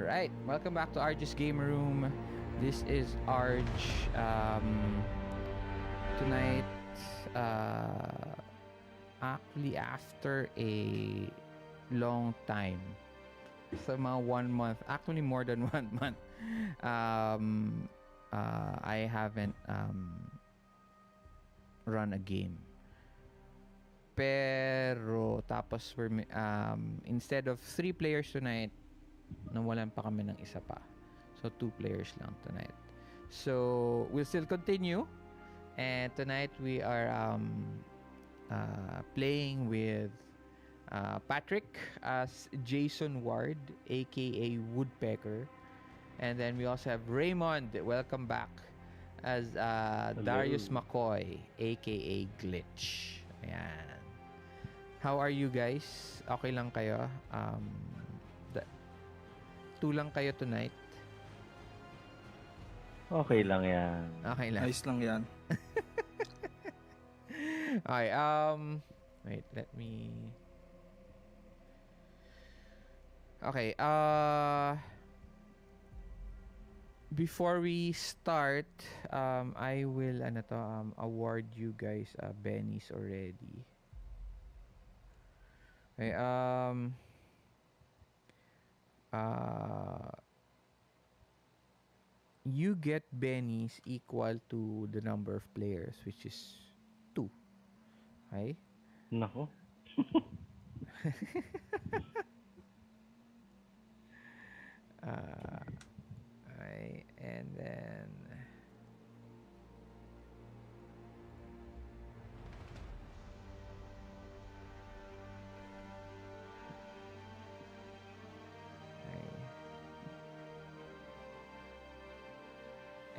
Right, welcome back to Arj's Game Room. This is Arj. Tonight, actually after a long time, sa mga 1 month, actually more than 1 month, I haven't run a game. Pero tapos instead of 3 players tonight, nawalan pa kami ng isa pa. So 2 players lang tonight. So we'll still continue. And tonight we are playing with Patrick as Jaison Ward, aka Woodpecker. And then we also have Raymund, welcome back, as Darius McCoy, aka Glitch. Ayan. How are you guys? Okay lang kayo? 2 lang kayo tonight? Okay lang yan. Okay lang. Nice lang yan. Okay, wait, let me... Okay, before we start, I will, award you guys bennies already. Okay, you get bennies equal to the number of players, which is 2. Okay? Nako. Okay, and then...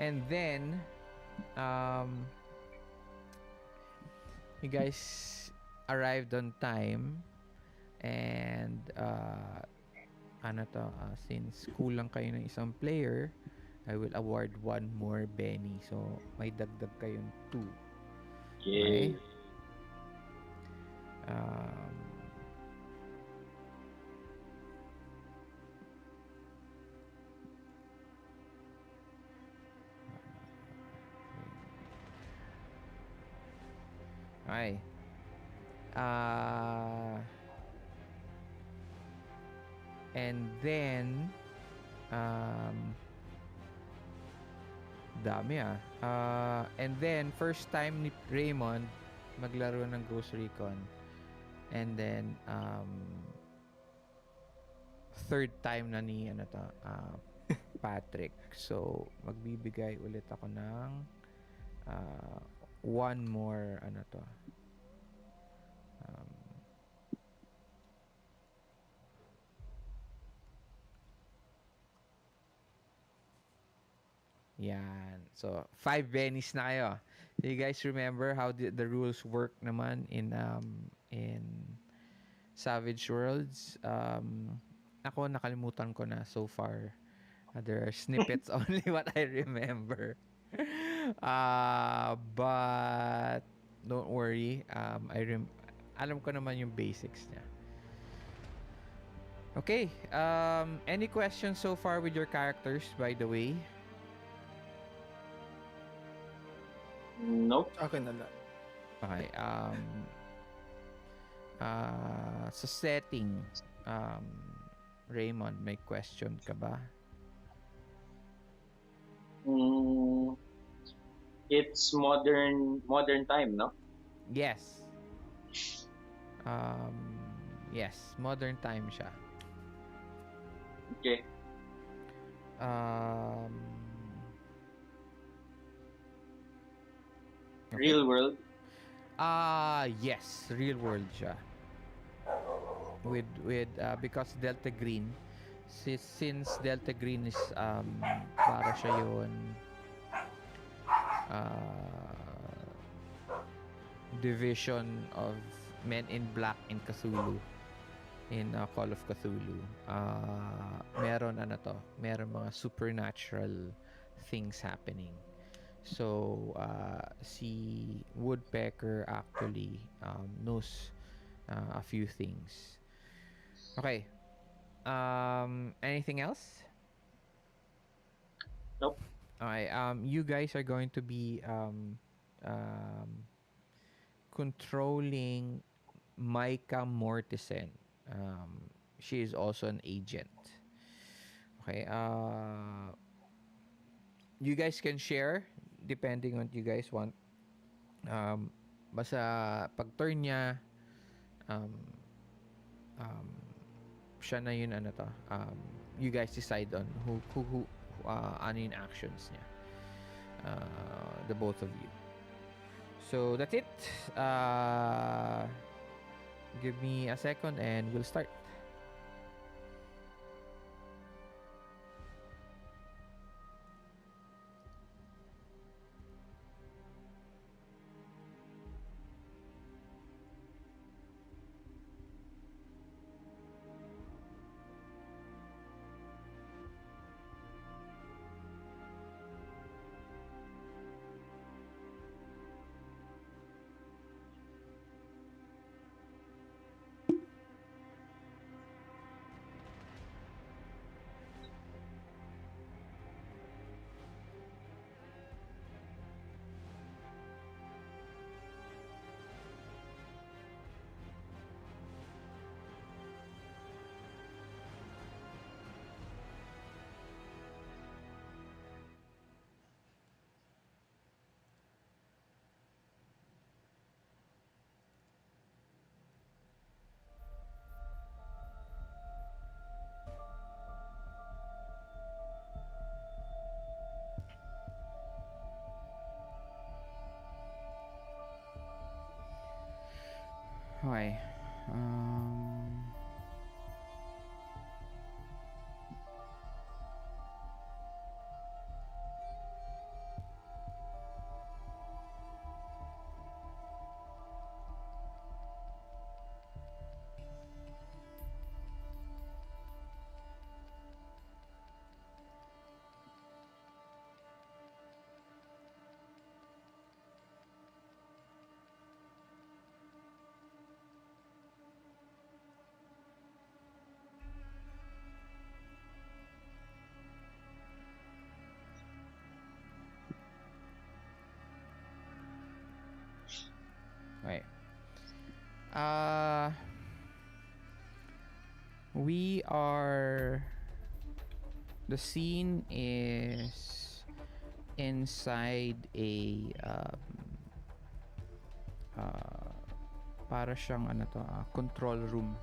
And then, you guys arrived on time, and since kulang kayo ng isang player, I will award 1 more Benny. So, may dagdag kayong 2. Okay. Okay. And then, dami and then, first time ni Raymund maglaro ng Ghost Recon. And then, third time na ni Patrick. So, magbibigay ulit ako ng 1 more yan. So, 5 bennies na kayo. So, you guys remember how the rules work naman in Savage Worlds? Ako, nakalimutan ko na so far. There are snippets only what I remember. But don't worry. Alam ko naman yung basics niya. Okay. Any questions so far with your characters, by the way? Nope. Akin na lang. Okay. Sa setting, Raymund, may question ka ba? It's modern time, no? Yes. Yes, modern time siya. Okay. Real world? Yes, real world siya. With because Delta Green, since Delta Green is para siya yun division of Men in Black in Cthulhu, in Call of Cthulhu. Meron mga supernatural things happening. So si Woodpecker actually knows a few things. Okay. Anything else? Nope. Okay, you guys are going to be controlling Micah Mortisen. She is also an agent. Okay, you guys can share depending on what you guys want. Um, basta pag turn niya, um, um, siya na yun ano to. You guys decide on who ano yung actions niya. The both of you. So that's it. Give me a second and we'll start. Okay. Okay. Uh, we are. The scene is inside a para siyang ano to, control room.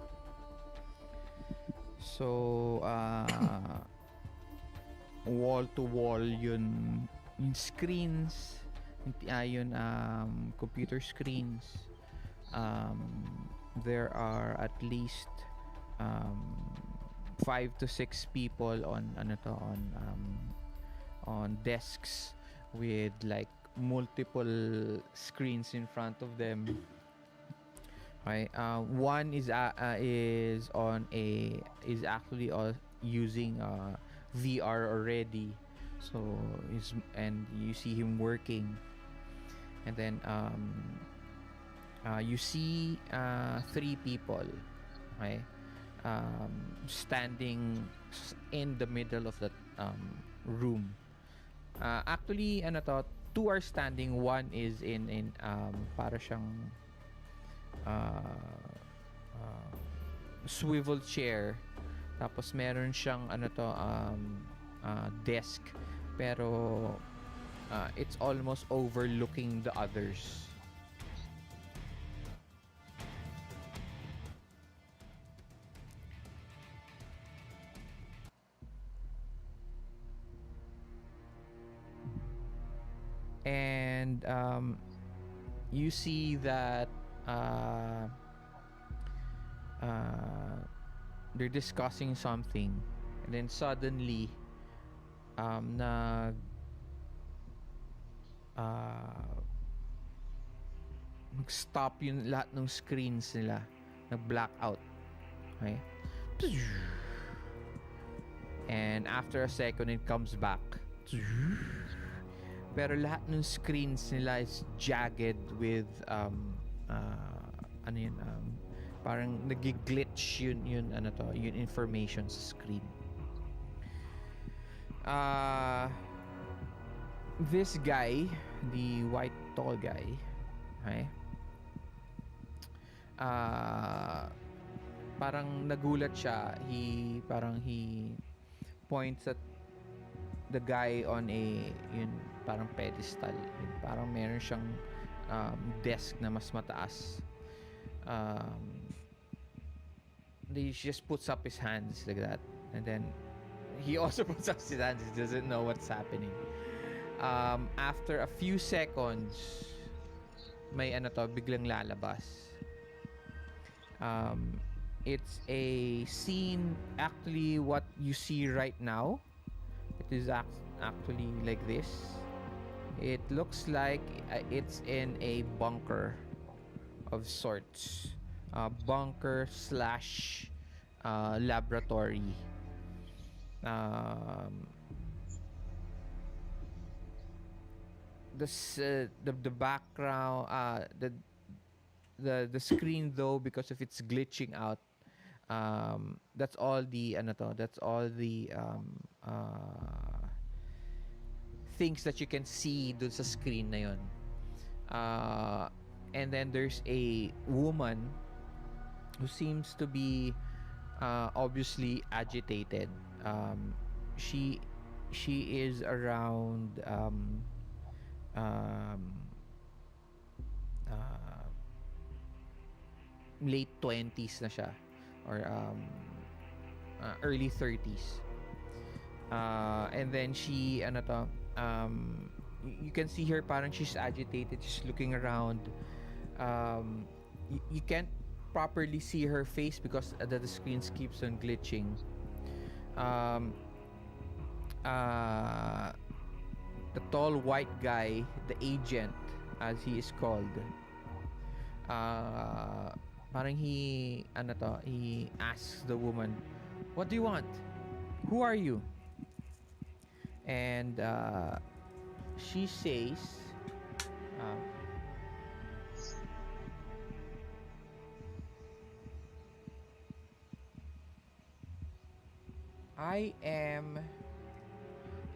So wall to wall yung screens, yun computer screens. There are at least 5 to 6 people on ano to on desks with like multiple screens in front of them. Okay, one is actually using VR already, so and you see him working, and then you see 3 people, okay, standing in the middle of the room. Actually, ano to, 2 are standing, one is in para siyang swivel chair, tapos meron siyang ano to desk, pero it's almost overlooking the others. And you see that they're discussing something, and then suddenly nag stop yung lahat ng screens nila, nag black out, okay, and after a second it comes back, pero lahat ng screens nila is jagged with ano yun, parang nag-glitch yun ano to, yun information sa screen. this guy, the white tall guy, okay, uh, parang nagulat siya. He points at the guy on yun, parang pedestal. Yun, parang meron siyang desk na mas mataas. He just puts up his hands like that, and then he also puts up his hands. He doesn't know what's happening. After a few seconds, may biglang lalabas. It's a scene, actually what you see right now. It is actually like this. It looks like it's in a bunker of sorts. Bunker slash laboratory. The background, the screen though, because of its glitching out, that's all the things that you can see dun sa screen na yun. And then there's a woman who seems to be obviously agitated. She is around late 20s na siya, or early 30s. And then she you can see her, parang she's agitated, she's looking around. You can't properly see her face because the screen keeps on glitching. The tall white guy, the agent as he is called, parang he asks the woman, "What do you want? Who are you?" And she says, "I am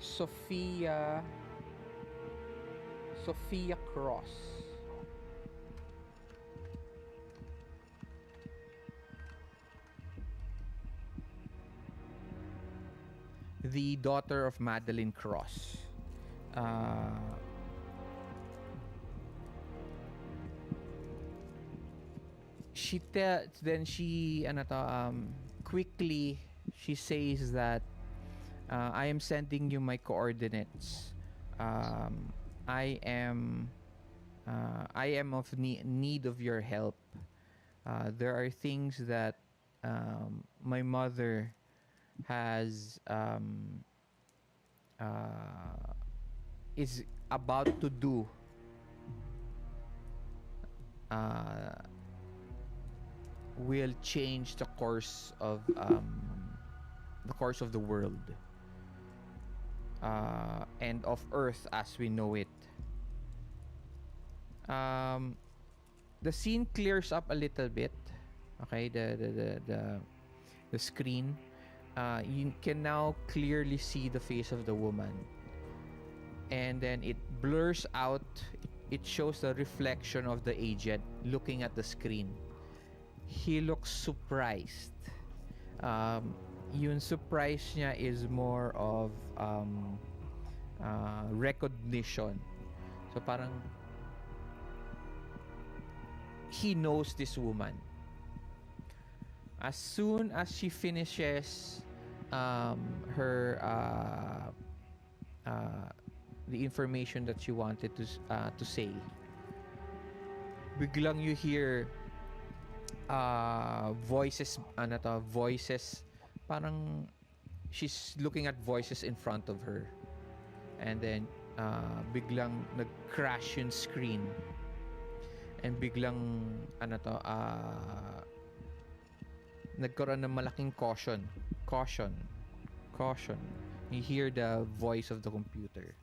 Sophia Cross." The daughter of Madeline Cross. Quickly she says that, "I am sending you my coordinates. I am of need of your help. There are things that my mother has is about to do, will change the course of the world, and of Earth as we know it." The scene clears up a little bit. Okay, the screen. You can now clearly see the face of the woman, and then it blurs out. It shows the reflection of the agent looking at the screen. He looks surprised. Yung surprise niya is more of recognition. So parang he knows this woman. As soon as she finishes her the information that she wanted to say, biglang you hear voices, voices, parang she's looking at voices in front of her, and then biglang nag-crash yung screen, and biglang nagkaroon ng malaking caution. You hear the voice of the computer.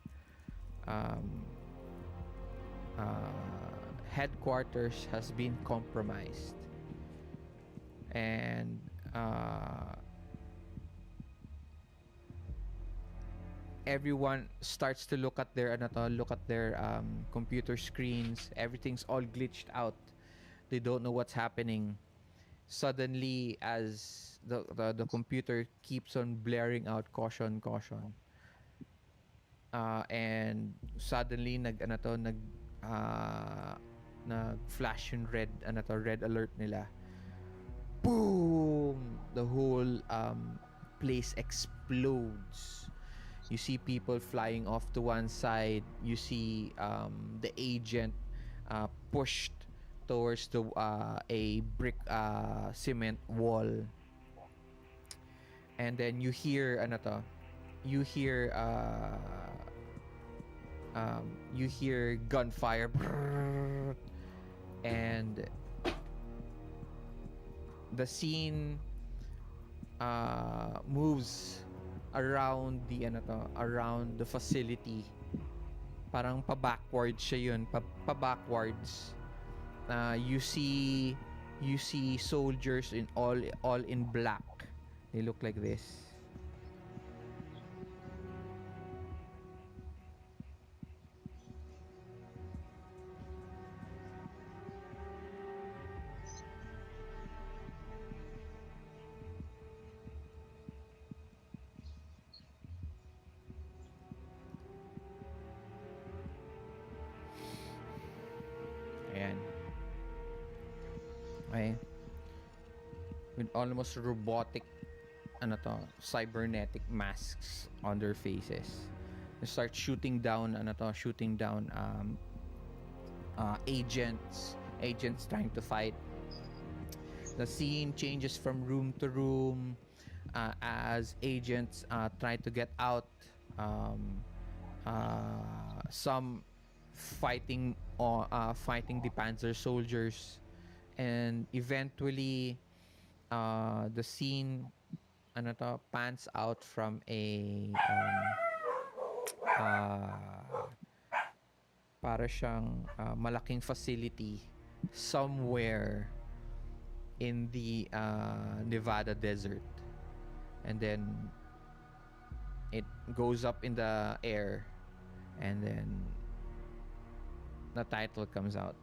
Headquarters has been compromised, and everyone starts to look at their computer screens. Everything's all glitched out. They don't know what's happening. Suddenly, as the computer keeps on blaring out caution, caution, and suddenly nag flash yung red alert nila. Boom! The whole place explodes. You see people flying off to one side. You see the agent pushed towards a brick cement wall. And then you hear you hear gunfire. And the scene moves around the facility. Parang pa-backwards siya yun. Pa-backwards. You see soldiers in all in black. They look like this. Ayan. Okay. With almost robotic cybernetic masks on their faces. They start shooting down agents trying to fight. The scene changes from room to room as agents try to get out. Some fighting the Panzer soldiers, and eventually the scene pans out from a para siyang malaking facility somewhere in the Nevada desert, and then it goes up in the air, and then the title comes out.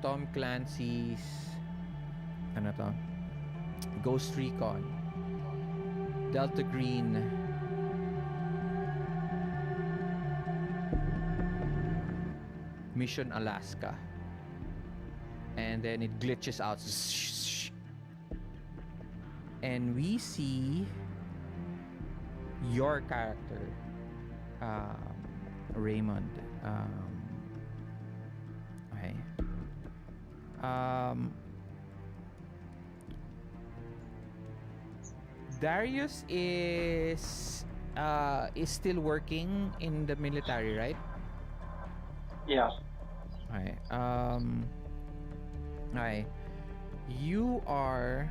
Tom Clancy's Ghost Recon, Delta Green, Mission Alaska, and then it glitches out, and we see your character, Raymund. Okay. Darius is still working in the military, right? Yeah. Okay. Okay. You are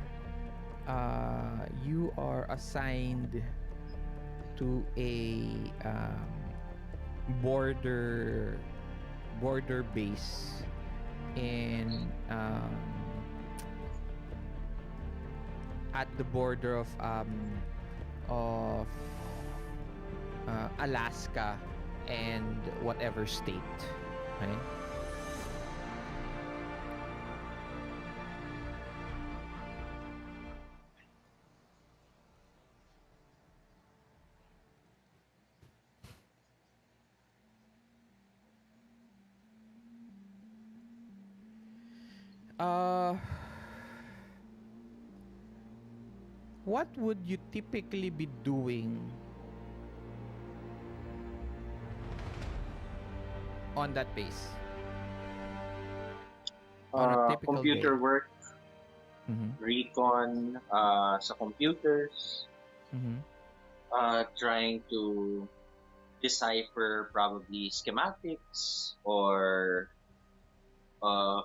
assigned to a border base in at the border of Alaska and whatever state, right? What would you typically be doing on that base? On a typical Computer day. work, Mm-hmm. Recon sa computers, Mm-hmm. trying to decipher probably schematics or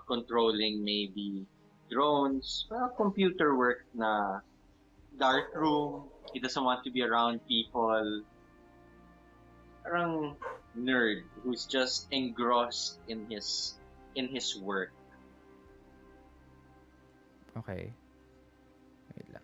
controlling maybe drones. Computer work na dark room. He doesn't want to be around people. parang nerd who's just engrossed in his work. Okay. Wait lang.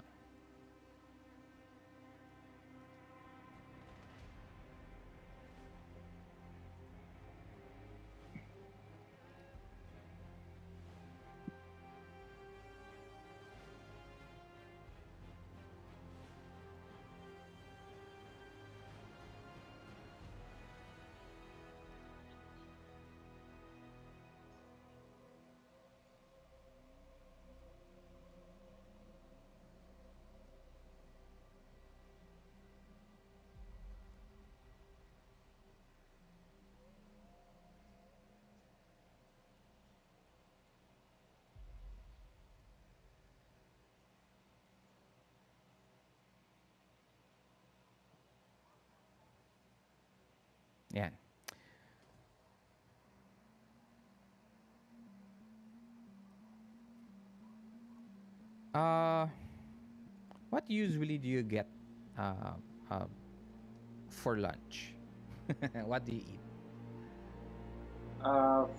Yan. Uh, what usually do you get uh, uh, for lunch? What do you eat?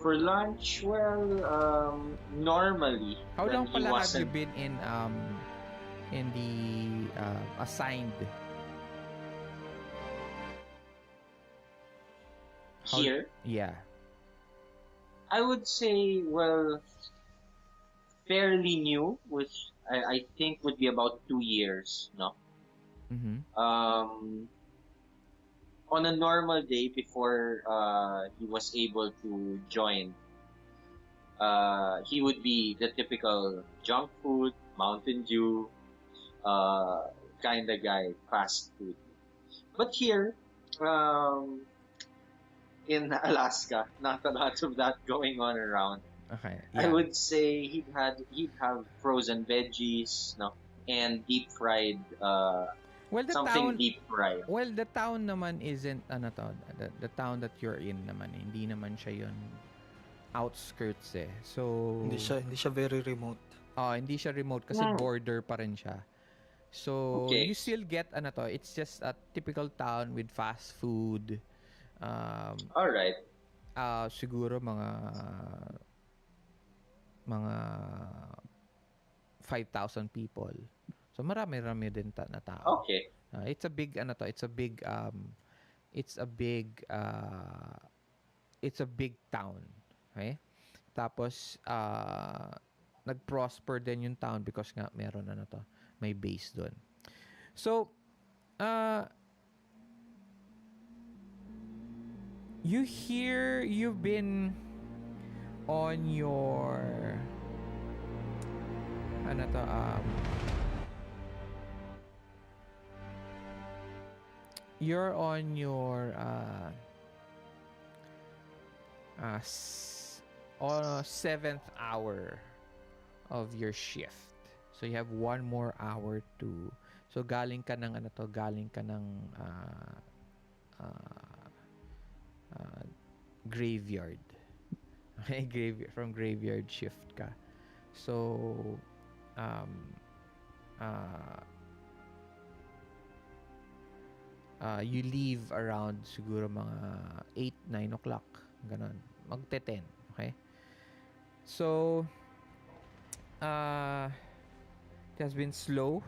For lunch, well, normally How when long he pala have you wasn't been in the assigned how here, yeah. I would say, well, fairly new, which I think would be about 2 years, no? Mhm. Um, on a normal day before he was able to join, he would be the typical junk food, Mountain Dew, uh, kind of guy, fast food. But here, um, in Alaska, not a lot of that going on around. Okay. I Yeah. would say he'd have frozen veggies, no, and deep fried, Well, the something town deep fried. well, the town naman isn't ano to, the town that you're in naman hindi naman siya 'yon outskirts eh. So Hindi siya very remote. hindi siya remote kasi Hmm. border pa rin siya. So Okay. you still get ano to, it's just a typical town with fast food. Um All right. siguro mga 5,000 people. So marami-rami din na tao. Okay. It's a big ano to, it's a big it's a big town. Okay? Tapos nag-prosper din yung town because nga meron ano to, may base doon. So uh you've been on your ano to you're on your seventh hour of your shift. So you have one more hour to so galing ka ng ano to, galing ka ng graveyard. Okay, from graveyard shift ka. So um you leave around siguro mga 8, 9 o'clock. Ganon. Magte-10. Okay? So, it has been slow.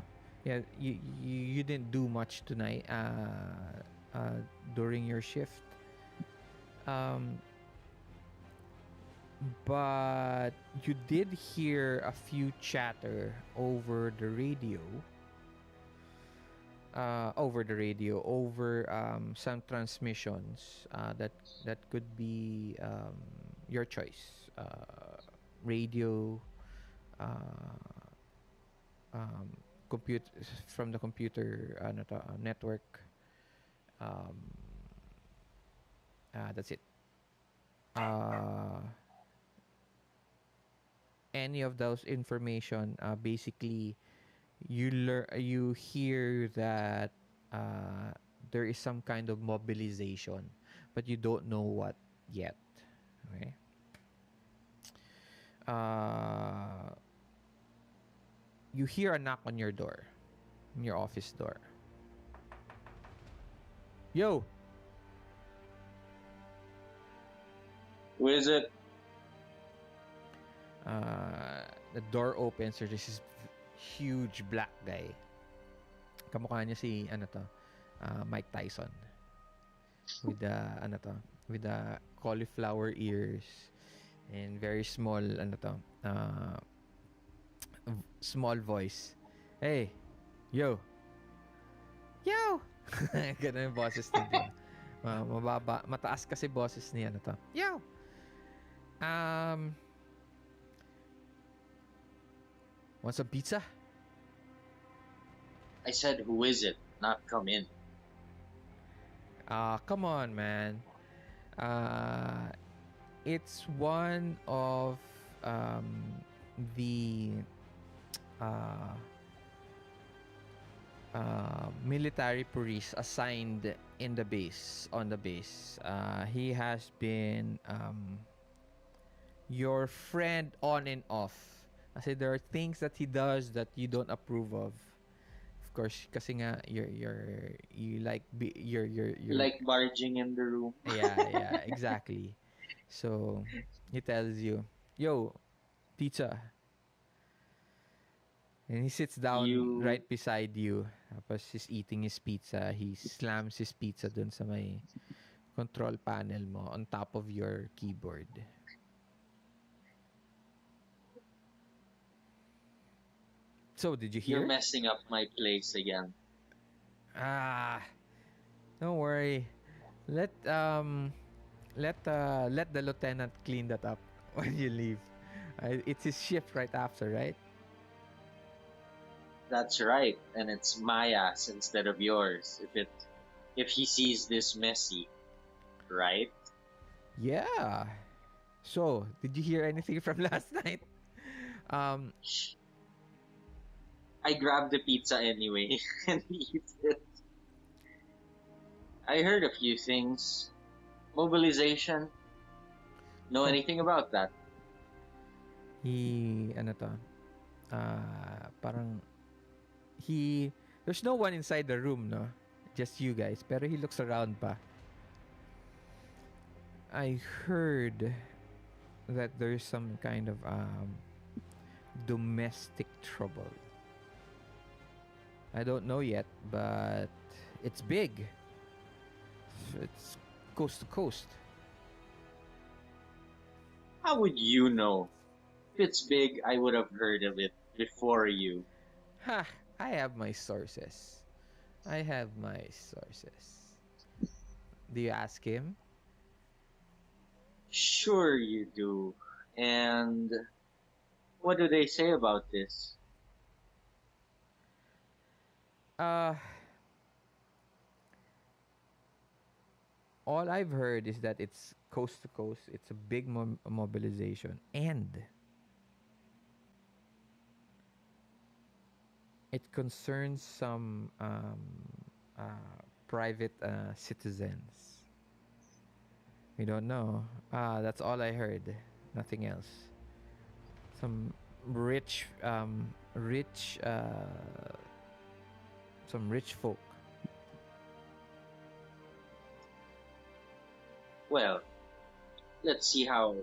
Yeah, you didn't do much tonight during your shift. But you did hear a few chatter over the radio. Over some transmissions that could be your choice. Radio, compute from the computer network. That's it. Any of those information, basically, you hear that there is some kind of mobilization, but you don't know what yet. Okay. You hear a knock on your door, on your office door. Yo. Who is it? The door opens. There's this huge black guy. Kamukha niya si, ano to, Mike Tyson. With the, ano to, with the cauliflower ears. And very small, ano to, small voice. Hey, yo. Yo! Ganun yung boses niya, di ba? Mababa, mataas kasi boses niya, ano to. Yo! Um, want some pizza? I said, who is it? Not come in. Come on, man. It's one of the uh, military police assigned in the base, on the base. He has been your friend on and off. Kasi there are things that he does that you don't approve of. Of course, kasi nga you like you're Like barging in the room. yeah, exactly. So he tells you, "Yo, pizza." And he sits down You right beside you. Tapos he's eating his pizza. He slams his pizza dun sa may control panel mo on top of your keyboard. So, did you You're hear? messing up my place again. Ah, don't worry. Let let the lieutenant clean that up when you leave. It's his shift right after, right? That's right, and it's my ass instead of yours. If he sees this messy, right? Yeah. So, did you hear anything from last night? Um, I grabbed the pizza anyway and eat it. I heard a few things. Mobilization. Know oh, anything about that? ano to? Parang there's no one inside the room, no? Just you guys. Pero he looks around pa. I heard that there's some kind of domestic trouble. I don't know yet, but it's big. It's coast to coast. How would you know? If it's big, I would have heard of it before you. Ha! I have my sources. I have my sources. Do you ask him? Sure you do. And what do they say about this? Uh, all I've heard is that it's coast to coast. It's a big mobilization, and it concerns some private citizens. We don't know. That's all I heard. Nothing else. Some rich, some rich folk. Well, let's see how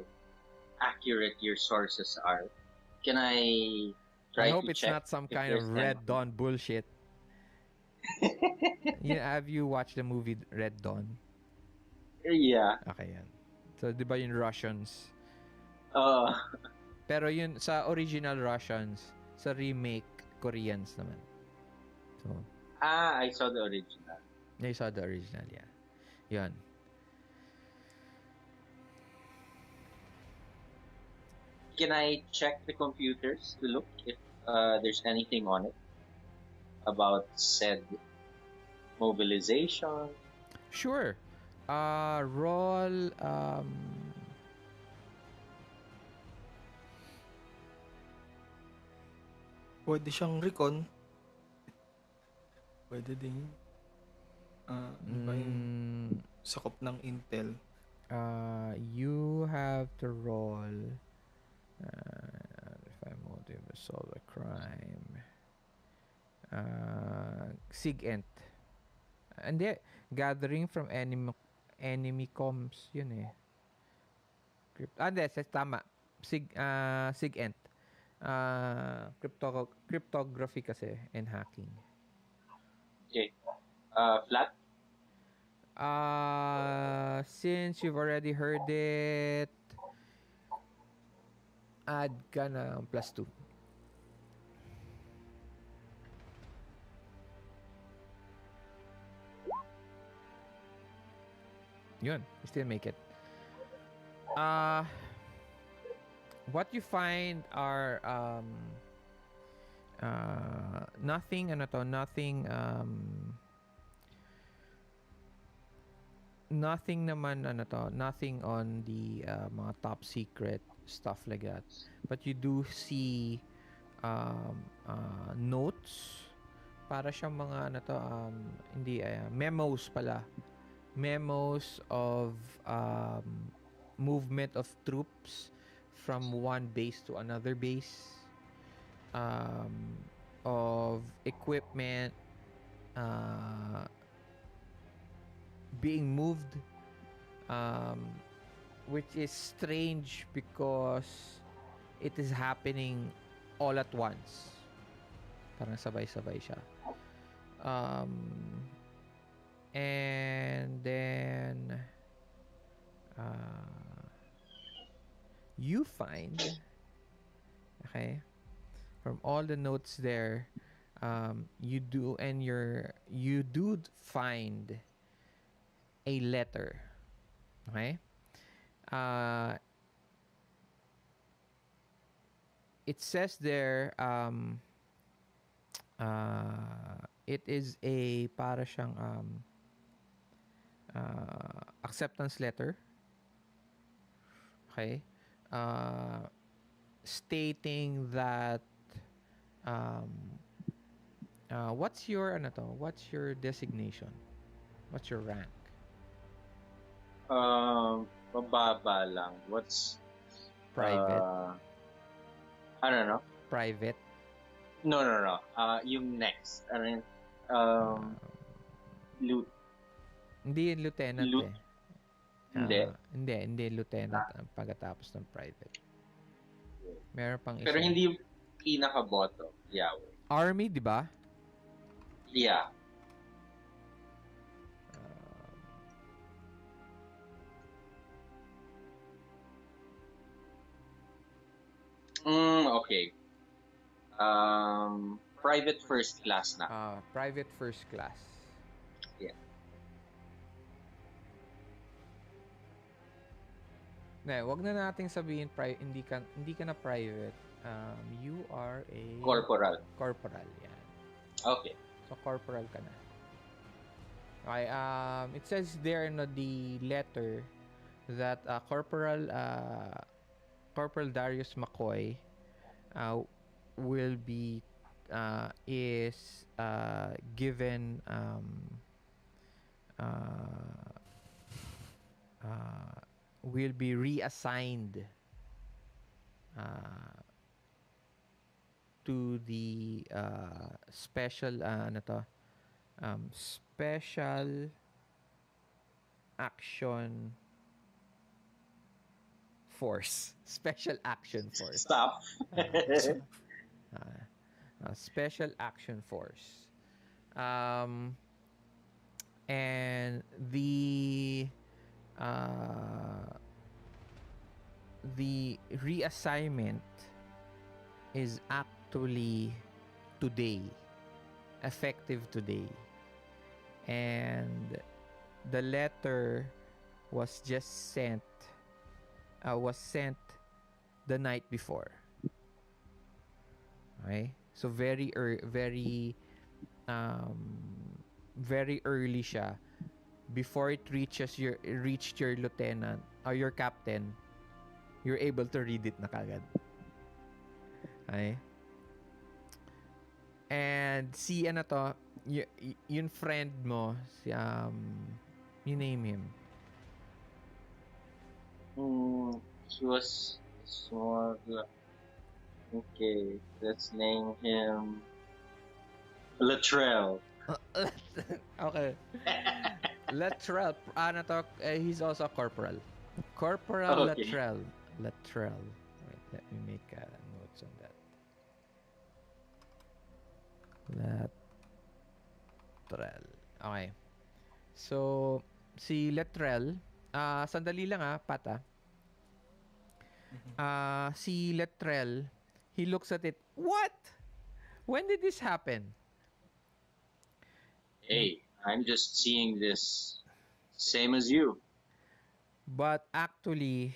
accurate your sources are. Can I try I hope to it's check not some if kind there's of any? Red Dawn bullshit. Have you watched the movie Red Dawn? Yeah. Okay, yan. So, di ba yung Russians? Uh, Pero yun, sa original Russians, sa remake, Koreans naman. So, I saw the original. you saw the original, yeah. Yun. Can I check the computers to look if there's anything on it about said mobilization? Sure. Roll, Pwede siyang recon. Pwede din. Ano ba yung sakop ng intel? you have to roll, if I motive to solve a crime. SIGINT. Hindi, gathering from enemy comms, yun eh. Hindi, tama. SIG-int. Cryptography kasi and hacking. Okay. Flat? Since you've already heard it, add ka na +2. Yun, you still make it. What you find are nothing nothing on the mga top secret stuff like that, but you do see notes para siyang mga hindi memos pala, memos of movement of troops from one base to another base, of equipment being moved, which is strange because it is happening all at once. Parang sabay-sabay siya. And then you find, okay, from all the notes there, you do find a letter, okay. It says there, it is a para siyang acceptance letter, okay, stating that what's your designation, what's your rank? Mababa lang. What's Private? I don't know. Private? No. Yung next. Loot. Hindi yung lieutenant Loot. Hindi lieutenant ang pagkatapos ng private. Meron pang isa. Pero hindi yung pinaka-bottom. Yeah. Army, di ba? Yeah. Okay. Private first class na. Private first class. Yeah. Wag na nating sabihin hindi ka na private. You are a Corporal. Yan. Okay. So corporal ka na. Okay, it says there in the letter that Corporal Darius McCoy will be given will be reassigned to the special special action force. Special action force. Stop. Special action force. And the reassignment is actually today, effective today, and the letter was just sent the night before. Okay, so very early siya. Before it reached your lieutenant or your captain, you're able to read it na kagad. Okay? And si yung friend mo, si you name him. He was small. Okay, let's name him Latrell. Okay. Latrell, he's also a corporal. Corporal Okay. Latrell. Latrell. Wait, let me make notes on that. Latrell. Okay. So, si Latrell, sandali lang Pata. Si Latrell, he looks at it. What? When did this happen? Hey, I'm just seeing this same as you. But actually,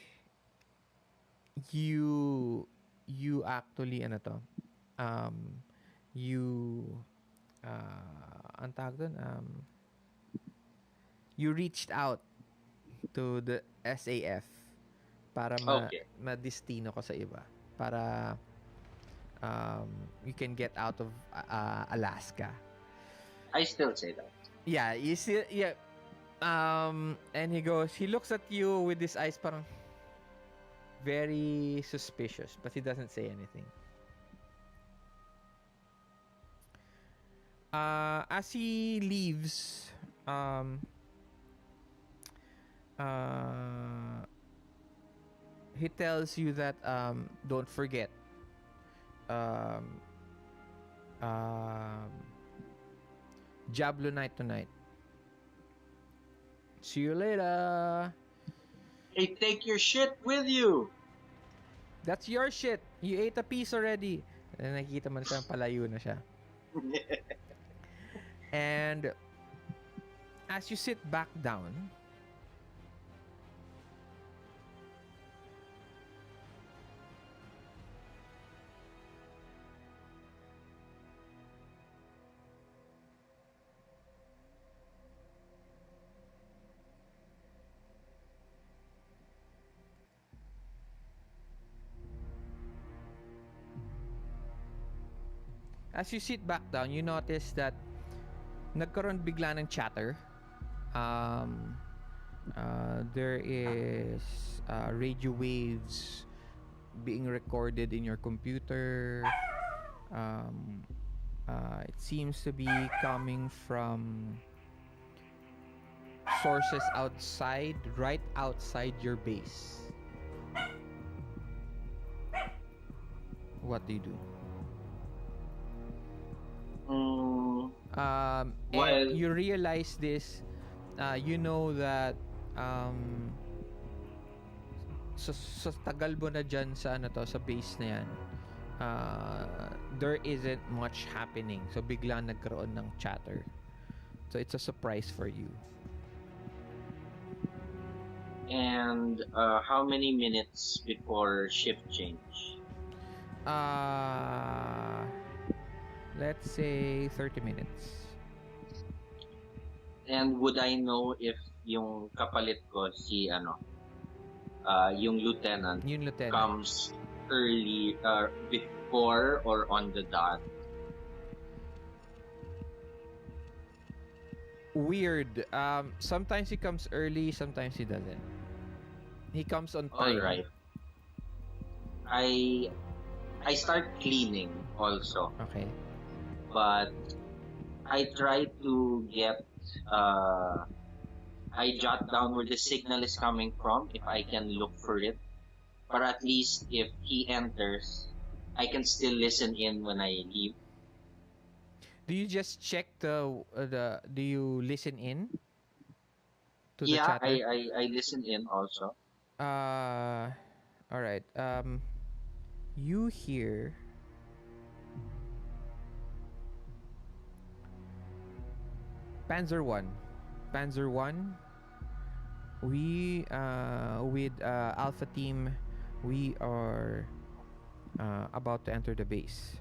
you actually um you ang tawag dun, you reached out to the SAF para Okay. madistino ko sa iba para you can get out of Alaska. I still say that. Yeah, you see, yeah. And he looks at you with his eyes parang very suspicious, but he doesn't say anything. As he leaves, he tells you that don't forget, um, um, Diablo night tonight. See you later. Hey, take your shit with you. That's your shit. You ate a piece already. And nakikita mo na siya, palayo na siya. And as you sit back down, you notice that nagkaroon bigla ng chatter. There is radio waves being recorded in your computer. It seems to be coming from sources right outside your base. What do you do? Well, And you realize this, you know that sa tagal mo na dyan sa sa base na yan, there isn't much happening. So bigla nagkaroon ng chatter. So it's a surprise for you. and how many minutes before shift change? Let's say 30 minutes. And would I know if yung kapalit ko si yung lieutenant Yung lieutenant. comes early, before or on the dot? Weird. Sometimes he comes early, sometimes he doesn't. He comes on time. All right. I start cleaning also, Okay. but I try to get I jot down where the signal is coming from if I can look for it. But at least if he enters, I can still listen in when I leave. Do you just check do you listen in to the Yeah, chatter? I listen in also. All right. You hear Panzer 1. Panzer 1, we with Alpha Team, we are about to enter the base.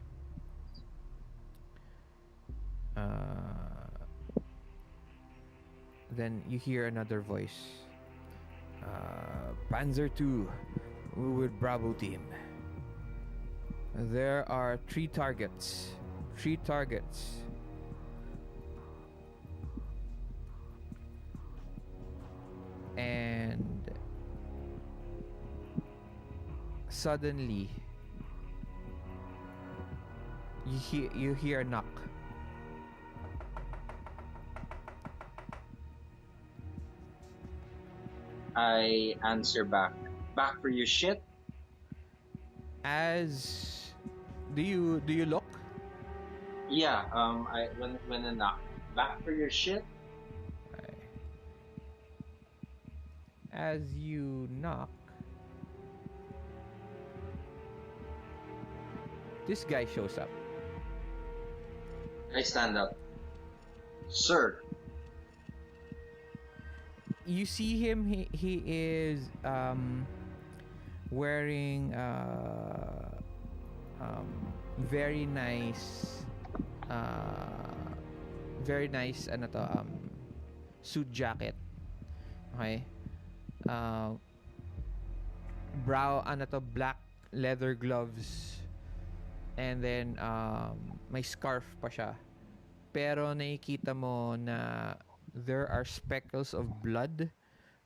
Then you hear another voice. Panzer 2, we with Bravo Team. There are 3 targets. 3 targets. And suddenly you hear a knock. I answer back. Back for your shit? As do you look? Yeah, when I knock. Back for your shit? Okay. As you knock, this guy shows up. I stand up. Sir. You see him. He is wearing very nice ano to suit jacket. Okay. Uh, black leather gloves, and then may scarf pa siya, pero nakikita mo na there are speckles of blood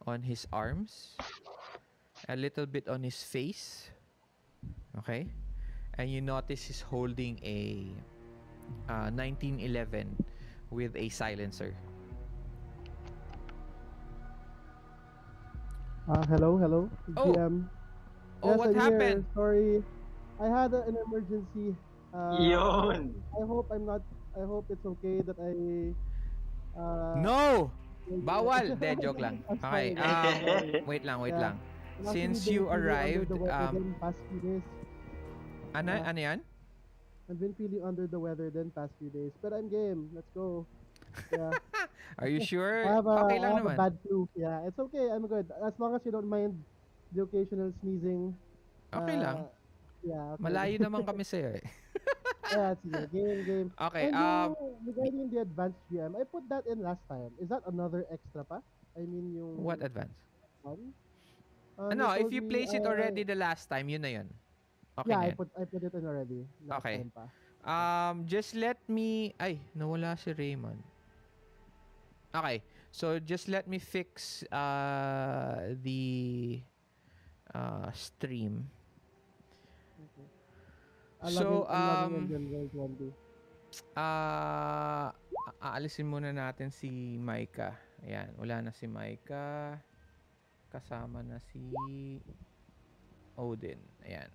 on his arms, a little bit on his face. Okay. And you notice he's holding a 1911 with a silencer. Hello, Oh. GM. Oh, Yes, what I'm happened? here. Sorry, I had an emergency. Yun. I hope I'm not. I hope it's okay that I. No! Bawal! De, joke lang. I'm Okay, sorry, guys. Sorry. wait lang. Yeah. I've actually Since been you feeling arrived, under the weather then past few days. ano yan? I've been feeling under the weather then past few days, but I'm game. Let's go. Yeah. Are you sure? I have a, Okay I lang have a naman. bad flu. Yeah, it's okay. I'm good as long as you don't mind the occasional sneezing. Okay lang. Yeah. Okay. Malayo naman kami sa'yo eh. Yeah, sige. Game. Okay, And regarding the advanced GM, I put that in last time. Is that another extra pa? I mean, yung what advance? one? Ano, You if told you me, place it already the last time, yun na yun. Okay yeah, na I yun. put it in already. Last Okay. time pa. Just let me... Ay, nawala si Raymond. Okay. So, just let me fix the stream. Okay. So, I'm logging in then roll 20. aalisin muna natin si Micah. Ayan, wala na si Micah. Kasama na si Odin. Ayan.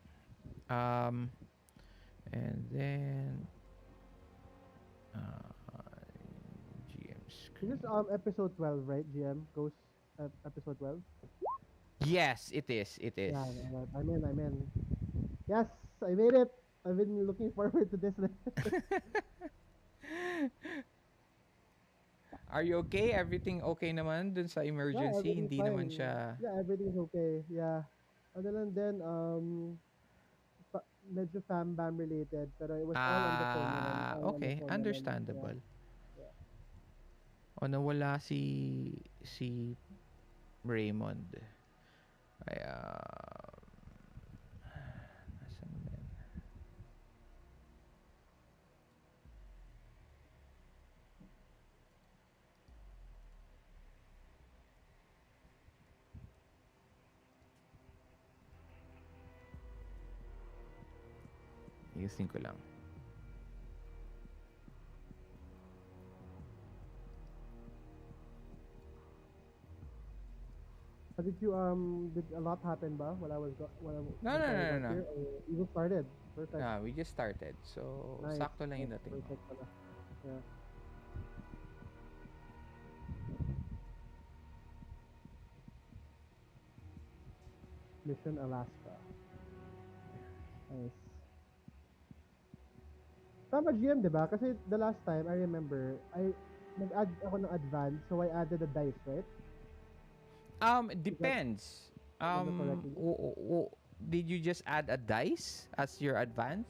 And then GM screen. This is episode 12, right? GM Ghost episode 12. Yes, it is. Yeah, I'm in. Yes, I made it. I've been looking forward to this. Are you okay? Everything okay naman dun sa emergency? everything's Hindi naman fine. siya... Yeah, everything's okay. Yeah. Other than then, medyo fam bam related, pero it was all on the phone naman. All on the Okay. phone naman. Understandable. Yeah. O, nawala si Raymond. Kaya... Nasaan ba yan? Ayusin ko lang. Did a lot happen ba while I was No. here? You just started. Perfect. Yeah, we just started. So, Nice. sakto lang yung dating mo. Perfect pala. Yeah. Mission Alaska. Nice. Tama GM, di ba? Kasi the last time, I remember, nag-add ako ng advance, so I added a dice, right? Depends. correctly? Did you just add a dice as your advance?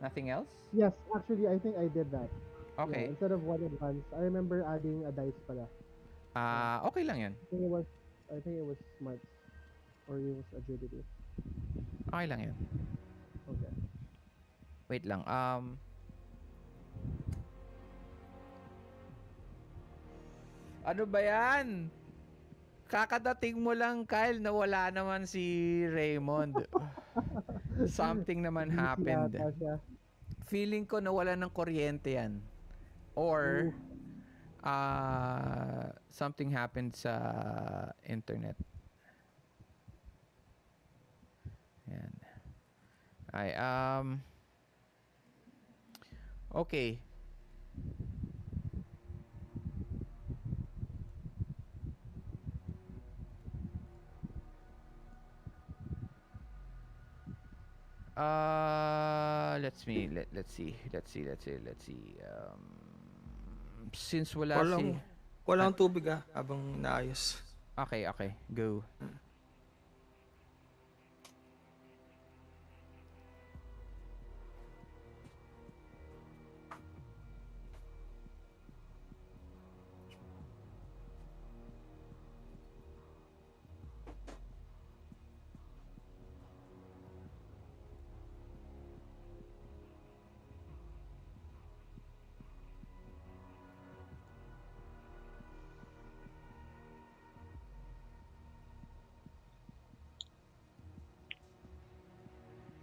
Nothing else? Yes, actually, I think I did that. Okay. Yeah, instead of one advance, I remember adding a dice pala. Okay lang yan. I think it was smarts. Or it was agility. Okay lang yan. Okay. Wait lang. Ano ba yan? Kakadating mo lang, Kyle, na wala naman si Raymond. Something naman Busy happened. yata siya. Feeling ko nawala ng kuryente yan. Or, something happened sa internet. Ay, okay. Let's see. Since wala si... Walang tubig habang naayos. Okay, go.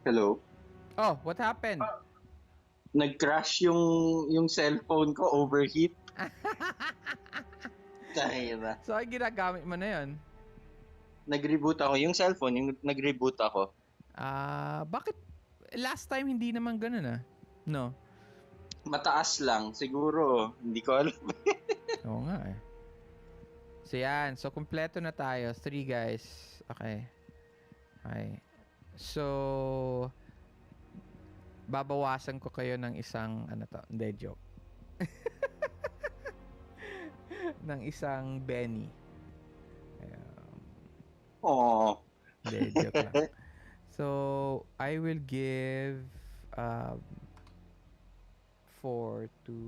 Hello? Oh, what happened? Nag-crash yung cellphone ko, overheat. Dahil na. So, ay ginagamit mo na yun? Nag-reboot ako. Yung cellphone, yung nag-reboot ako. Bakit last time hindi naman ganun No? Mataas lang. Siguro. Hindi ko alam. Oo nga eh. So yan. So, kumpleto na tayo. 3 guys. Okay. So, babawasan ko kayo ng isang, hindi, joke. ng isang Benny. Oh. Hindi, joke lang. So, I will give 4 to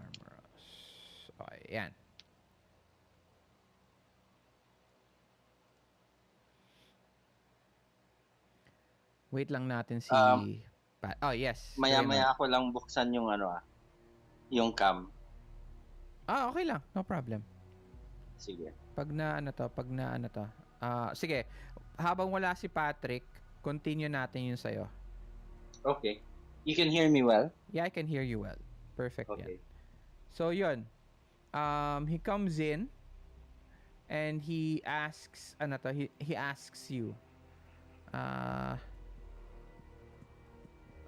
Armoros. Okay, yan. Wait lang natin si Pat. Oh, yes. Maya-maya ako lang buksan yung yung cam. Okay lang. No problem. Sige. Pag na to. Sige. Habang wala si Patrick, continue natin yung sa'yo. Okay. You can hear me well? Yeah, I can hear you well. Perfect Okay. yan. So, yun. He comes in and he asks, he asks you,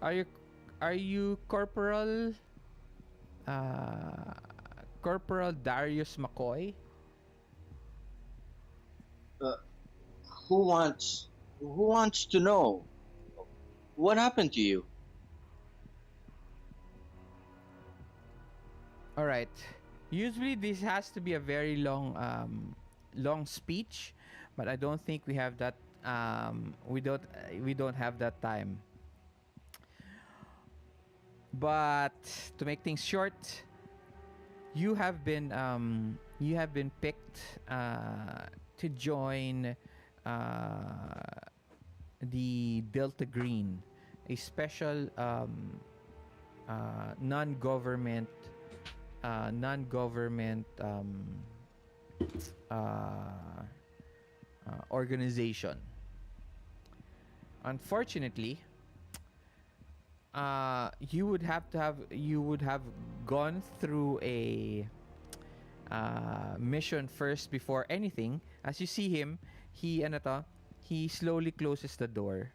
are you Corporal Darius McCoy? Who wants to know? What happened to you? All right. Usually this has to be a very long speech, but I don't think we have that. We don't have that time. But to make things short, you have been picked to join the Delta Green, a special non-government organization. Unfortunately, you would have gone through a mission first before anything. As you see him, he slowly closes the door.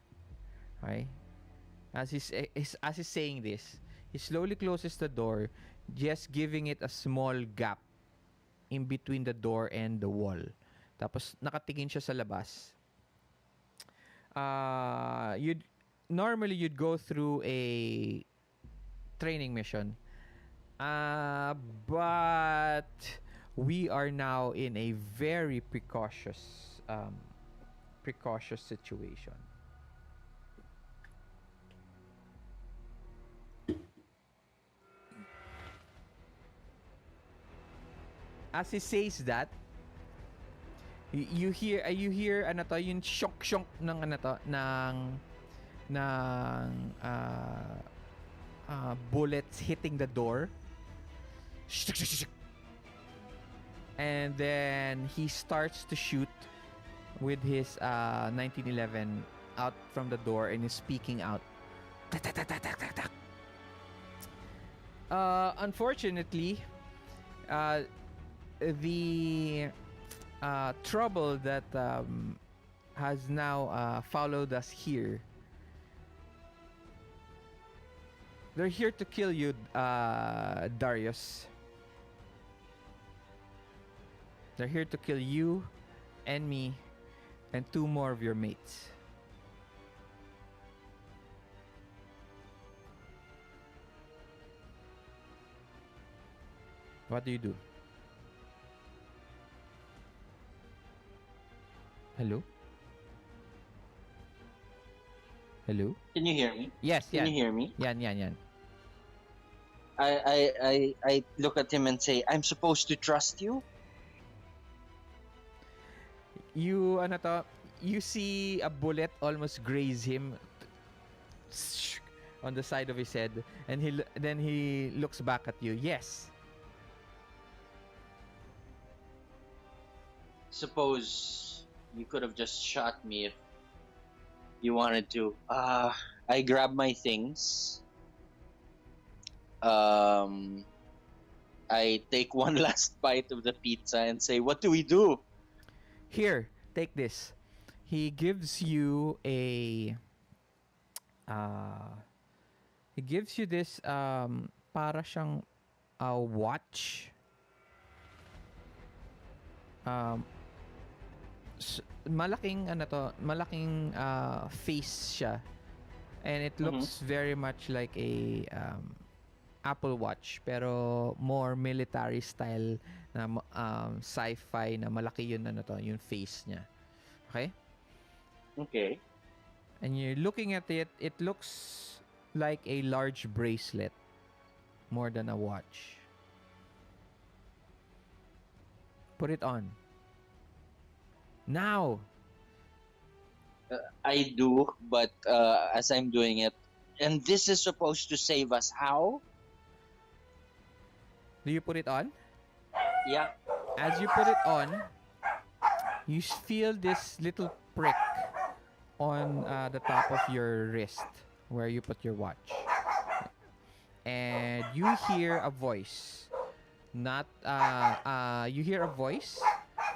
Okay? As he's saying this, he slowly closes the door, just giving it a small gap in between the door and the wall. Tapos nakatingin siya sa labas. Normally you'd go through a training mission. But we are now in a very precautious situation. As he says that, you hear yung shock ng bullets hitting the door. And then he starts to shoot with his 1911 out from the door and is speaking out. Unfortunately, the trouble that has now followed us here. They're here to kill you, Darius. They're here to kill you and me and two more of your mates. What do you do? Hello? Hello? Can you hear me? Yes, Can you yan. hear me? Yan. I look at him and say, I'm supposed to trust you? You, ano to, you see a bullet almost graze him on the side of his head, and then he looks back at you. Yes. Suppose you could have just shot me if you wanted to. I grab my things. I take one last bite of the pizza and say, what do we do? Here, take this. He gives you a he gives you this para siyang watch. Malaking ano to, malaking face siya. And it looks very much like a Apple Watch, pero more military style na sci-fi na malaki yun, ano to, yung face niya. Okay? Okay. And you're looking at it, it looks like a large bracelet more than a watch. Put it on. Now! I do, but as I'm doing it, and this is supposed to save us. How? Do you put it on? Yeah. As you put it on, you feel this little prick on the top of your wrist where you put your watch. And you hear a voice. Not, you hear a voice,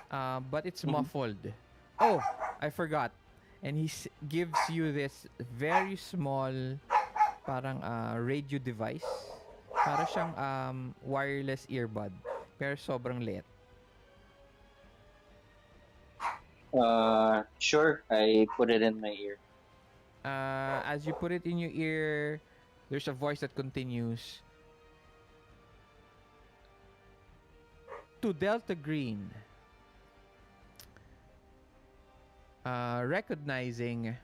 but it's muffled. Oh, I forgot. And he gives you this very small, parang radio device. Para siyang wireless earbud. Pero sobrang liit. Sure. I put it in my ear. As you put it in your ear, there's a voice that continues. To Delta Green. Recognizing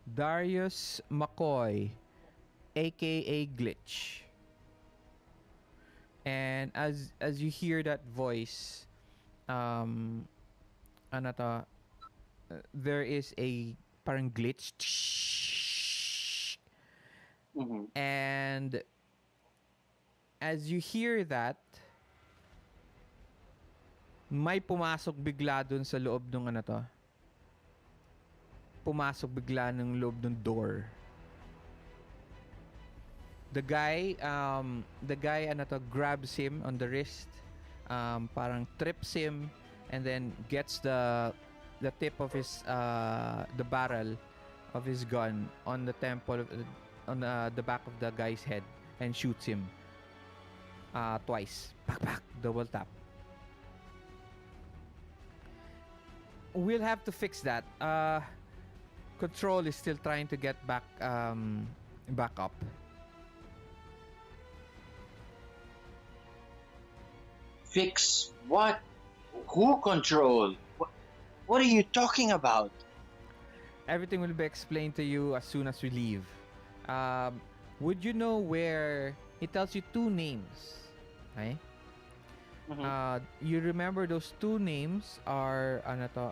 Darius McCoy, aka Glitch. And as you hear that voice, ano to, there is a parang glitch. And as you hear that, may pumasok bigla dun sa loob ng ano to. Pumasok bigla ng loob ng door. The guy ano to, grabs him on the wrist, parang trips him, and then gets the tip of his the barrel of his gun on the temple on the back of the guy's head and shoots him twice. Pak, double tap. We'll have to fix that. Control is still trying to get back up. Fix what? Who control? What are you talking about? Everything will be explained to you as soon as we leave. Would you know where he tells you two names? Okay? You remember those two names are ano to,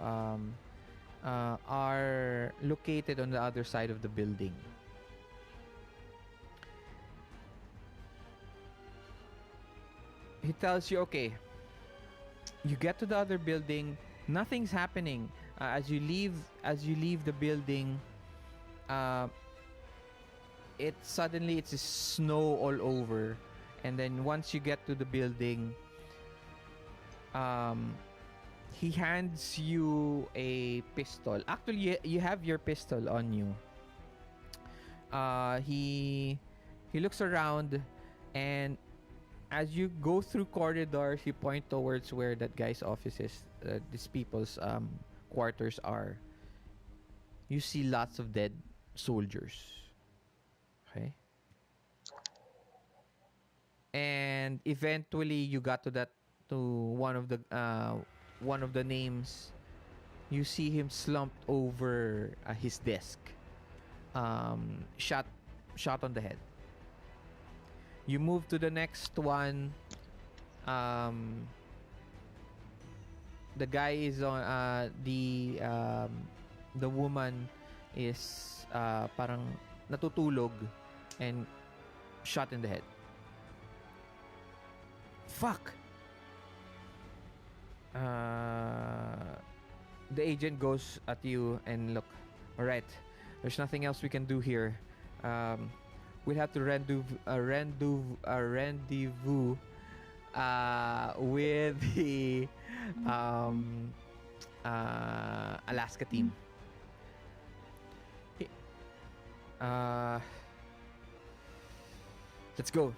are located on the other side of the building. He tells you, okay, you get to the other building, nothing's happening. As you leave the building, it's snow all over, and then once you get to the building, He hands you a pistol. Actually, you have your pistol on you. He looks around, and as you go through corridors, you point towards where that guy's office is. These people's quarters are. You see lots of dead soldiers. Okay. And eventually, you got to that to one of the names. You see him slumped over his desk, shot on the head. You move to the next one. Um, the guy is on the woman is parang natutulog and shot in the head. Fuck. The agent goes at you and look. All right, there's nothing else we can do here. We'll have to rendezvous with the Alaska team. Let's go.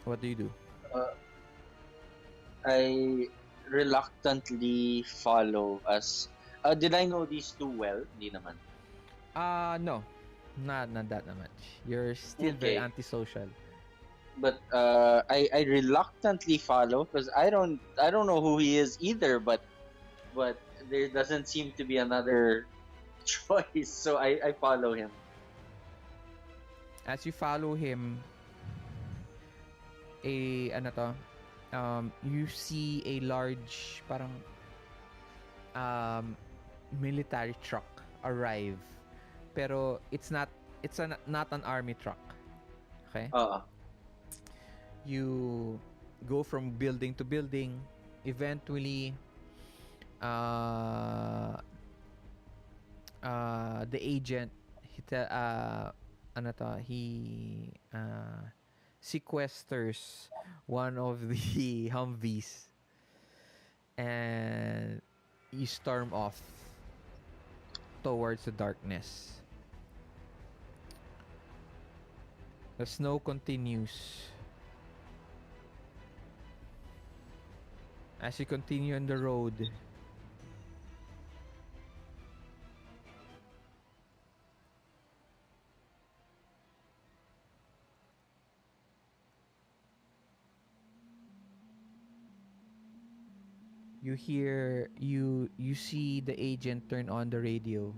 What do you do? I reluctantly follow as... did I know these two well? Hindi naman. No. Not that much. You're still very Okay. antisocial. But I reluctantly follow because I don't know who he is either. But there doesn't seem to be another choice, so I follow him. As you follow him, you see a large parang military truck arrive, pero not an army truck. Okay. You go from building to building. Eventually, the agent he sequesters one of the Humvees, and you storm off towards the darkness. The snow continues. As you continue on the road, you see the agent turn on the radio,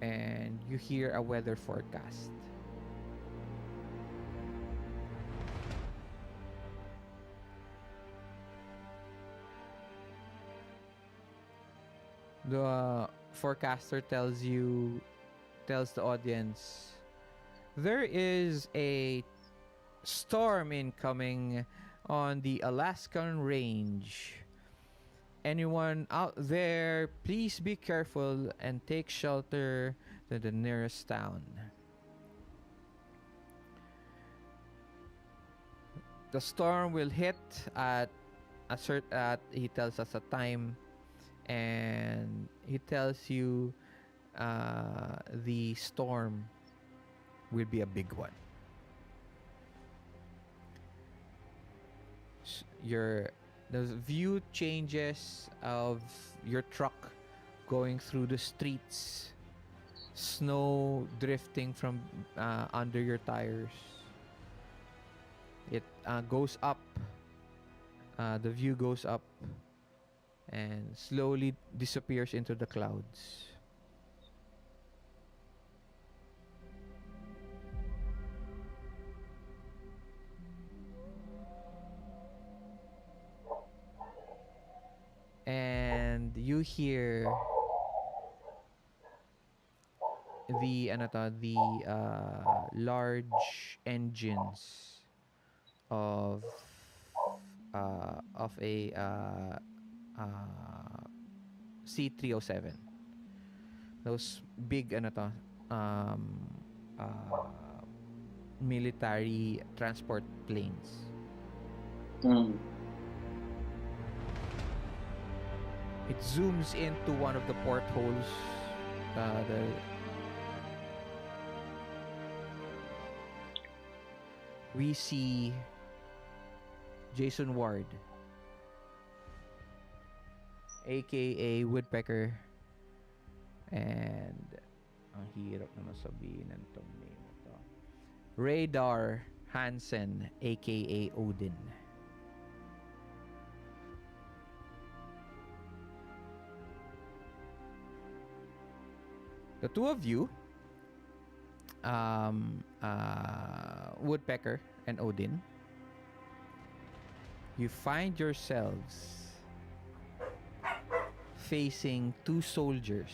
and you hear a weather forecast. The forecaster tells the audience, there is a storm incoming on the Alaskan range. Anyone out there, please be careful and take shelter to the nearest town. The storm will hit at he tells us a time, and he tells you the storm will be a big one. The view changes of your truck going through the streets, snow drifting from under your tires. It goes up. The view goes up and slowly disappears into the clouds. And you hear the large engines of a C307. Those big military transport planes. Mm. It zooms into one of the portholes. The we see Jaison Ward, aka Woodpecker, and ang hirap naman sabihin ng tong name na to. Reidar Hansen, aka Odin. The two of you, Woodpecker and Odin, you find yourselves facing two soldiers.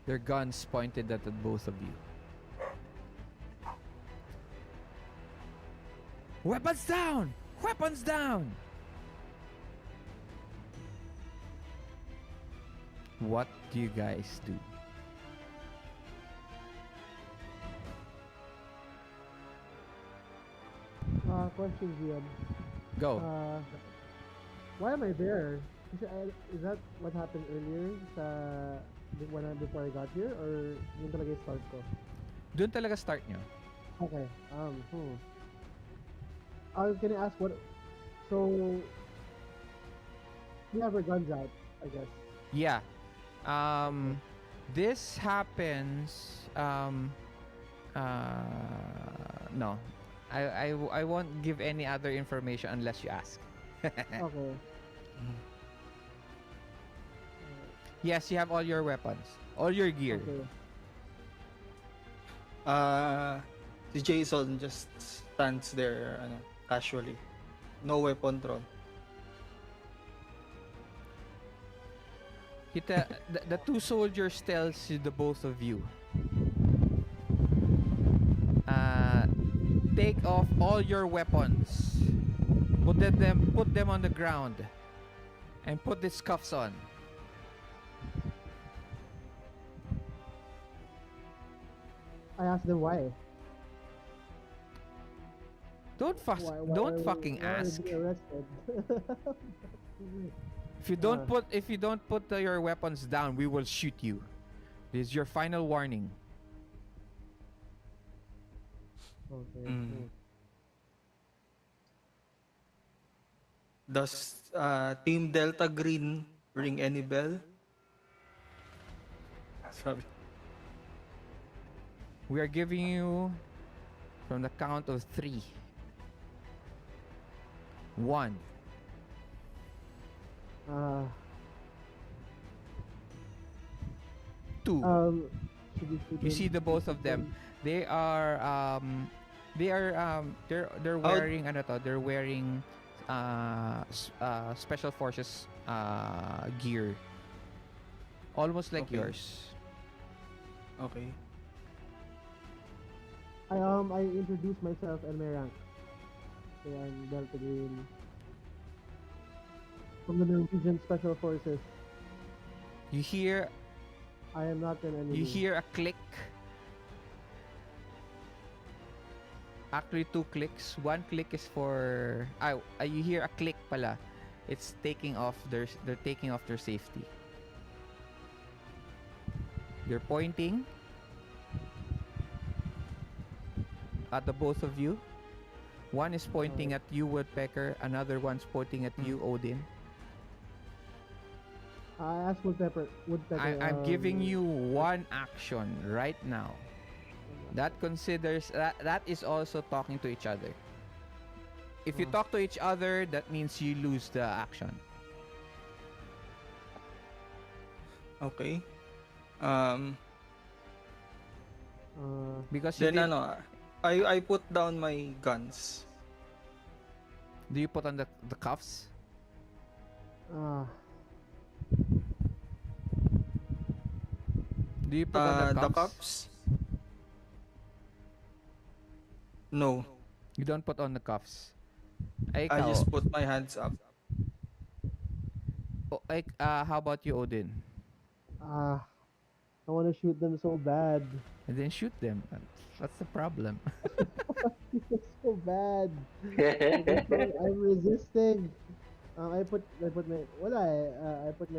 Their guns pointed at the both of you. Weapons down! Weapons down! What do you guys do? Question, Gian. Go. Why am I there? Is that what happened earlier before I got here? Or yun talaga yung start ko? Doon talaga start nyo. Okay. I was gonna ask what... So... We have our guns out, I guess. Yeah. This happens... no. I won't give any other information unless you ask. Okay. Yes, you have all your weapons. All your gear. Okay. Si Jaison just stands there, casually. No weapon drawn. The two soldiers tells you, the both of you, take off all your weapons, put them on the ground, and put the cuffs on. I asked them why. Don't fucking ask. Why are we arrested? If you don't put your weapons down, we will shoot you. This is your final warning. Okay. Does Team Delta Green ring any bell? Sorry. We are giving you from the count of 3. 1. Two. You see the both of them. They're wearing they're wearing special forces gear. Almost like Okay. yours. Okay. I introduced myself and my rank. Okay, I'm Delta Green. From the Norwegian Special Forces. You hear I am not an enemy. You hear a click. Actually, 2 clicks. 1 click is for... you hear a click pala. It's taking off they're taking off their safety. They're pointing at the both of you. One is pointing at you, Woodpecker. Another one's pointing at you, Odin. I asked Woodpecker. I'm giving you one action right now. That considers that is also talking to each other. If you talk to each other, that means you lose the action. Okay. Because you Then did, I put down my guns. do you put on the cuffs? Do you put on the The cuffs? cups? No. You don't put on the cuffs. I just put my hands up. How about you, Odin? I want to shoot them so bad. And then shoot them. What's the problem? It's so bad. I'm resisting. I put my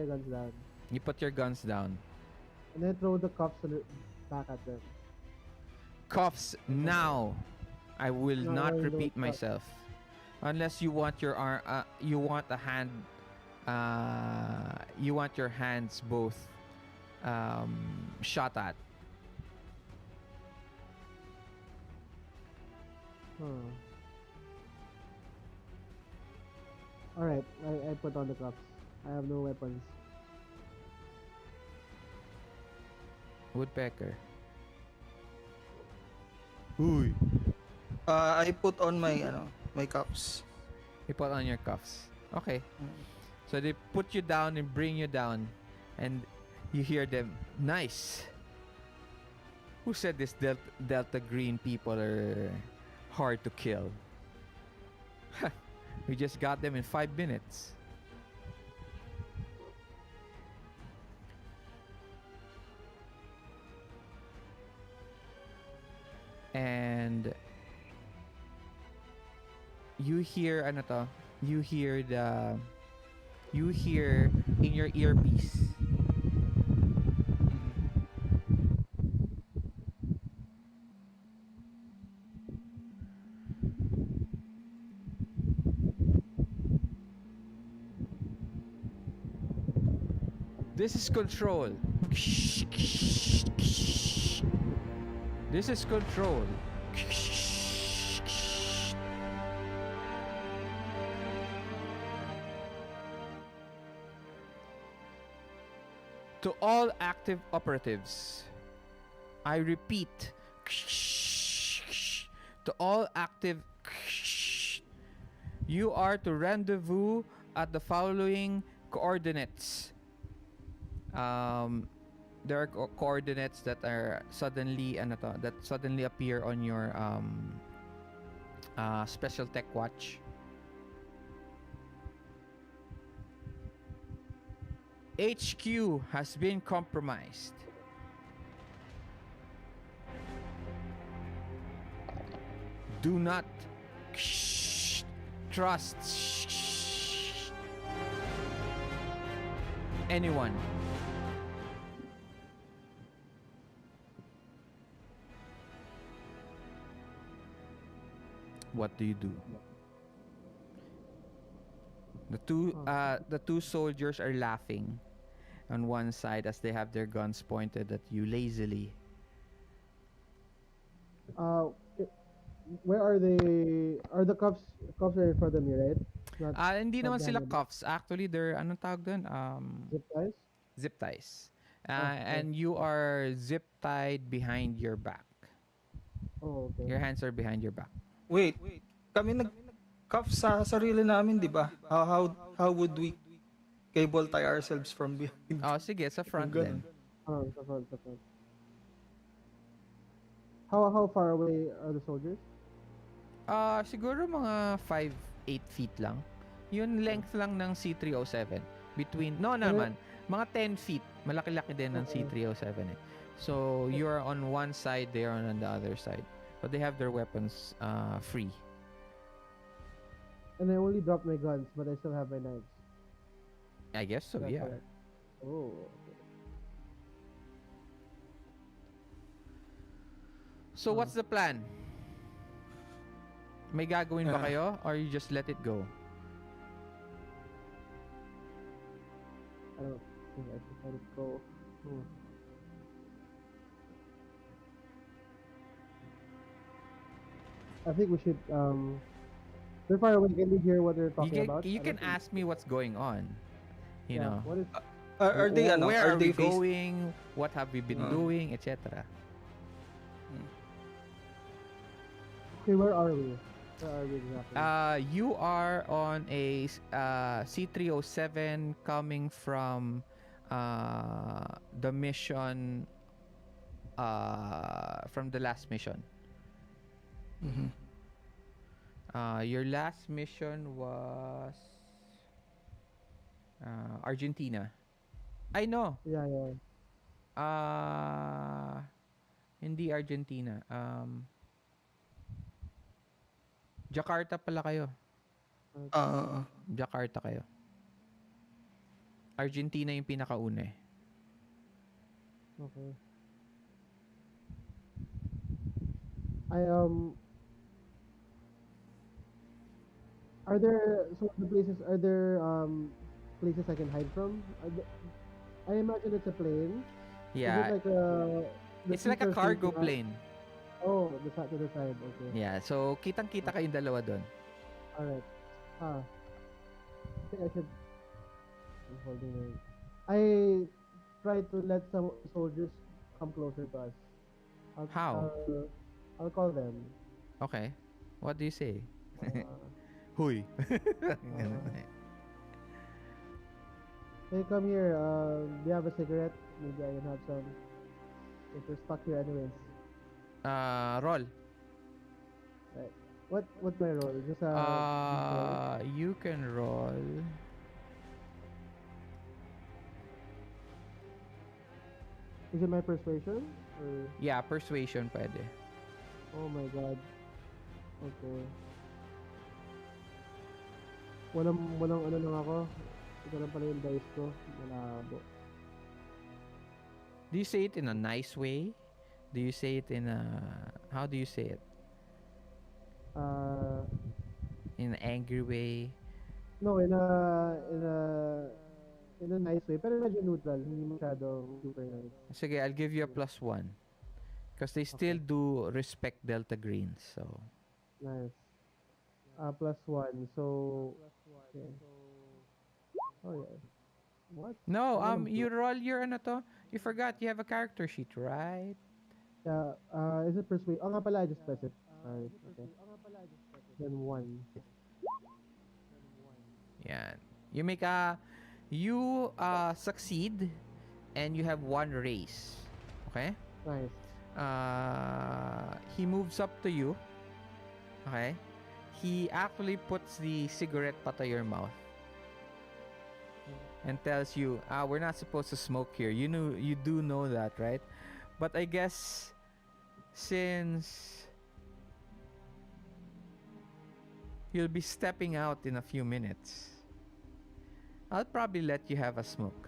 guns down You put your guns down. and then throw the cuffs back at them. Cuffs now. I will Not not wearing those repeat cuffs. myself. Unless you want your arm, you want a hand, you want your hands both shot at. Huh. All right, I put on the cuffs. I have no weapons. Woodpecker. Huy. I put on my cuffs. You put on your cuffs. Okay. Mm. So they put you down and bring you down, and you hear them. Nice. Who said this Delta Green people are hard to kill? We just got them in 5 minutes. And you hear you hear in your earpiece. This is control. This is control. To all active operatives, I repeat, to all active, you are to rendezvous at the following coordinates. There are coordinates that are suddenly that suddenly appear on your special tech watch. HQ has been compromised. Do not trust anyone. What do you do? The two soldiers are laughing on one side as they have their guns pointed at you lazily. Uh, where are they? Are the cuffs? Cuffs are in front of me, right? Not Hindi not naman sila behind me. cuffs. Actually, they're anong tawag dun? Zip ties. Zip ties. Okay. And you are zip tied behind your back. Oh, okay. Your hands are behind your back. Wait, kami nag-cuff sa sarili namin, di ba? How would we cable tie ourselves from behind? Oh, sige, sa front Ganun. then. Oh, the front. How far away are the soldiers? Siguro mga 5-8 feet lang. Yun length lang ng C307. Between, no naman, mga 10 feet. Malaki-laki din ng Okay. C307 eh. So, you're on one side, they're on the other side. But they have their weapons free. And I only dropped my guns, but I still have my knives. I guess so, That's yeah. correct. Oh, okay. So, what's the plan? May gagawin ba Ah. kayo? Or you just let it go? I don't think I should let it go. Hmm. I think we should they're far away. Can you hear what they're talking about? You I can don't think- ask me what's going on. You Yeah, know. what is Are they Where are are they we going? What have we been doing? Etc. okay, where are we? Where are we exactly? You are on a C307 coming from the mission from the last mission. Mhm. Your last mission was Argentina. I know. Yeah. Hindi Argentina. Jakarta pala kayo. Jakarta kayo. Argentina yung pinakauna eh. Okay. Are there places I can hide from? I imagine it's a plane. Is it Yeah, like the it's like a seats are cargo facing up? plane. Oh, the side to the side. Okay. Yeah, so kitang-kita kayong dalawa doon. All right. I think I should. I'm holding it. I try to let some soldiers come closer to us. How? I'll call them. Okay. What do you say? Uh, Huy. Hey, come here. Do you have a cigarette? Maybe I can have some. If we're stuck here anyways. Roll. Right. What's my role? Just You can roll. Is it my persuasion? Or Yeah, persuasion pwede. oh my god. Okay. Walang ano lang ako. Ito lang pala yung dice ko. Malabo. Do you say it in a nice way? Do you say it in a... How do you say it? In an angry way? No, in a nice way. Pero medyo neutral. Hindi masyadong super nice. Sige, I'll give you a +1. Because they still do respect Delta Greens. So, Nice. +1. So, okay. Oh yeah. What? no, Ano you roll your ano to? You forgot you have a character sheet, right? Yeah, is it persuade? Oh nga pala, I just press it. Sorry. Okay. Then 1. Yeah. You make a... You succeed and you have 1 raise. Okay? Nice. He moves up to you. Okay? He actually puts the cigarette pa to your mouth and tells you, we're not supposed to smoke here. You do know that, right? But I guess since you'll be stepping out in a few minutes, I'll probably let you have a smoke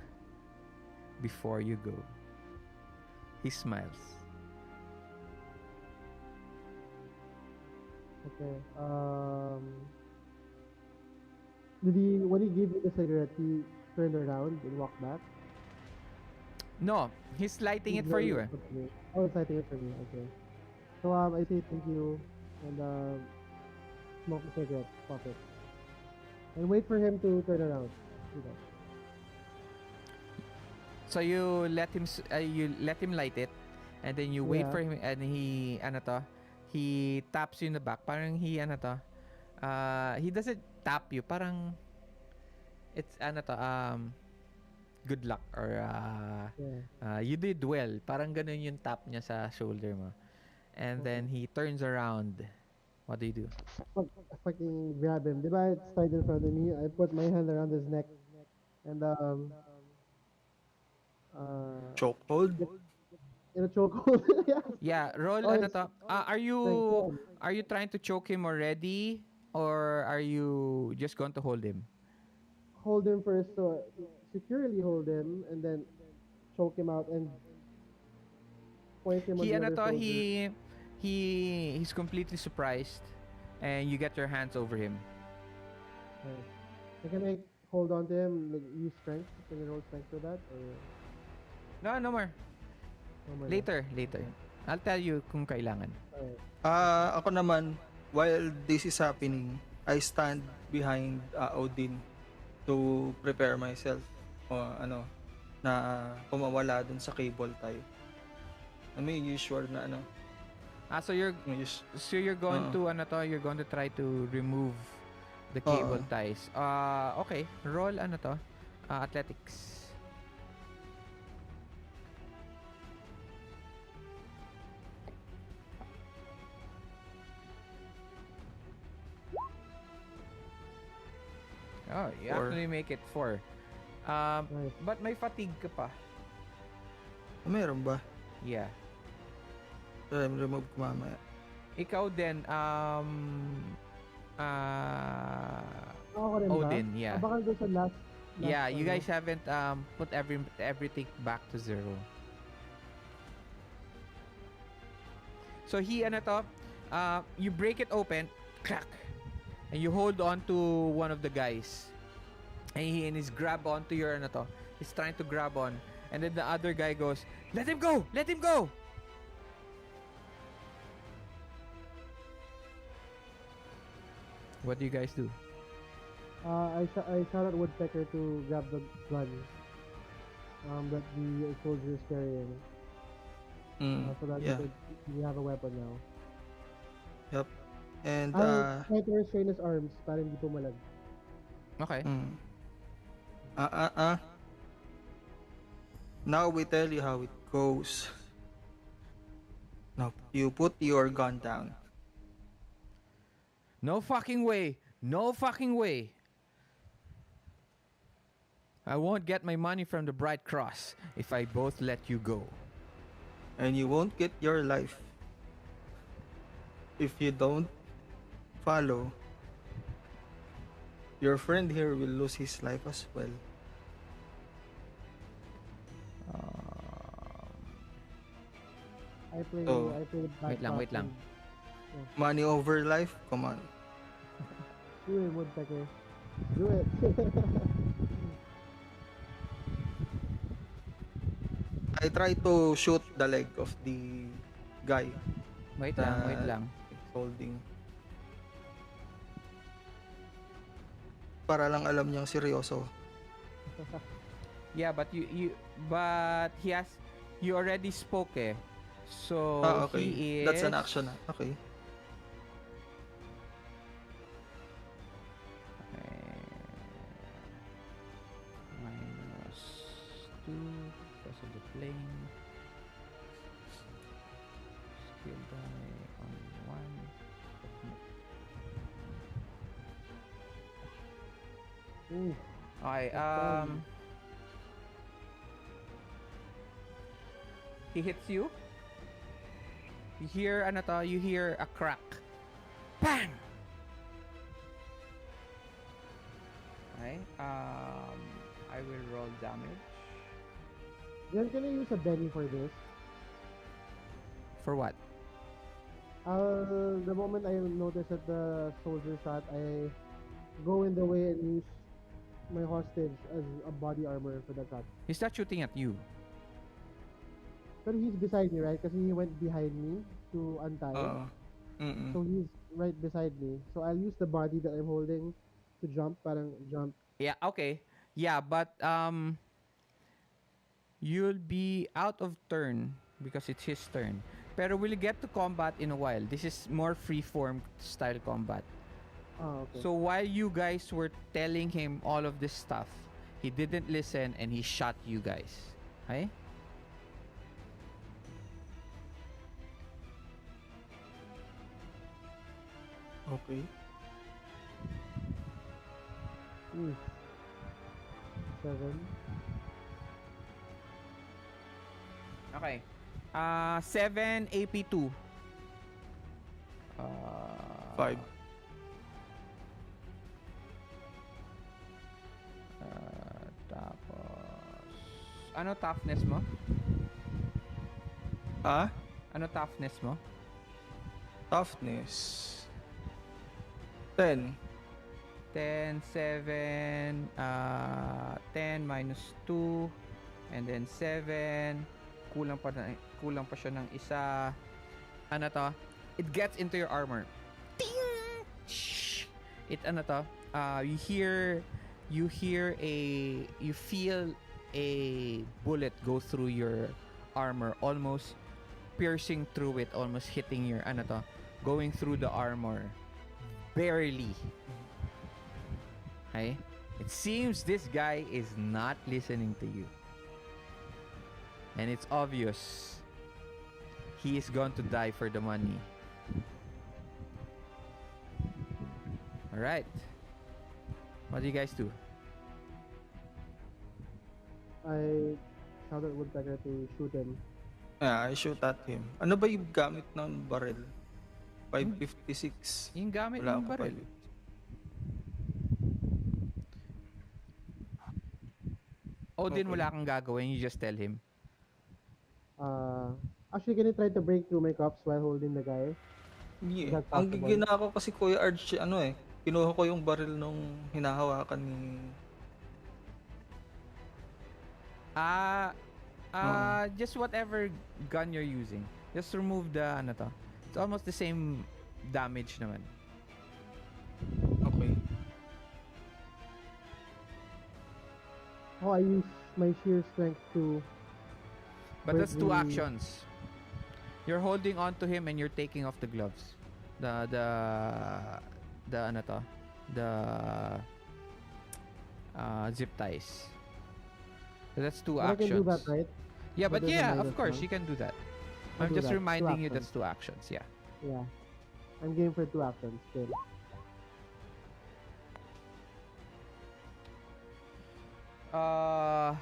before you go. He smiles. Okay. When he gave me the cigarette, he turned around and walked back? No, he's lighting it for you. Eh. Okay. Oh, it's lighting it for me. Okay. So, I say thank you and smoke the cigarette, pop it. And wait for him to turn around. Do that. So you let him light it, and then you wait Yeah. for him, and he he taps you in the back. Parang he he doesn't tap you. Parang it's good luck or Yeah. you did well. Parang ganun yung tap niya sa shoulder mo. And then he turns around. What do you do? I fucking grab him. Diba it's right in front of me? I put my hand around his neck and Chokehold? in a chokehold. Yeah. Yeah, roll Oh, ano it's- to? Are you trying to choke him already, or are you just going to hold him? Hold him first, so securely hold him, and then choke him out and point him on He the ano other to, shoulder. he's completely surprised, and you get your hands over him. Okay. So can I hold on to him, like, use strength? Can I roll strength for that? Or No more. no more na? Later. I'll tell you kung kailangan. Alright. Ako naman, while this is happening, I stand behind Odin to prepare myself na kumawala dun sa cable tie. May usual na So you're going to you're going to try to remove the cable ties. Okay, roll athletics. Oh, you 4. actually make it 4. Nice. But may fatigue ka pa. Meron ba? Yeah. Remove ko mamaya. Ikaw din, Ako rin ba? Odin, yeah. Baka doon sa last Yeah, you ano? guys haven't put everything back to 0. So he ano to, you break it open, crack, and you hold on to one of the guys. And he's grab onto your ano to. He's trying to grab on, and then the other guy goes, "Let him go! Let him go!" What do you guys do? I shot at Woodpecker to grab the gun that the soldier is carrying. So that Yeah. we have a weapon now. Yep. And I'll try to restrain his arms para hindi pumalag. Okay. Now we tell you how it goes. Now you put your gun down. No fucking way. No fucking way. I won't get my money from the Bright Cross if I both let you go. And you won't get your life if you don't follow. Your friend here will lose his life as well. I play Wait lang. Money over life? Come on. Do it, Woodpecker. Do it. I try to shoot the leg of the guy Wait that lang. is holding. Para lang alam niyang seryoso. Yeah, but you already spoke eh. So Okay. he is That's an action. Okay. -2 because of the plane. Skill die on 1. Ooh, Okay, he hits you. You hear you hear a crack. Bang! Okay, I will roll damage. Then can I use a Benny for this? For what? The moment I notice that the soldier shot, I go in the way and use my hostage as a body armor for the shot. He's not shooting at you. But he's beside me, right? Because he went behind me to untie. So he's right beside me. So I'll use the body that I'm holding to jump, parang jump. Yeah, okay. Yeah, but you'll be out of turn because it's his turn. Pero we'll get to combat in a while. This is more free-form style combat. Oh, okay. So while you guys were telling him all of this stuff, he didn't listen and he shot you guys. Okay? Okay. Ooh. 7. Okay. 7 AP2. 5. Tapos ano toughness mo? Ano toughness mo? Toughness. 10. 10, 7, 10 minus 2, and then 7. Kulang pa siya ng isa. Ano to? It gets into your armor. Ting! Shh! It ano to? You feel a bullet go through your armor, almost piercing through it, almost hitting your ano to, going through the armor. Barely. Okay? It seems this guy is not listening to you. And it's obvious he is going to die for the money. Alright. What do you guys do? I shouted Woodpecker to shoot him. Yeah, I shoot at him. Ano ba yung gamit ng barrel? 556. Yung gamit Wala ng akong baril. Odin, Okay. wala kang gagawin. You just tell him. Actually, can you try to break through my cups while holding the guy? Is Yeah. that Ang possible? ginawa ko kasi Kuya Arch, ano eh, kinuha ko yung barrel nung hinahawakan ni... Just whatever gun you're using. Just remove the, ano to. It's almost the same damage naman. Okay. Oh, I use my sheer strength to... But that's two break the- actions. You're holding on to him and you're taking off the gloves. The ano to? The zip ties. So that's two But I actions. can do that, right? Yeah, But but there's a yeah, of minus course one. you can do that. I'll I'm do just that. Two reminding you actions. that's two actions. Yeah. Yeah. I'm game for 2 actions still. Uh,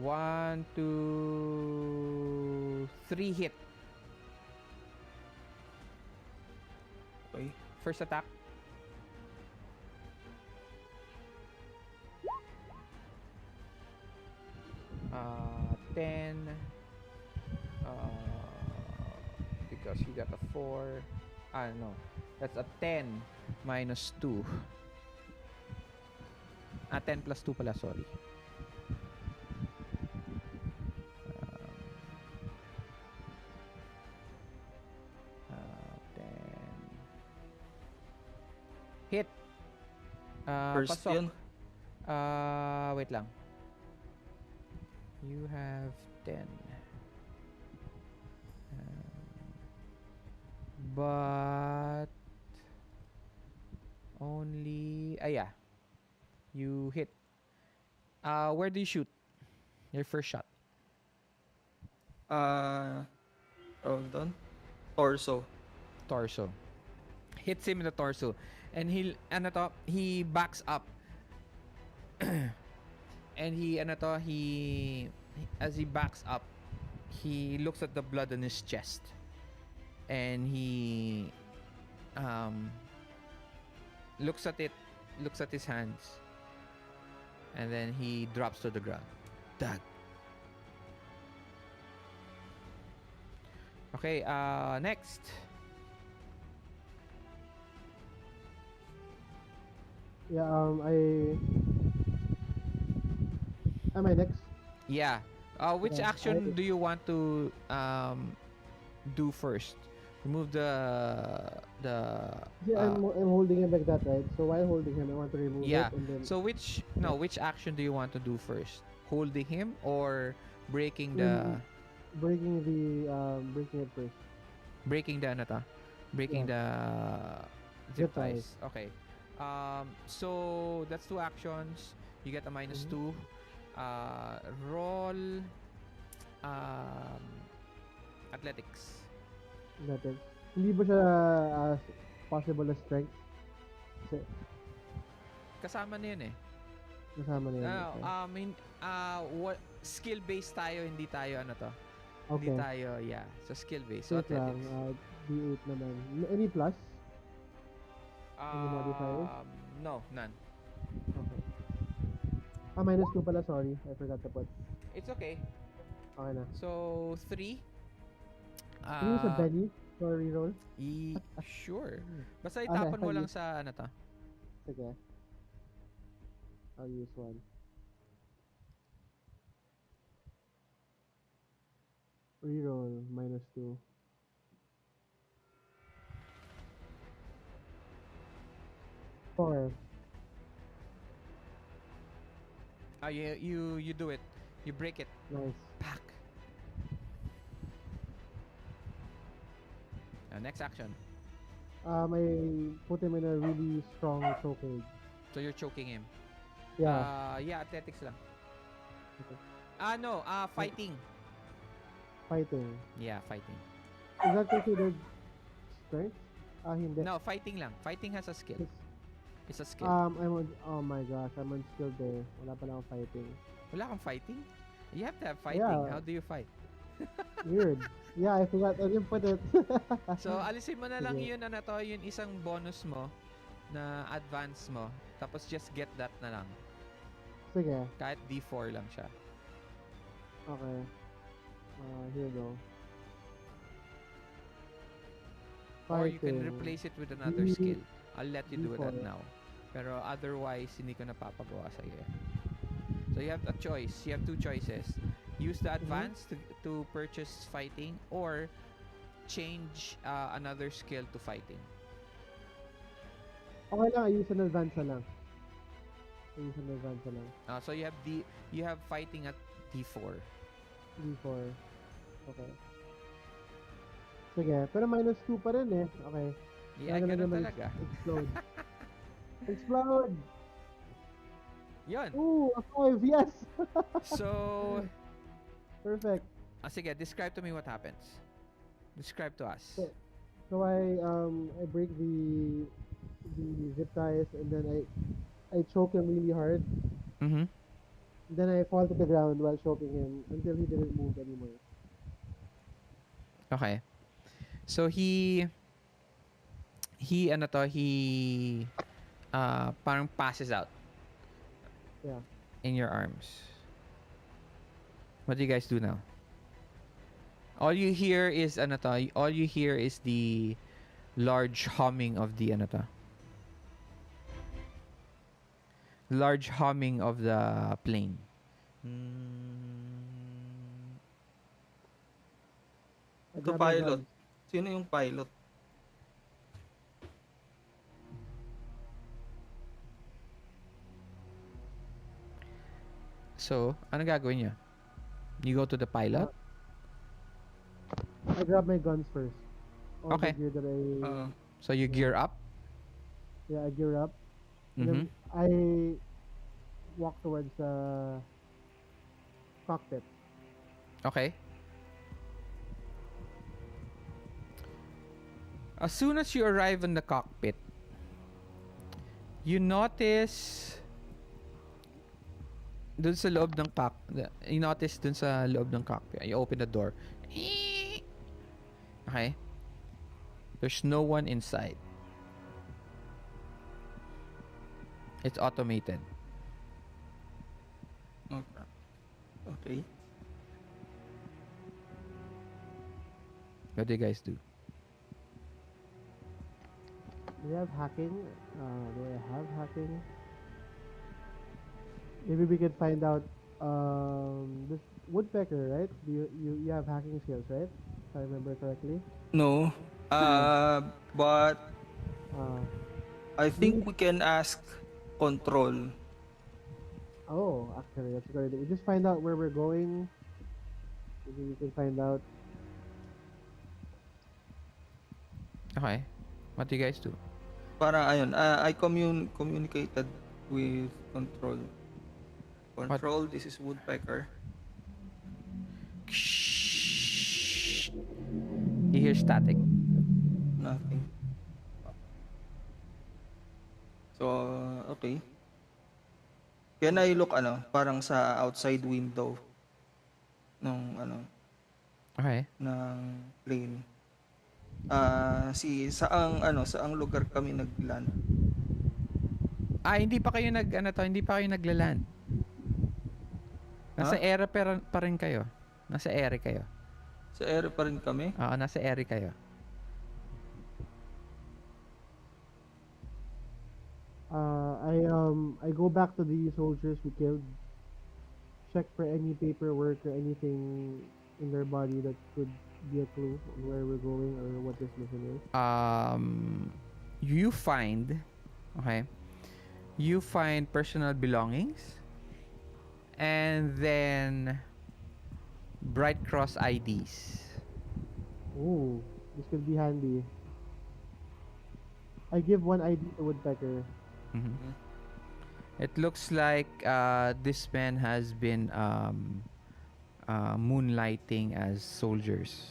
1, 2, 3 hit. Okay. First attack. Uh, 10. Because you got a 4. No. That's a 10 minus 2. 10 plus 2 pala, sorry. 10. Hit. First Pasok. yun. Wait lang. You have 10. But only yeah. You hit. Where do you shoot? Your first shot. Hold on. Torso. Torso. Hits him in the torso. And he backs up. And as he backs up, he looks at the blood on his chest. And he looks at his hands. And then he drops to the ground. Dag. Okay, next. Yeah, Am I next? Yeah. Which Yeah, action do you want to do first? Remove the Yeah, I'm holding him like that, right? So while holding him, I want to remove yeah. it and then... So which action do you want to do first? Holding him or breaking the breaking it first. breaking the breaking the zip Zip ties. ties. Okay. So that's two actions. You get a minus Mhm. 2. Roll athletics. That is. Hindi ba siya possible na strength? Kasi Kasama na yun eh. kasama na yun. What skill based tayo, hindi tayo Okay. Hindi tayo, yeah. So skill based. So Wait lang, athletics. D8 naman. Any plus? any modifiers? No, none. Okay. Minus 2 pala, sorry. I forgot to put. It's okay. Okay na. So 3. Can you use a belly for reroll? Sure. Basta Okay, itapan mo I'll lang use- sa Sige. I'll use one. Reroll, minus 2. Four. You do it. You break it. Nice. Pack. Next action. I put him in a really strong chokehold. So you're choking him. Yeah, Yeah, athletics lang. Okay. No, fighting. fighting. Yeah, fighting. Is that considered strength? Hindi. No, fighting lang. Fighting has a skill. It's It's a skill. Oh my gosh, I'm unskilled there. Wala pala akong fighting. Wala kang fighting? You have to have fighting. Yeah. How do you fight? Weird. Yeah, I forgot. I didn't put it. So, alisin mo na lang Sige. yun, yung isang bonus mo na advance mo. Tapos just get that na lang. Sige. Kahit D4 lang siya. Okay. Here we go. Or you can Fighting. replace it with another D- skill. I'll let you do that D4. now. Pero otherwise, hindi ko napapagawa sa iyo. So you have a choice. You have two choices. Use the advance to purchase fighting or change another skill to fighting. Okay lang, I use an advance na lang. So you have fighting at D4. D4. Okay. Sige, pero -2 pa rin eh. Okay. Yeah, Kaya ganun naman talaga. Explode. Explode! Yun. Ooh, a 5, yes! So, Perfect. sige, describe to me what happens. Describe to us. So I break the zip ties and then I choke him really hard. Mm-hmm. Then I fall to the ground while choking him until he didn't move anymore. Okay. So he parang passes out. Yeah. In your arms. What do you guys do now? All you hear is the large humming of the large humming of the plane. I Ito grab my pilot. guns. Sino yung pilot? So, ano gagawin niya? You go to the pilot? I grab my guns first. All Okay. the gear that So you gear up? I gear up. And then I walk towards the cockpit. Okay. As soon as you arrive in the cockpit, you notice dun sa loob ng cockpit. You open the door. Okay. There's no one inside. It's automated. Okay. What do you guys do? Do you have hacking? Do I have hacking? Maybe we could find out. This Woodpecker, right? You have hacking skills, right? If I remember correctly. No. But I think Hmm. we can ask Control. Oh, actually, that's a good idea. We just find out where we're going. Maybe we can find out. Okay. What do you guys do? Para ayun, I communicated with Control. Control, this is Woodpecker. You hear static. Nothing. So, okay. Can I look parang sa outside window ng Okay. ng plane? Saang lugar kami nagland? Hindi pa kayo nagla-land. Nasa area pa rin kayo. Nasa area kayo. Sa area pa rin kami? Oo, nasa area kayo. I go back to the soldiers we killed. Check for any paperwork or anything in their body that could be a clue on where we're going or what this mission is. You find personal belongings and then Bright Cross IDs. Ooh, this could be handy. I give one ID to Woodpecker. It looks like this man has been moonlighting as soldiers.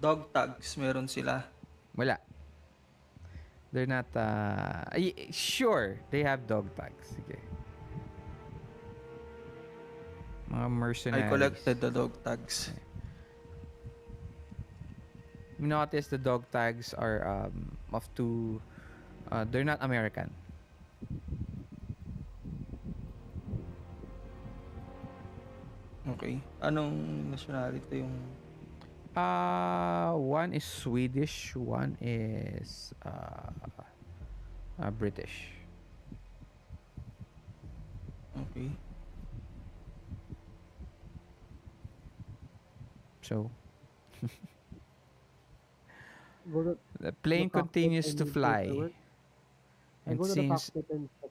Dog tags, meron sila. Wala. They're not, sure, they have dog tags. Sige. Mga I mercenaries. collected the dog tags. You notice the dog tags are of two, they're not American. Okay. Anong nationality yung... One is Swedish, one is British. Okay. So, Go to the plane the cockpit continues and to use fly. paperwork. I And go to the since cockpit and check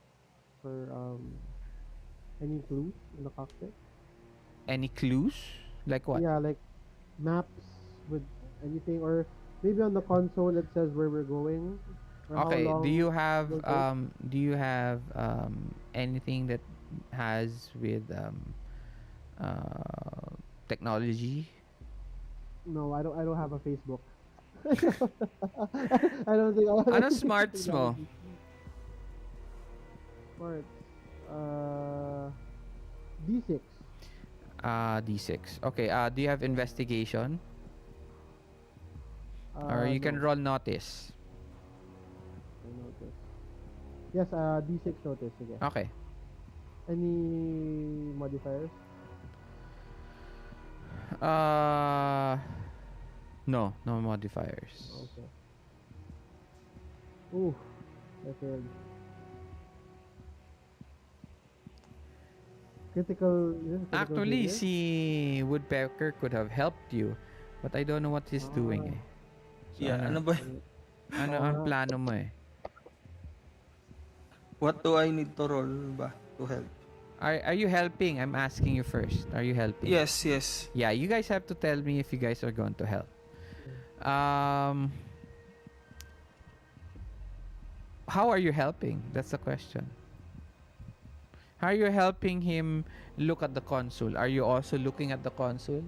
for any clues in the cockpit. any clues? Like what? Yeah, like maps with anything, or maybe on the console it says where we're going. Or how Okay, long do you have we'll take. anything that has with technology? No, I don't. I don't have a Facebook. I don't think I have Ano any smarts mo? technology. Smart. D6. D6. Okay, do you have investigation? Or you can No. roll notice. I noticed. Yes, D6 notice. Sige. Okay. Any modifiers? No modifiers. Okay. Ooh, I failed. Critical. Is this critical Actually, failure? si Woodpecker could have helped you, but I don't know what he's doing eh. So, Yeah, ano ba? ano Oo ang nga. plano mo eh? What do I need to roll ba to help? Are you helping? I'm asking you first. Are you helping? Yes, yes. Yeah, you guys have to tell me if you guys are going to help. How are you helping? That's the question. How are you helping him look at the console? Are you also looking at the console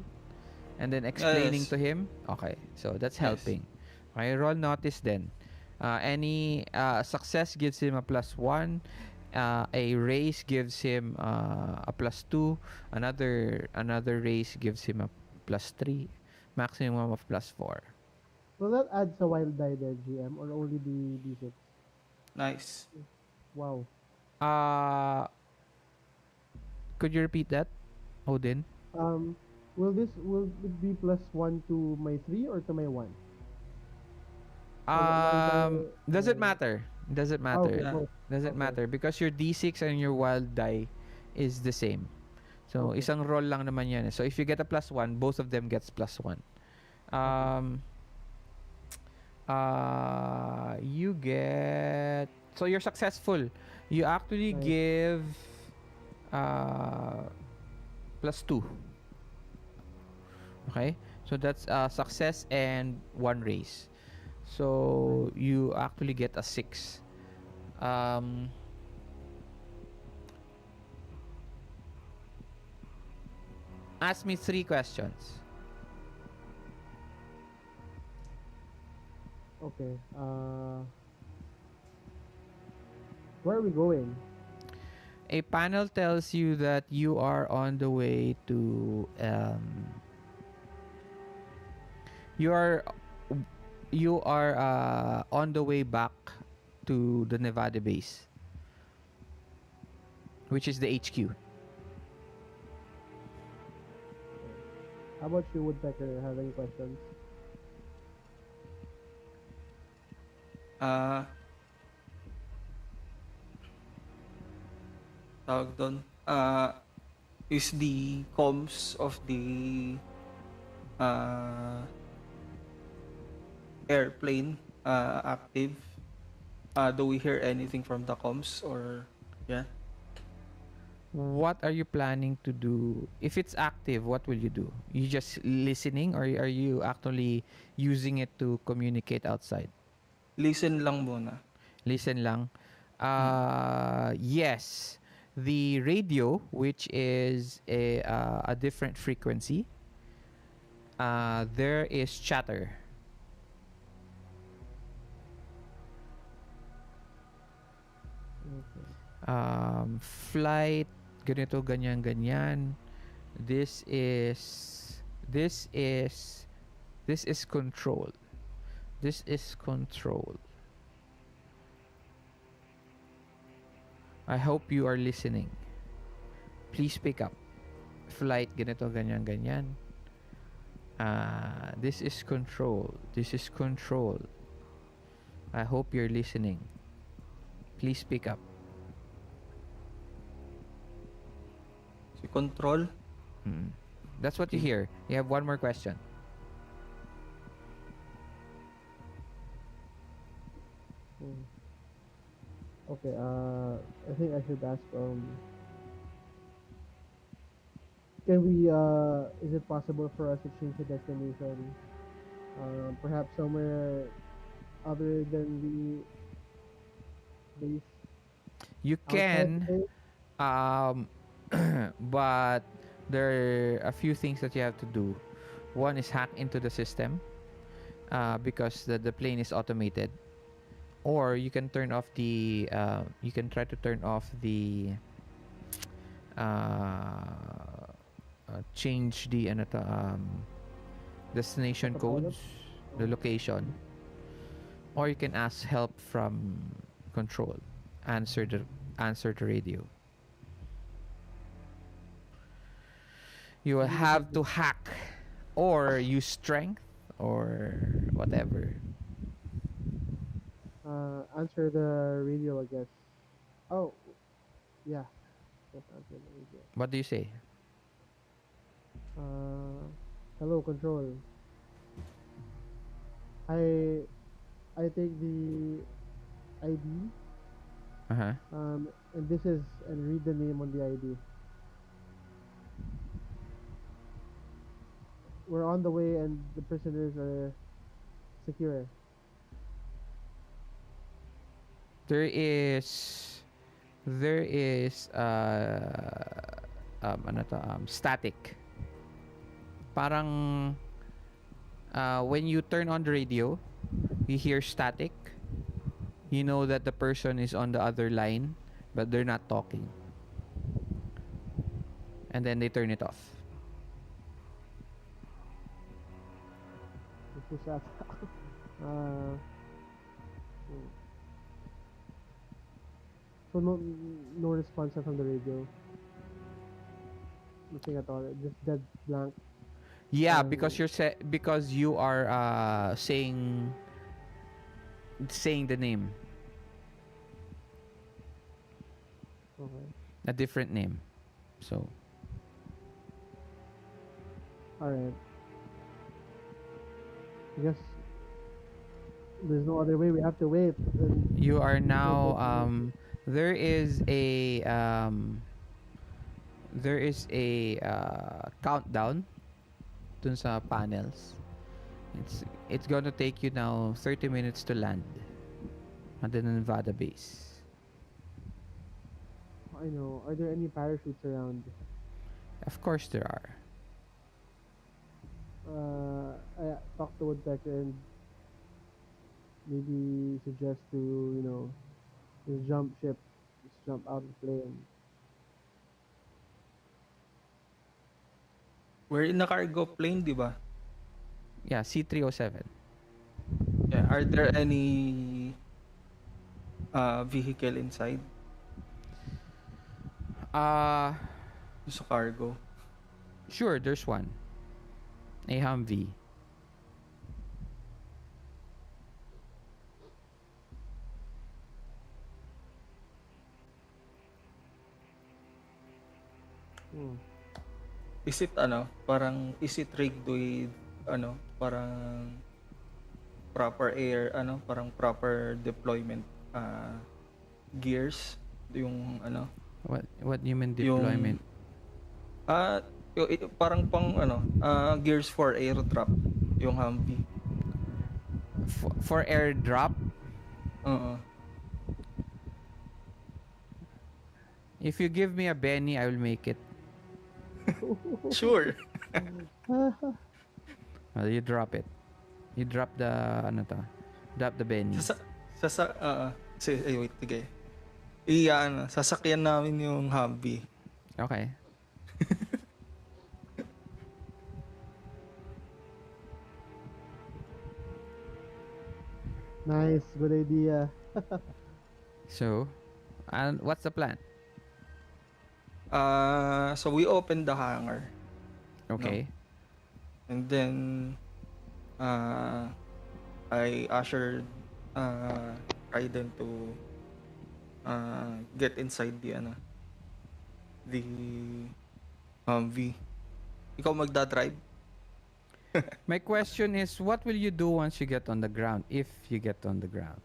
and then explaining Yes. to him? Okay, so that's Yes. helping. Okay, roll notice then. Any success gives him a +1. A race gives him a +2. Another race gives him a +3. Maximum of +4. Will that add sa wild die there, GM, or only the D6? Nice. Wow. Could you repeat that, Odin? Will it be +1 to my 3 or to my 1? Does it matter? Does it matter? Okay, Yeah. both. Does it Okay. matter? Because your D6 and your wild die is the same. So, Okay. isang roll lang naman yan. So, if you get a +1, both of them gets +1. You get... So, you're successful. You actually Nice. give +2. Okay? So, that's success and 1 raise. So, you actually get a 6. Ask me 3 questions. Okay. Where are we going? A panel tells you that you are on the way to you are on the way back to the Nevada base, which is the HQ. How about you, Woodpecker? Have any questions? Tawag doon. Is the comms of the airplane active? Do we hear anything from the comms or yeah? What are you planning to do? If it's active, what will you do? You just listening, or are you actually using it to communicate outside? Listen lang muna. Listen lang. Yes, the radio, which is a different frequency, there is chatter. Okay. Flight, ganito, ganyan, ganyan. This is, this is, this is control. This is control. I hope you are listening. Please pick up. Flight, ganito, ganyan, ganyan. This is control. This is control. I hope you're listening. Please pick up. Si control. That's what you hear. You have one more question. Okay, I think I should ask, can we, is it possible for us to change the destination? Perhaps somewhere other than the base You outside the can, base? but there are a few things that you have to do. One is hack into the system, because the plane is automated. Or you can turn off the, you can try to turn off the, change the destination codes, the location. Or you can ask help from control. Answer the radio. You will have to hack or use strength or whatever. Answer the radio, I guess. Oh, yeah. Just answer the radio. What do you say? Hello, control. I take the ID. Uh-huh. And this is, and read the name on the ID. We're on the way, and the prisoners are secure. There is static. Parang when you turn on the radio, you hear static. You know that the person is on the other line, but they're not talking. And then they turn it off. This is so no response from the radio. Nothing at all. Just dead blank. Yeah, because because you are saying the name. Okay. A different name. So Alright. I guess there's no other way. We have to wait. you are now there is a countdown dun sa panels. It's gonna take you now 30 minutes to land at the Nevada base. I know. Are there any parachutes around? Of course there are. I talked to Woodpecker and maybe suggest to, just jump ship, just jump out of the plane. We're in a cargo plane, di ba? Yeah, C307. Yeah. Are there any vehicle inside? Sa cargo. Sure, there's one. A Humvee. Is it is it rigged with parang proper parang proper deployment gears yung What do you mean deployment? parang pang gears for airdrop yung Humvee. For airdrop? If you give me a Benny, I will make it. Sure. Well, you drop it. You drop the drop the bennies. Wait, sige. Sasakyan namin yung Humvee. Okay. Nice, good idea. So, and what's the plan? So we opened the hangar. Okay. And then I ushered Raiden to get inside the Humvee. Ikaw magdadrive? My question is, what will you do once you get on the ground, if you get on the ground?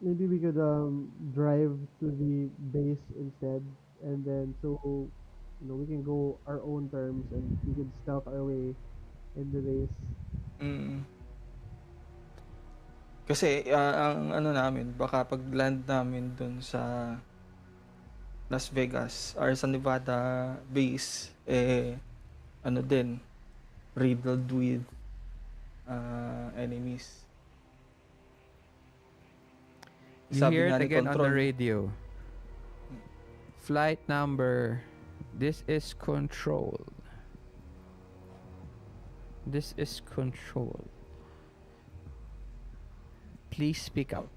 Maybe we could drive to the base instead, and then so we can go our own terms and we can stealth our way in the base. Kasi ang namin, baka pag-land namin dun sa Las Vegas or sa Nevada base, riddled with enemies. You hear it again on the radio. Flight number. This is control. This is control. Please speak up.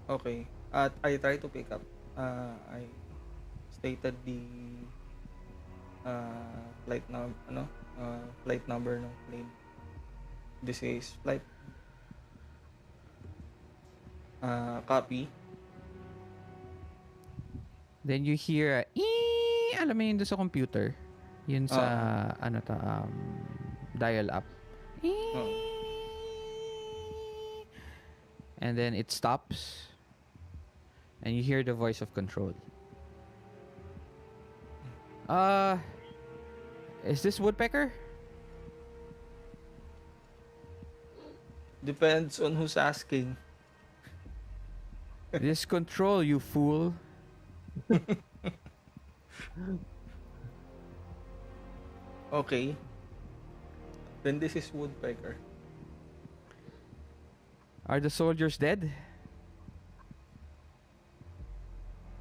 Okay. At I try to pick up. I stated the flight number ng plane. This is flight. Copy. Then you hear alam mo yun doon sa computer. Yun sa dial up. And then it stops. And you hear the voice of control. Is this Woodpecker? Depends on who's asking. This control, you fool. Okay. Then this is Woodpecker. Are the soldiers dead?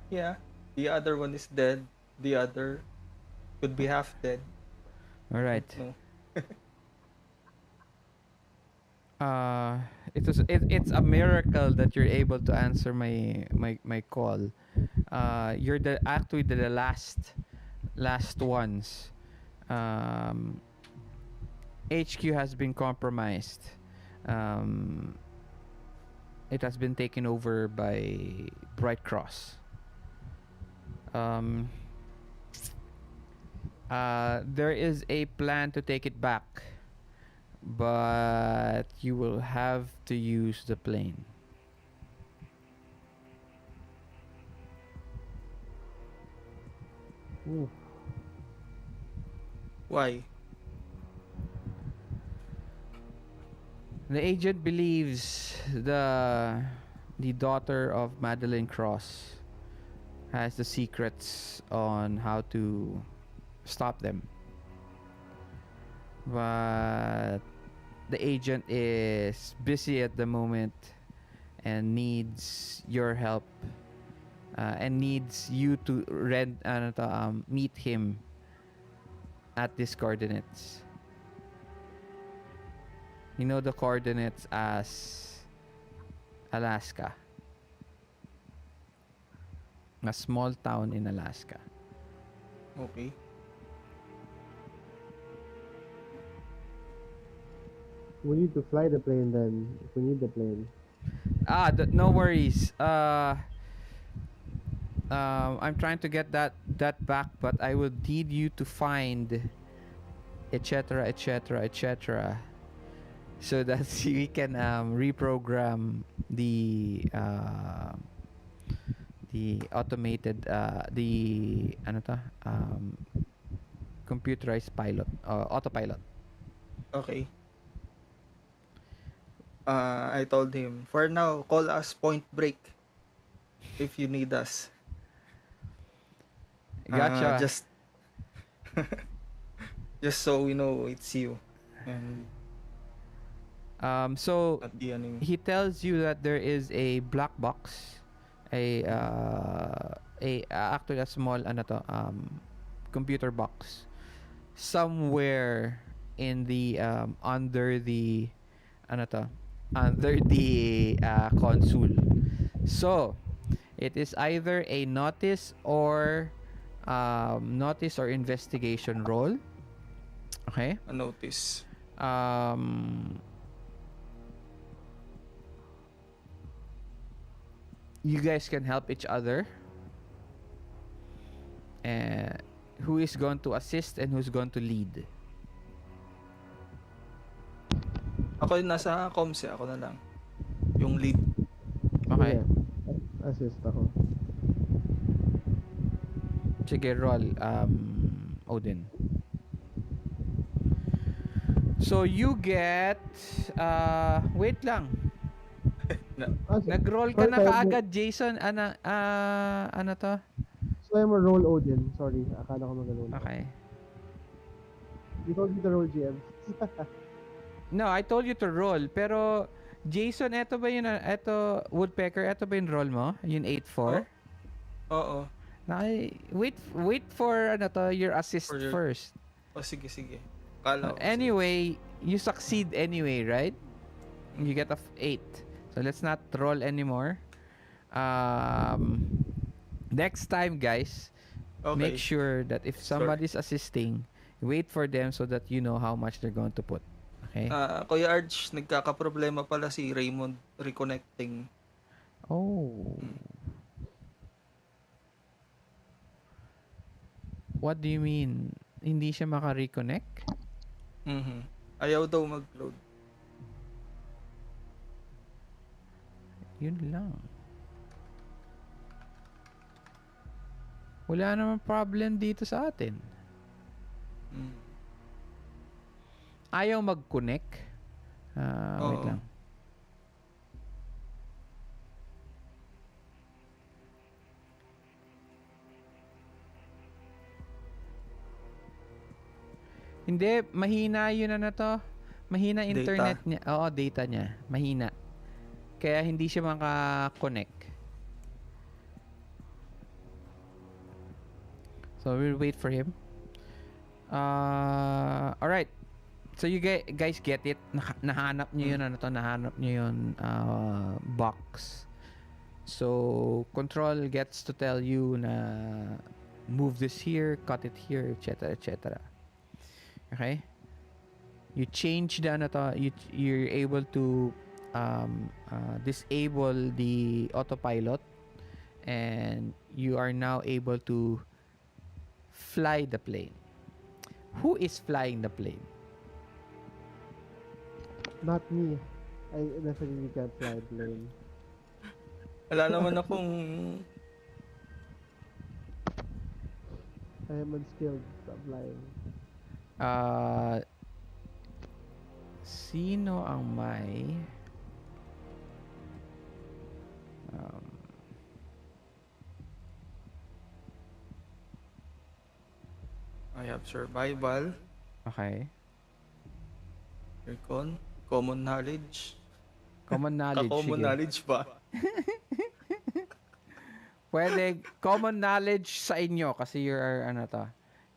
Yeah. The other one is dead. The other could be half dead. All right. No. It's a miracle that you're able to answer my call. You're actually the last ones. HQ has been compromised. It has been taken over by Bright Cross. There is a plan to take it back, but you will have to use the plane. Ooh. Why? The agent believes the daughter of Madeline Cross has the secrets on how to stop them. But the agent is busy at the moment and needs your help and needs you to meet him at these coordinates. You know the coordinates as Alaska. A small town in Alaska. Okay. We need to fly the plane then, if we need the plane. No worries. I'm trying to get that back, but I will need you to find etc so that we can reprogram the automated computerized pilot autopilot. Okay. I told him, for now, call us Point Break if you need us. Gotcha. Just so we know it's you. And So at the ano he tells you that there is a black box, actually a small computer box somewhere in the under the ano to under the console. So it is either a notice or investigation roll. Okay. a notice. You guys can help each other. Who is going to assist and who's going to lead? Ako yung nasa comms ako na lang. Yung lead. Okay. Assist ako. Sige, roll, Odin. So you get wait lang. Nag-roll ka na kaagad, Jaison. Ano to? So I'm a roll Odin. Sorry, akala ko mag-roll. Okay. You told me to roll GM. No, I told you to roll. Pero, Jaison, eto ba yun? Eto, Woodpecker, eto ba yung roll mo? Yung 8-4? Oo. Wait for your assist first. Sige. Kala ko. Anyway, you succeed anyway, right? You get a 8. So let's not roll anymore. Next time, guys, make sure that if somebody's assisting, wait for them so that you know how much they're going to put. Okay? Kuya Arch, nagkakaproblema pala si Raymund reconnecting. Oh. What do you mean? Hindi siya maka-reconnect? Ayaw daw mag-load. Yun lang. Wala namang problem dito sa atin. Ayaw mag-connect. Wait lang. Hindi, mahina yun to. Mahina internet niya. Oo, data niya. Mahina. Kaya hindi siya maka-connect. So we'll wait for him. Alright. So you guys get it. Nahanap niyo yun nahanap niyo yun box. So control gets to tell you na move this here, cut it here, etc., etc. Okay? You change the you're able to disable the autopilot, and you are now able to fly the plane. Who is flying the plane? Not me. I definitely can't fly a plane. Wala naman akong... I am unskilled sa flying. Sino ang may... I have survival. Okay. Recon. Common knowledge. Common knowledge. Common sige. knowledge ba? Pwede common knowledge sa inyo kasi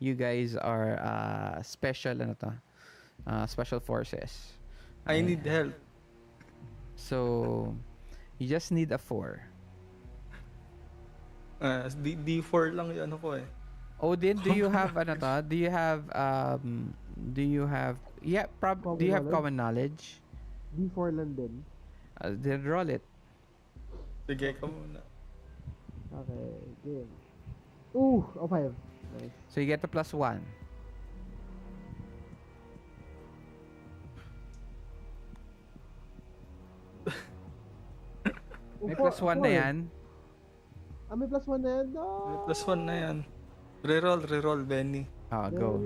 you guys are special special forces. I need help. So you just need a 4. D4 lang yung ano ko eh. Odin, do you have do you have do you have common knowledge? D4 lang din. Then roll it. Sige ka muna. Okay, game. Ooh, 5. Nice. So you get a +1. May +1 na yan. May +1 na yan. No! May +1 na yan. Reroll, Benny. Go.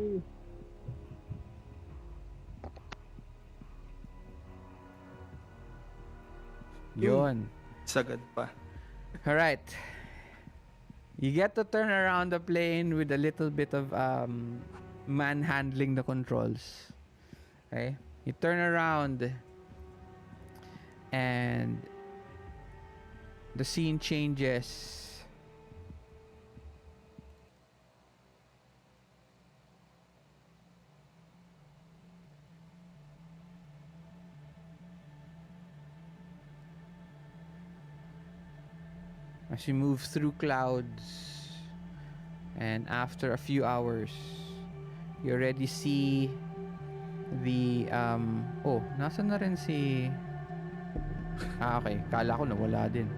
Yun. Sagad pa. Alright. You get to turn around the plane with a little bit of manhandling the controls. Okay? You turn around and the scene changes. As you move through clouds, and after a few hours, you already see the oh, nasan na rin si okay, kala ko nawala din.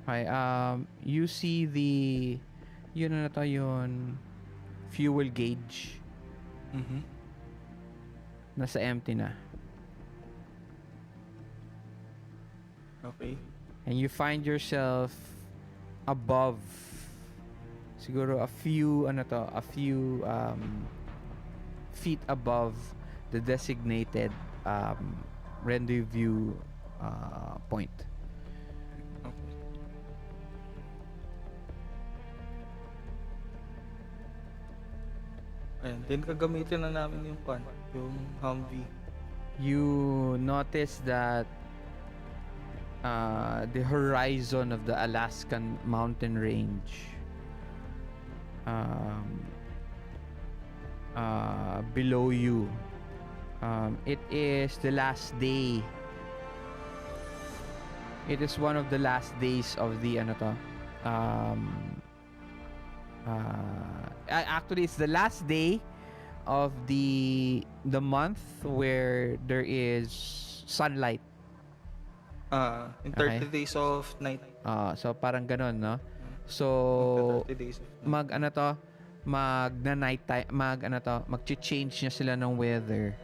Okay, you see the yun na to yun fuel gauge. Nasa empty na. Okay. And you find yourself above siguro a few feet above the designated rendezvous point. Okay. Ayan, then kagamitin na namin yung Humvee. You notice that the horizon of the Alaskan mountain range below you, it is the last day. It is one of the last days of the actually it's the last day of the month where there is sunlight. In 30 days of night. So parang ganun, no? So 30 days of night. mag-night time, mag-change niya sila ng weather.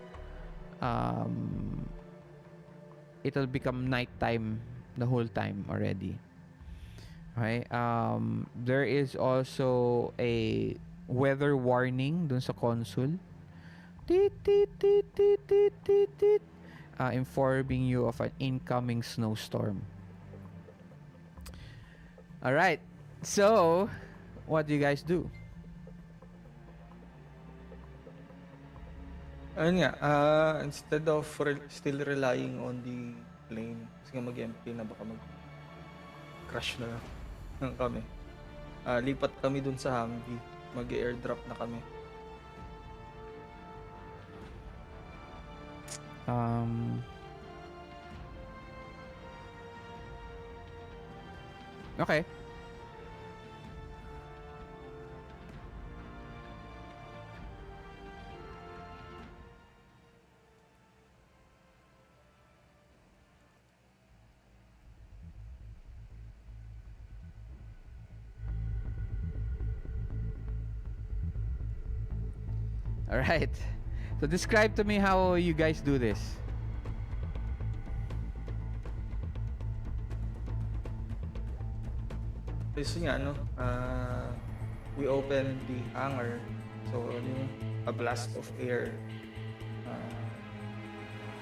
It'll become night time the whole time already. Okay? There is also a weather warning dun sa console. Tit tit tit tit tit tit tit. Informing you of an incoming snowstorm. Alright, so what do you guys do? Ayun nga, instead of still relying on the plane, kasi nga mag-empty na baka mag-crash na lang kami. Lipat kami dun sa Humvee, mag-airdrop na kami. Okay. All right. So describe to me how you guys do this. Kasi nga, we open the hangar, so a blast of air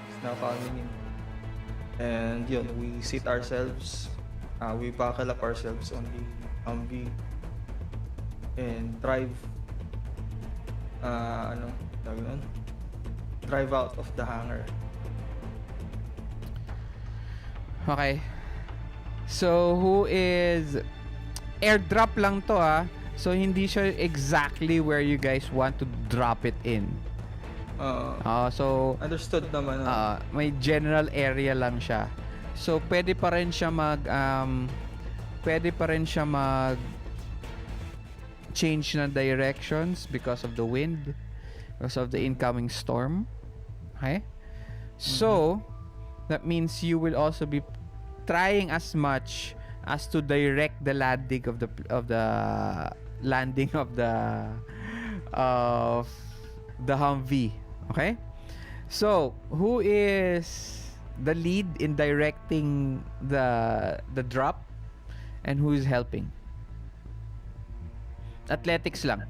is now coming in. And yun, we sit ourselves, we buckle up ourselves on the Humvee and drive drive out of the hangar. Okay. So who is airdrop lang to so hindi siya exactly where you guys want to drop it in. So understood naman. May general area lang siya. So pwede pa rin siya mag change na directions because of the wind, because of the incoming storm. Okay? So that means you will also be trying as much as to direct the landing of the Humvee. Okay? So, who is the lead in directing the drop and who is helping? Athletics lang.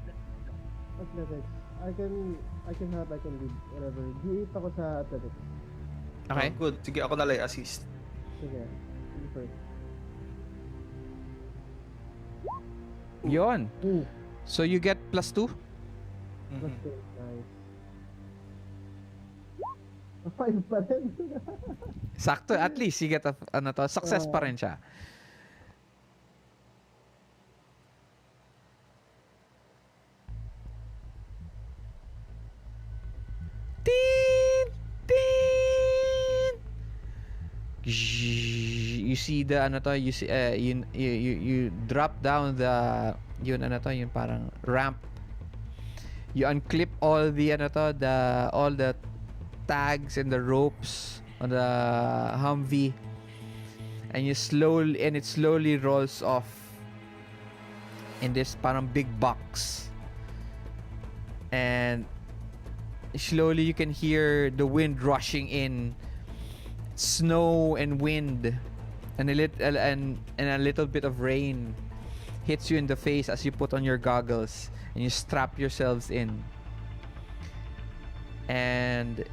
Athletics. I can help, I can lead, whatever. D8 ako sa athletics. Okay. Good. Sige, ako na lang assist. Sige. You first. Yon. Ooh, So you get +2. plus 2. Nice. 5 pa rin. Sakto, at least you get success pa rin siya. Teen! Teen! You see the you see you drop down the yung parang ramp. You unclip all the all the tags and the ropes on the Humvee, and it slowly rolls off in this parang big box, and slowly you can hear the wind rushing in, snow and wind, and a little bit of rain hits you in the face as you put on your goggles and you strap yourselves in. And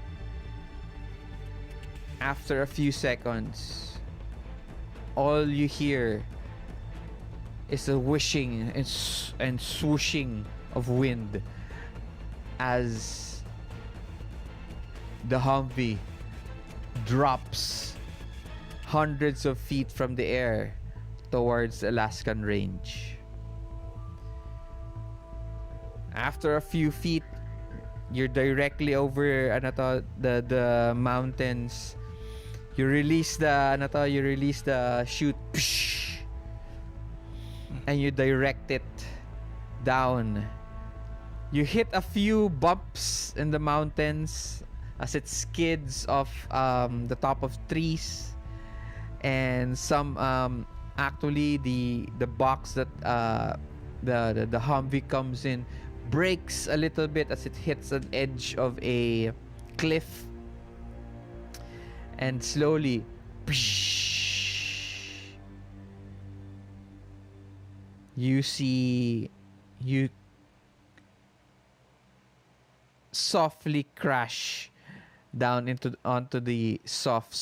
after a few seconds, all you hear is the whooshing and swooshing of wind as the Humvee drops hundreds of feet from the air towards Alaskan range. After a few feet, you're directly over the mountains. You release the chute, and you direct it down. You hit a few bumps in the mountains as it skids off the top of trees, and some actually the box that the Humvee comes in breaks a little bit as it hits an edge of a cliff, and slowly you softly crash down onto the soft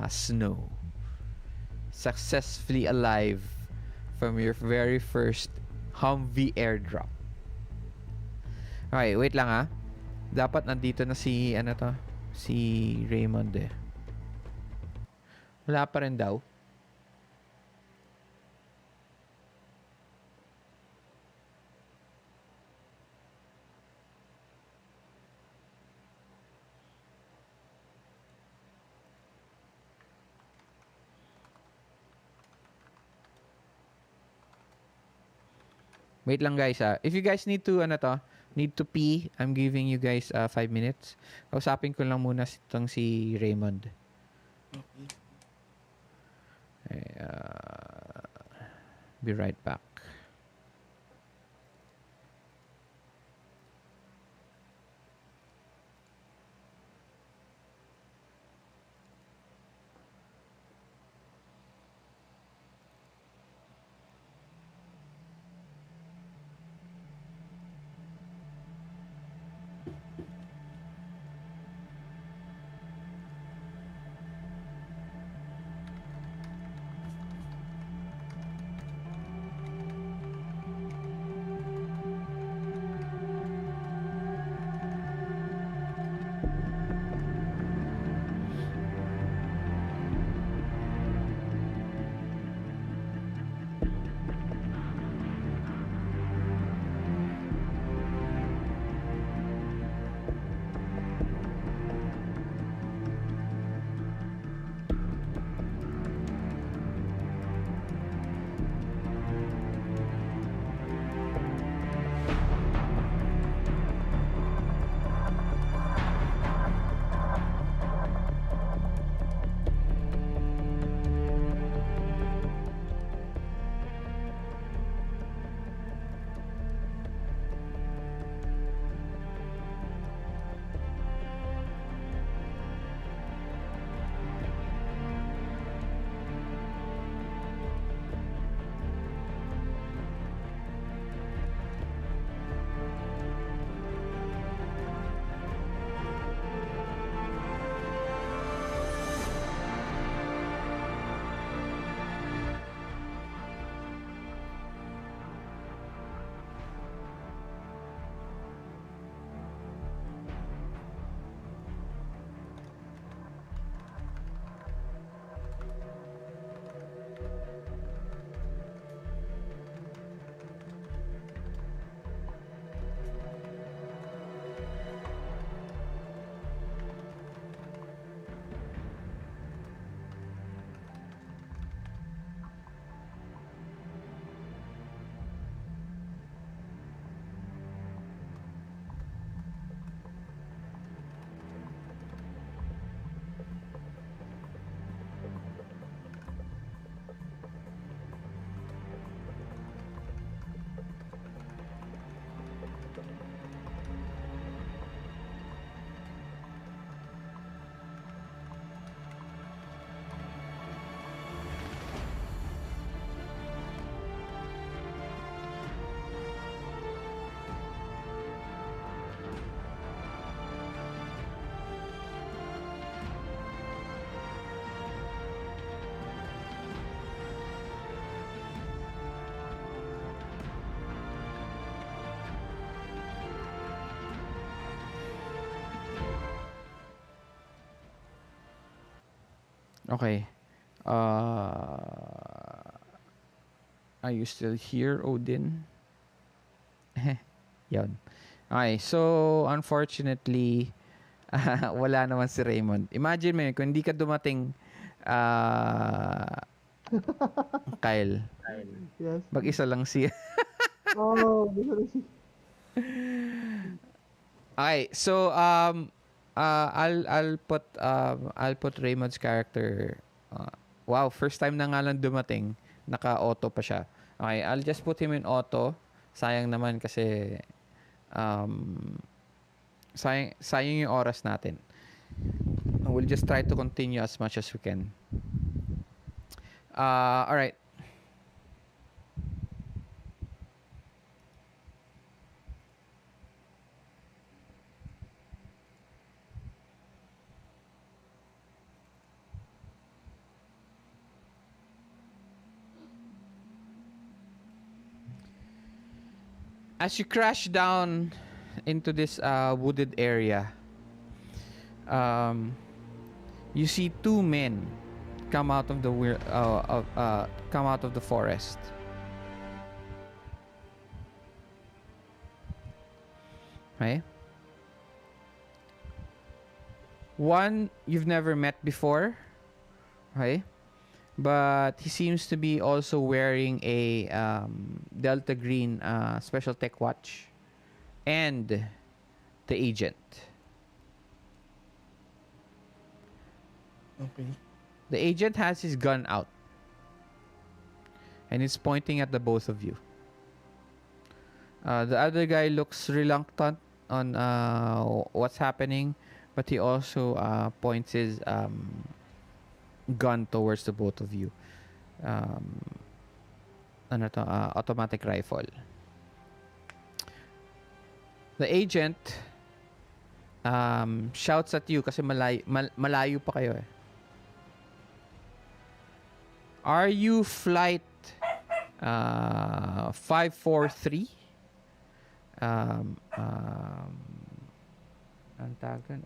snow, successfully alive from your very first Humvee airdrop. Okay, wait lang ah. Dapat nandito na si Raymund eh. Wala pa rin daw. Wait lang guys ah. If you guys need to pee, I'm giving you guys 5 minutes. Kausapin ko lang muna si Raymund. Okay, be right back. Okay. Uh, are you still here, Odin? Yun. Okay, so unfortunately, wala naman si Raymond. Imagine mo yun, kung hindi ka dumating, Kyle, Yes. mag-isa lang siya. Oh, this one is Okay, so I'll put Raymond's character. Wow, first time na nga lang dumating, naka-auto pa siya. Okay, I'll just put him in auto. Sayang naman kasi sayang yung oras natin. We'll just try to continue as much as we can. All right. As you crash down into this wooded area, you see two men come out of the come out of the forest. Okay. One you've never met before, okay? But he seems to be also wearing a Delta Green special tech watch, and the agent. Okay. The agent has his gun out, and it's pointing at the both of you. The other guy looks reluctant on what's happening, but he also points his gun towards the both of you. Automatic rifle. The agent shouts at you kasi malayo pa kayo eh. Are you flight 543? Ang tagan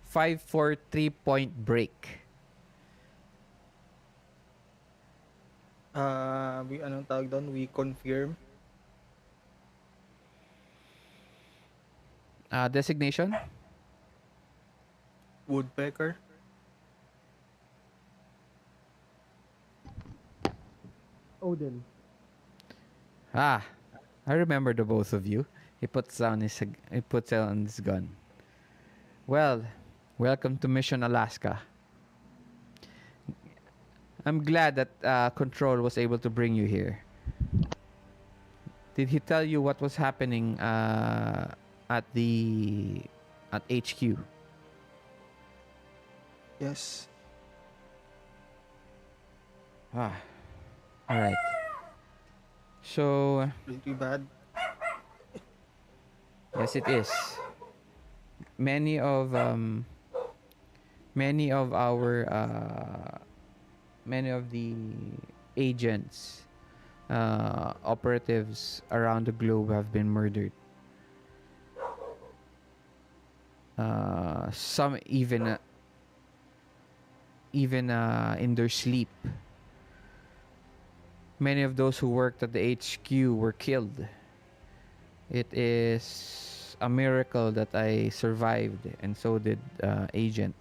543 point break. Anong tawag doon? We confirm. Designation? Woodpecker. Odin. I remember the both of you. He puts down his gun. Well, welcome to Mission Alaska. I'm glad that Control was able to bring you here. Did he tell you what was happening at HQ? Yes. All right. So, Pretty bad. yes, it is. Many of the agents, operatives around the globe have been murdered. Some even in their sleep. Many of those who worked at the HQ were killed. It is a miracle that I survived, and so did Agent.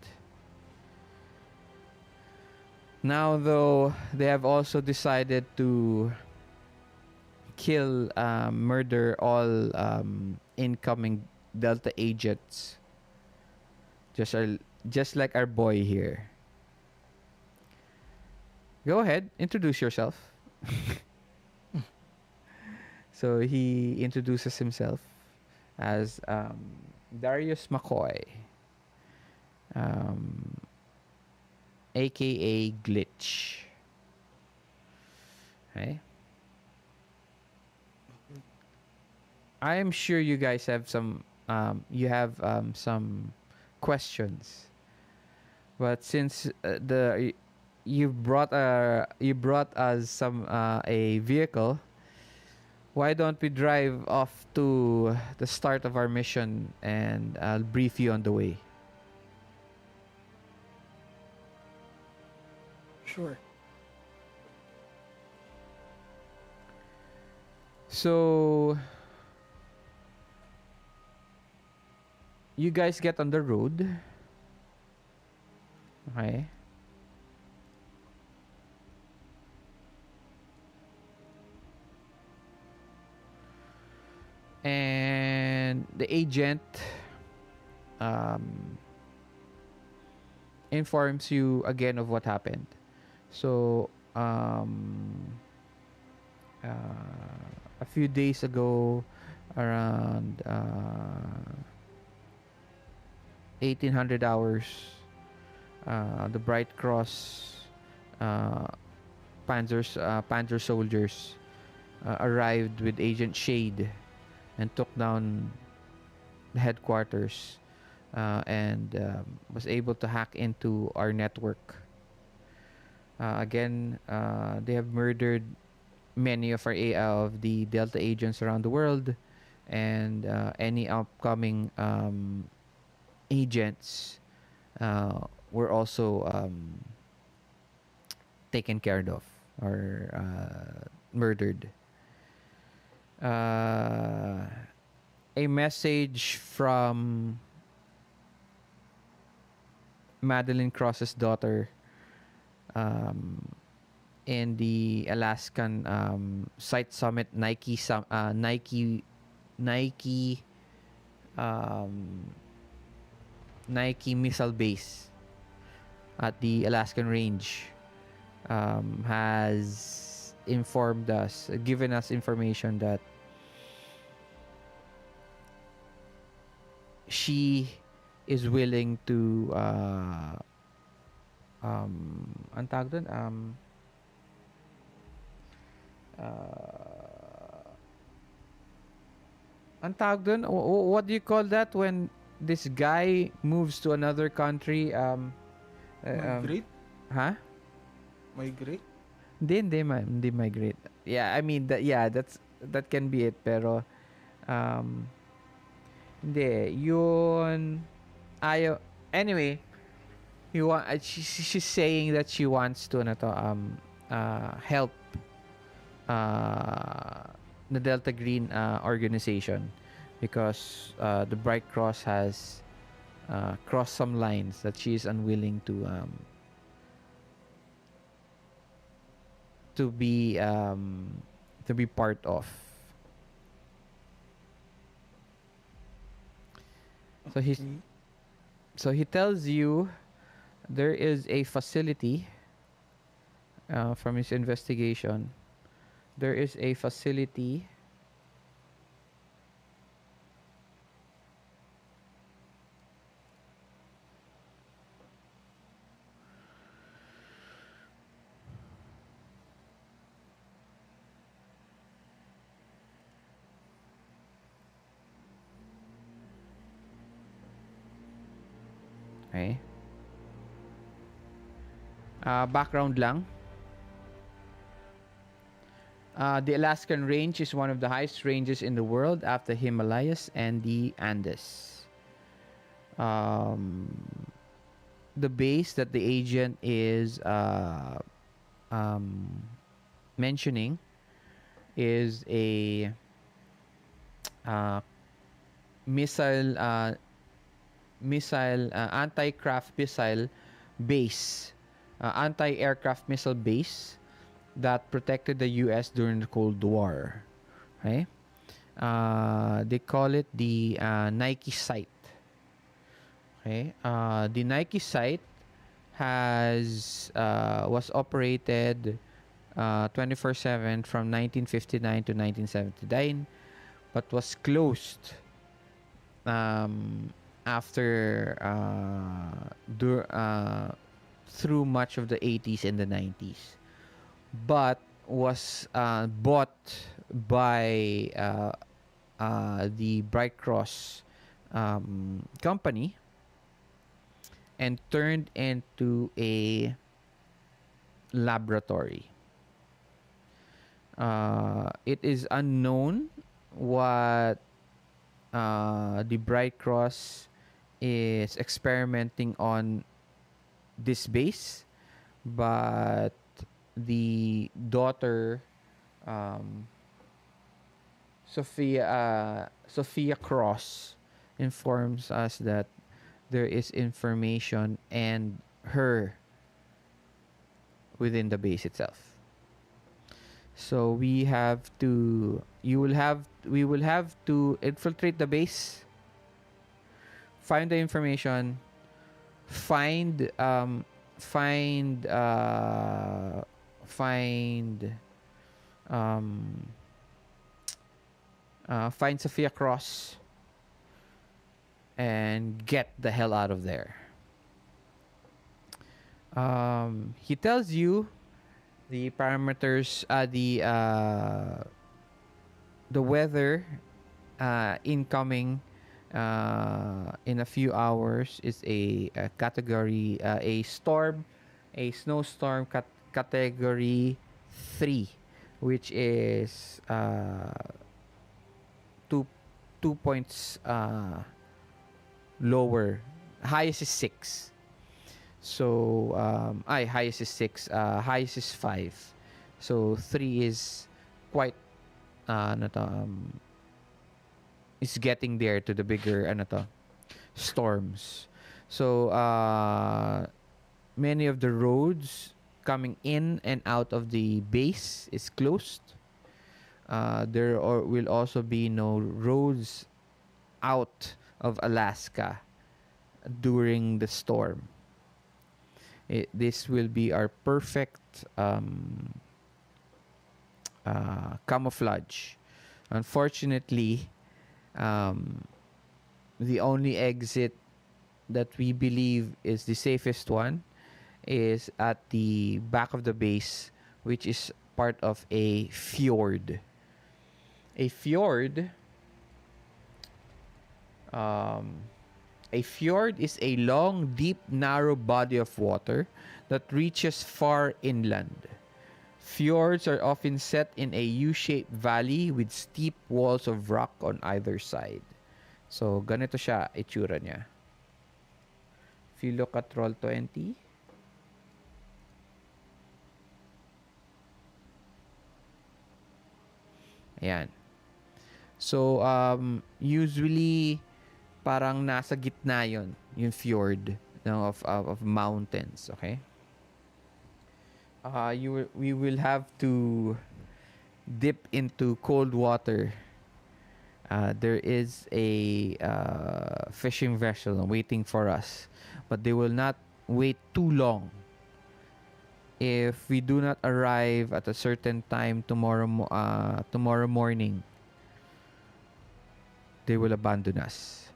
Now, though, they have also decided to murder all incoming Delta agents, just like our boy here. Go ahead, introduce yourself. So he introduces himself as Darius McCoy, aka Glitch. Okay. I am sure you guys have some some questions, but since you brought us some a vehicle, why don't we drive off to the start of our mission, and I'll brief you on the way. Sure. So you guys get on the road. Okay. And the agent um, informs you again of what happened. So, a few days ago, around 1800 hours, the Bright Cross uh, Panzer soldiers arrived with Agent Shade and took down the headquarters and was able to hack into our network. Again, they have murdered many of of the Delta agents around the world, and any upcoming agents were also taken care of or murdered. A message from Madeline Cross's daughter in the Alaskan Site Summit Nike um, Nike missile base at the Alaskan range has informed us, given us information that she is willing to ang tawag dun? Ang tawag dun? What do you call that when this guy moves to another country? Migrate? Huh? Migrate? Hindi migrate. Yeah, I mean that can be it, pero hindi yun ayo anyway, she's saying that she wants to help the Delta Green organization because the Bright Cross has crossed some lines that she is unwilling to be part of. So he tells you there is a facility from his investigation. There is a facility okay. Background lang. The Alaskan Range is one of the highest ranges in the world after Himalayas and the Andes. The base that the agent is mentioning is a missile anti-craft missile base, anti-aircraft missile base that protected the U.S. during the Cold War. Okay, they call it the Nike site. Okay, the Nike site was operated 24/7 from 1959 to 1979, but was closed after through much of the 80s and the 90s, but was bought by the Bright Cross company and turned into a laboratory. It is unknown what the Bright Cross is experimenting on this base, but the daughter, um, Sophia Cross, informs us that there is information and her within the base itself. So we will have to infiltrate the base, find the information, find find uh find um find Sophia Cross and get the hell out of there. He tells you the parameters, the weather incoming in a few hours is a category, a storm, a snowstorm category 3, which is two 2 points lower. Highest is 6. So highest is 6, highest is 5. So 3 is quite ano to, is getting there to the bigger ano to, storms. So many of the roads coming in and out of the base is closed. Will also be no roads out of Alaska during the storm. This will be our perfect camouflage. Unfortunately, the only exit that we believe is the safest one is at the back of the base, which is part of a fjord. A fjord A fjord is a long, deep, narrow body of water that reaches far inland. Fjords are often set in a U-shaped valley with steep walls of rock on either side. So, ganito siya itsura niya. If you look at Roll20, ayan. So, usually, parang nasa gitna yon yung fjord of mountains, okay? We will have to dip into cold water. There is a fishing vessel waiting for us, but they will not wait too long. If we do not arrive at a certain time tomorrow morning, they will abandon us.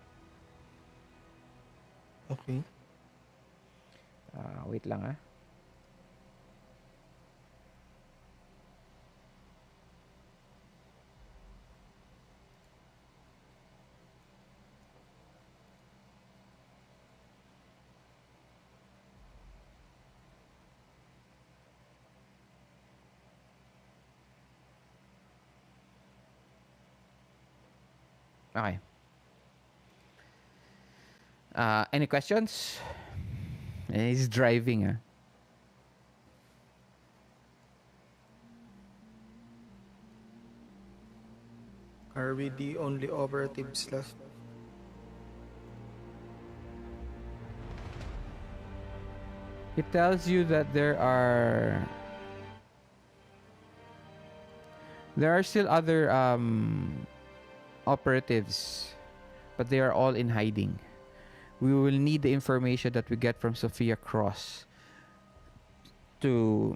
Okay. Wait lang ah. Okay. Any questions? He's driving ah. Are we the only operatives left? It tells you that there are still other operatives, but they are all in hiding. We will need the information that we get from Sophia Cross to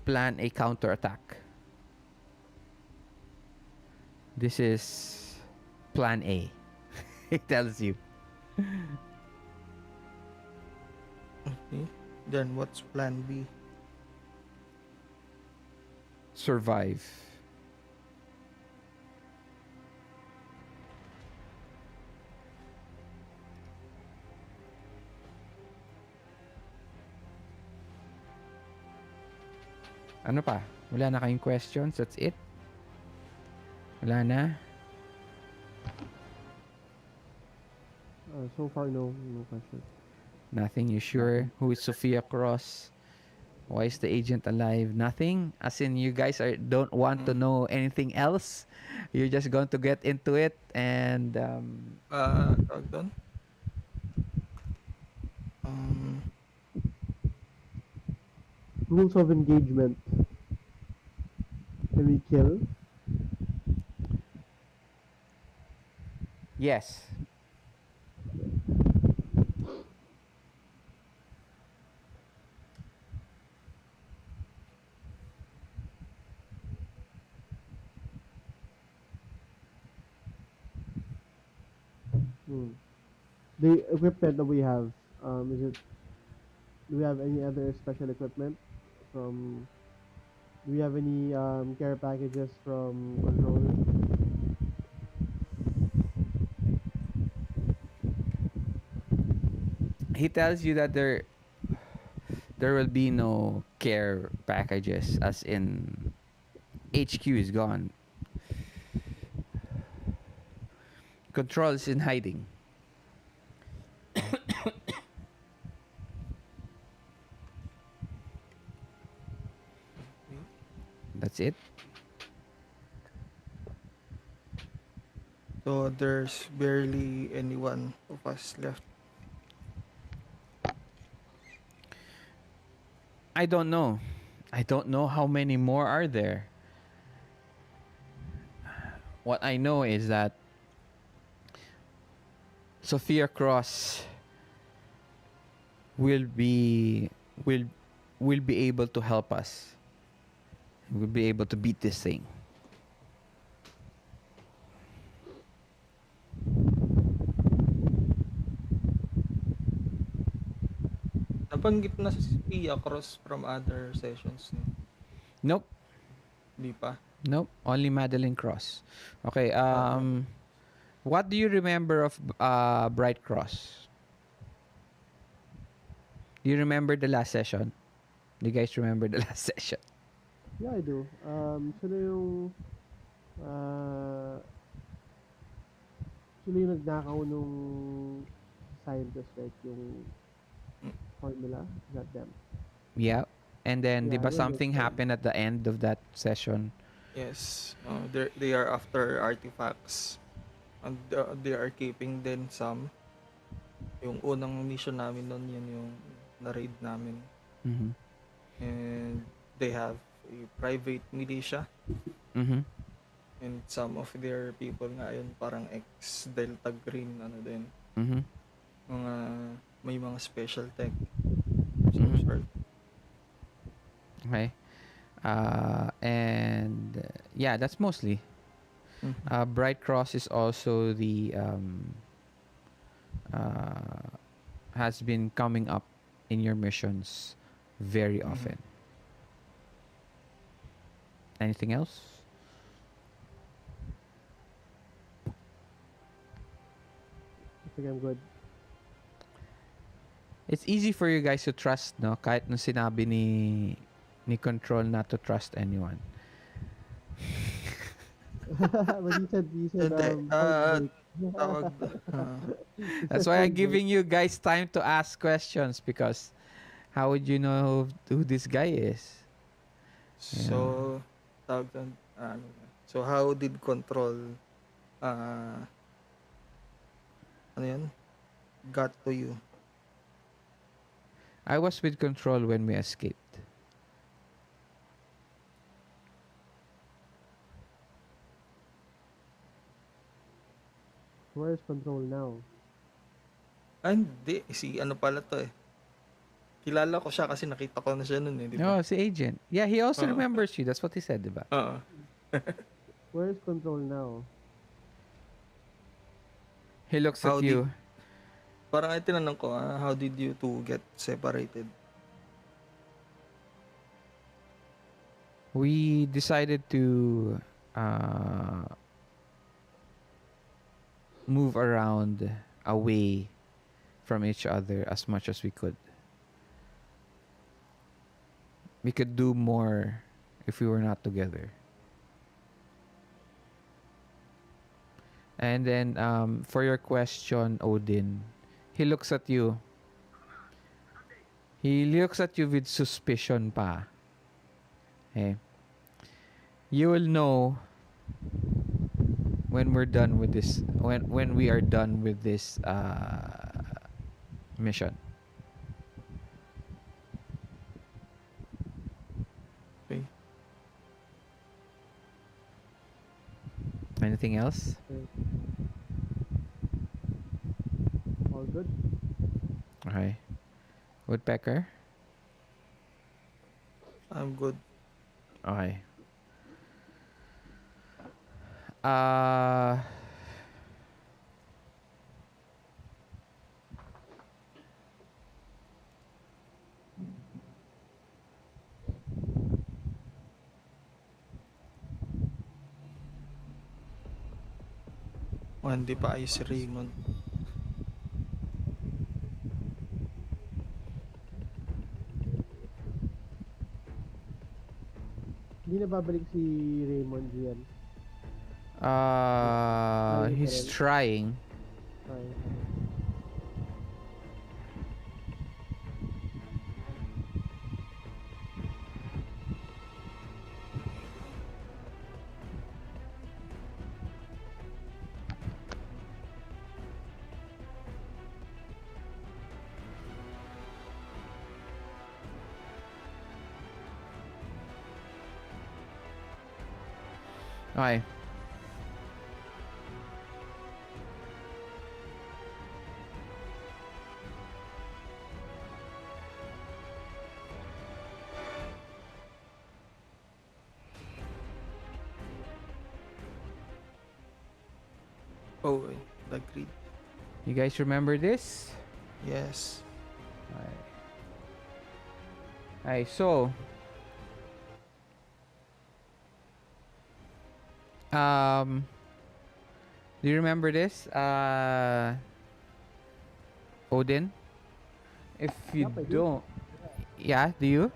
plan a counterattack. This is plan A. It tells you. Okay. Then what's plan B? Survive. Ano pa? Wala na kayong questions? That's it? Wala na? So far, no question. Nothing. You sure? Who is Sophia Cross? Why is the agent alive? Nothing. As in, you guys don't want to know anything else. You're just going to get into it and Tawag doon? Um, Rules of engagement. Can we kill? yes. The equipment that we have, do we have any other special equipment from, do we have any care packages from control? He tells you that there will be no care packages, as in HQ is gone. Control is in hiding. That's it. so there's barely anyone of us left. I don't know. I don't know how many more are there. What I know is that Sophia Cross will be will will be able to help us. We'll be able to beat this thing. Nabanggit na si Pia Cross from other sessions. No? Nope. Di pa. Nope. Only Madeline Cross. Okay. What do you remember of Bright Cross? Do you remember the last session? Do you guys remember the last session? Yeah, I do. Sila yung, uh, sila yung nagnakaw nung scientist, right? Yung formula. Is that them? Yeah. And then, di Yeah, ba I remember something that. happened at the end of that session? Yes. They are after artifacts. And they are keeping din some. Yung unang mission namin nun, yun yung na-raid namin. Mm-hmm. And they have a private militia. Mm-hmm. And some of their people nga yun, parang ex-Delta Green, ano din. Mm-hmm. May mga special tech. Mhm. Sort. Okay. And yeah, that's mostly. Bright Cross is also the has been coming up in your missions very often. Anything else? I think I'm good. It's easy for you guys to trust, no? Kahit nung sinabi ni Control not to trust anyone. But you said Hindi. point Tawag. break. That's why I'm giving you guys time to ask questions, because how would you know who this guy is? So, tawag doon, so how did Control, ano yun? Got to you? I was with Control when we escaped. Where's control now? Hindi. Si ano pala to eh. Kilala ko siya kasi nakita ko na siya nun eh, di ba? No, si Agent. Yeah, he also remembers you. That's what he said, diba? Oo. Where's control now? He looks How at you. Parang ay tinanong ko, how did you two get separated? We decided to move around away from each other as much as we could. We could do more if we were not together. And then for your question, Odin, he looks at you. He looks at you with suspicion pa. Okay. You will know when we're done with this, when we are done with this mission. Okay. Anything else? Okay. All good? Okay. Woodpecker? I'm good. Okay. Uh Hindi pa ayos si Raymond. Hindi na babalik si Raymond yan. he's trying. Ay. Okay. Oh, the grid. You guys remember this? Yes. Okay, so do you remember this? Odin? If you Yep, I do. don't, yeah, do you?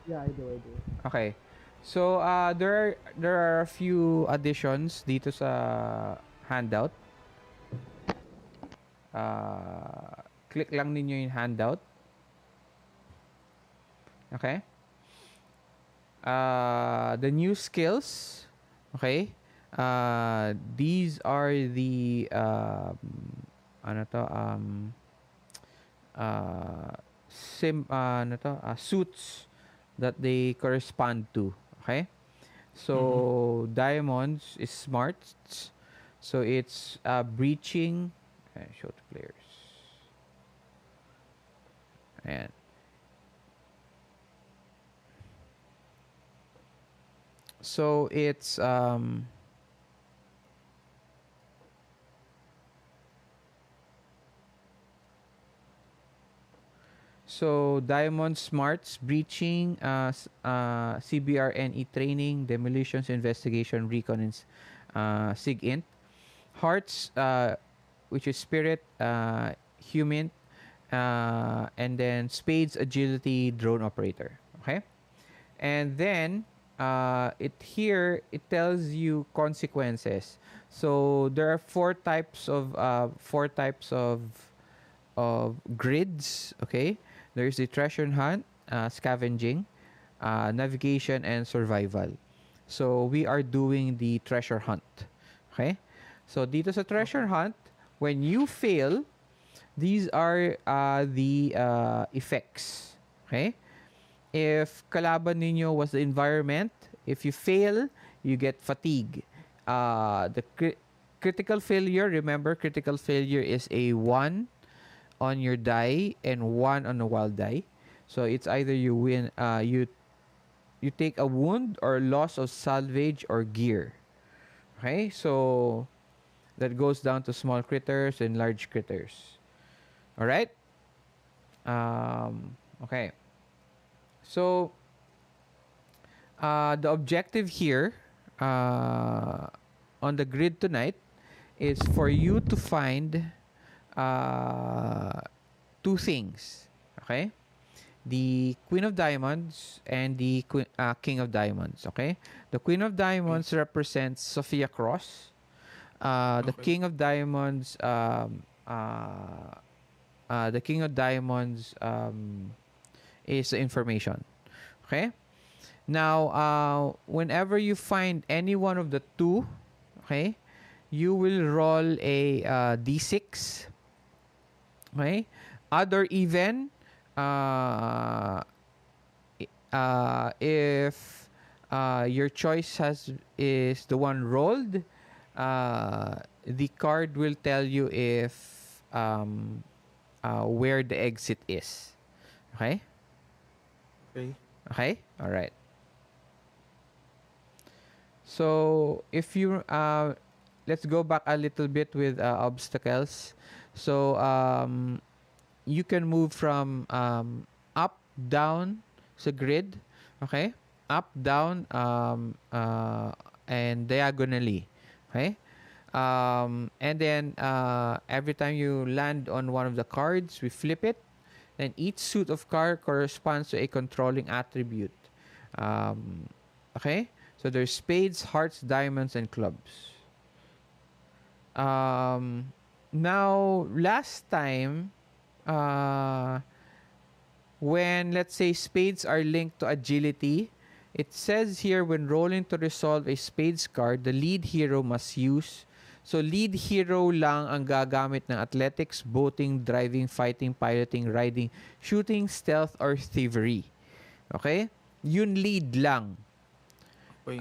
Yeah, I do. Okay. So there are a few additions dito sa handout. Click lang ninyo yung handout. Okay? The new skills. Okay? These are the suits that they correspond to. Okay? So diamonds is smarts. So it's breaching. Show to players. Ayan. So it's so diamond smarts, breaching, CBRNE training, demolitions, investigation, recon, and sig int. Hearts, which is spirit, human, and then spades, agility, drone operator. Okay, and then it tells you consequences. So there are four types of grids. Okay, there's the treasure hunt, scavenging, navigation, and survival. So we are doing the treasure hunt. Okay, so dito sa treasure hunt, when you fail, these are the effects. Okay, if kalaban ninyo was the environment, if you fail, you get fatigue. The critical failure, remember, critical failure is a 1 on your die and 1 on a wild die. So it's either you win, you take a wound or loss of salvage or gear. Okay, so that goes down to small critters and large critters. All right. Okay. So the objective here on the grid tonight is for you to find two things. Okay, the Queen of Diamonds and the King of Diamonds. Okay, the Queen of Diamonds represents Sophia Cross. The King of Diamonds, is the information. Okay? Now, whenever you find any one of the two, okay, you will roll a d6. Okay? Other even, if your choice is the one rolled, the card will tell you if where the exit is. Okay? Okay. Okay? All right. So, if you let's go back a little bit with obstacles. So, you can move from up, down sa grid. Okay? Up, down, and diagonally. Okay? And then, every time you land on one of the cards, we flip it. Then each suit of card corresponds to a controlling attribute. Okay? So there's spades, hearts, diamonds, and clubs. Now, last time, when, let's say, spades are linked to agility, it says here when rolling to resolve a spades card, the lead hero must use. So, lead hero lang ang gagamit ng athletics, boating, driving, fighting, piloting, riding, shooting, stealth, or thievery. Okay? Yun lead lang. Okay.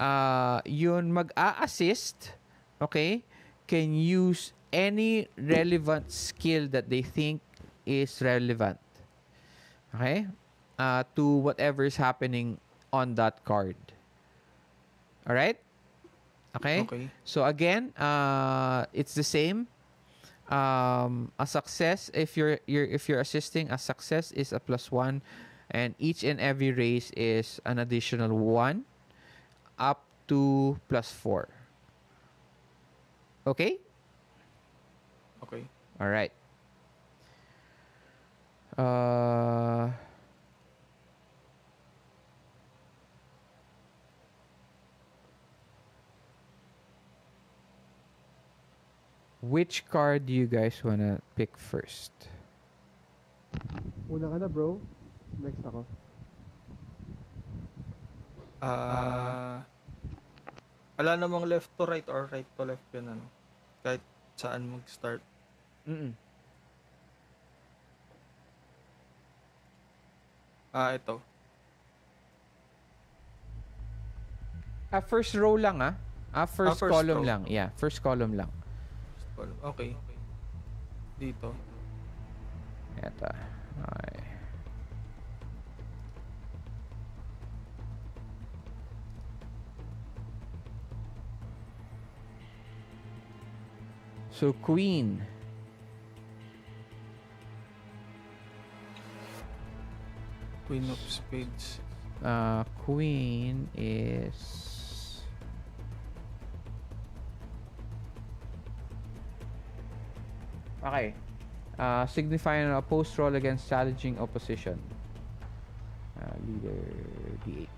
Yun mag-a-assist, okay, can use any relevant skill that they think is relevant. Okay? To whatever is happening on that card. Alright? Okay? Okay. So again, it's the same. A success, if you're assisting, a success is a +1, and each and every race is an additional 1 up to +4. Okay? Okay. All right. Which card do you guys wanna pick first? Una ka na, bro. Next ako. Wala namang left to right or right to left yun, ano. Kahit saan mag-start. Ito. First row lang first first column row. lang. Yeah, first column lang. Okay. Dito. Eto. Okay. So, Queen. Queen of Spades. Queen is... Okay. Signifying an opposed roll against challenging opposition. Leader D8.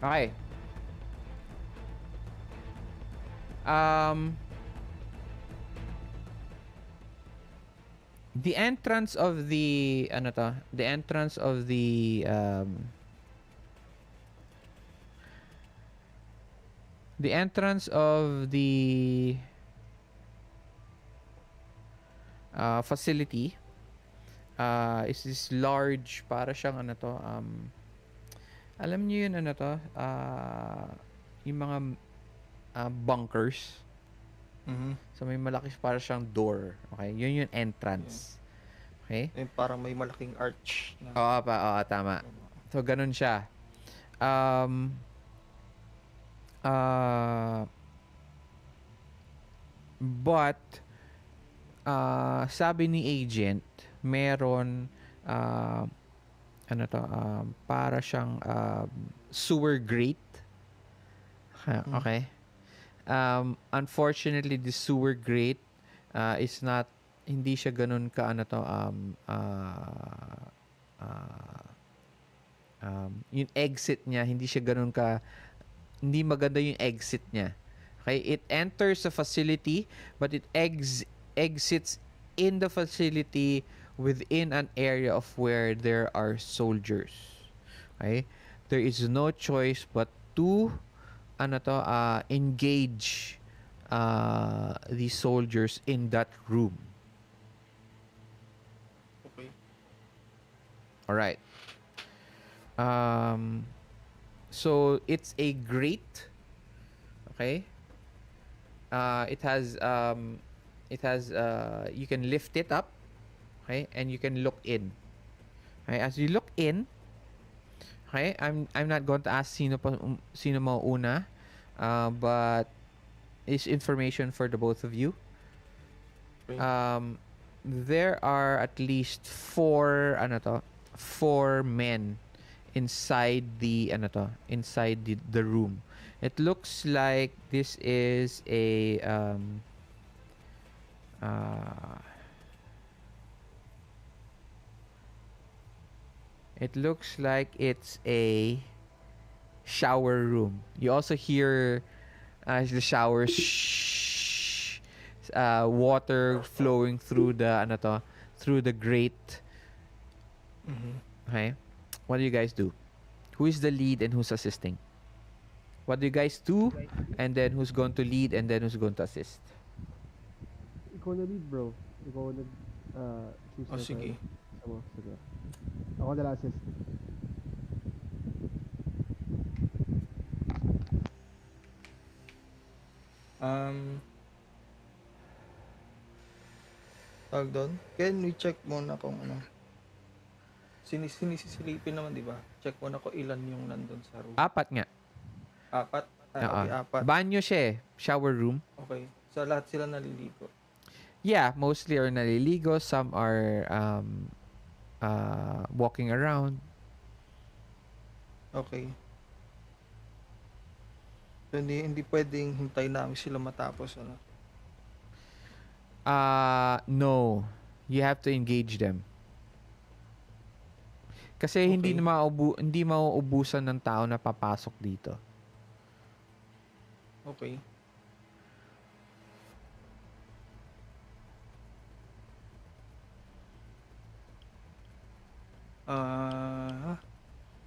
Okay. The entrance of the the entrance of the facility is this large, para siyang alam niyo yun yung mga bunkers. So may malaki para siyang door. Okay? Yun yung entrance. Okay? Yung parang may malaking arch. Oo, tama. So ganun siya. But sabi ni agent, meron para siyang sewer grate. Okay? Unfortunately, the sewer grate is not, hindi siya ganun ka yung exit niya, hindi siya ganun ka, hindi maganda yung exit niya. Okay? It enters the facility, but it exits in the facility within an area of where there are soldiers. Okay? There is no choice but to engage the soldiers in that room. Okay. All right. So it's a grate. Okay. It has you can lift it up. Okay, and you can look in. Okay, as you look in. Okay, I'm not going to ask sino mauuna, but it's information for the both of you. Okay. There are at least four men inside the room. It looks like this is a it looks like it's a shower room. You also hear the shower water flowing through the grate. Okay, what do you guys do? Who is the lead and who's assisting? What do you guys do? And then who's going to lead and then who's going to assist? Ikaw na lead, bro. Ikaw na choose na Sige. tayo. Sige. Ako na assist. Tawag doon. Can we check muna kung ano? Sinisilipin naman, di ba? Check muna kung ilan yung nandun sa room. 4 nga. 4? Okay, 4. Banyo siya shower room. Okay. So, lahat sila naliligo. Yeah, mostly are naliligo. Some are walking around. Okay. So, hindi pwedeng hintayin namin sila matapos, ano? No. You have to engage them. Kasi hindi mauubusan ng tao na papasok dito. Okay.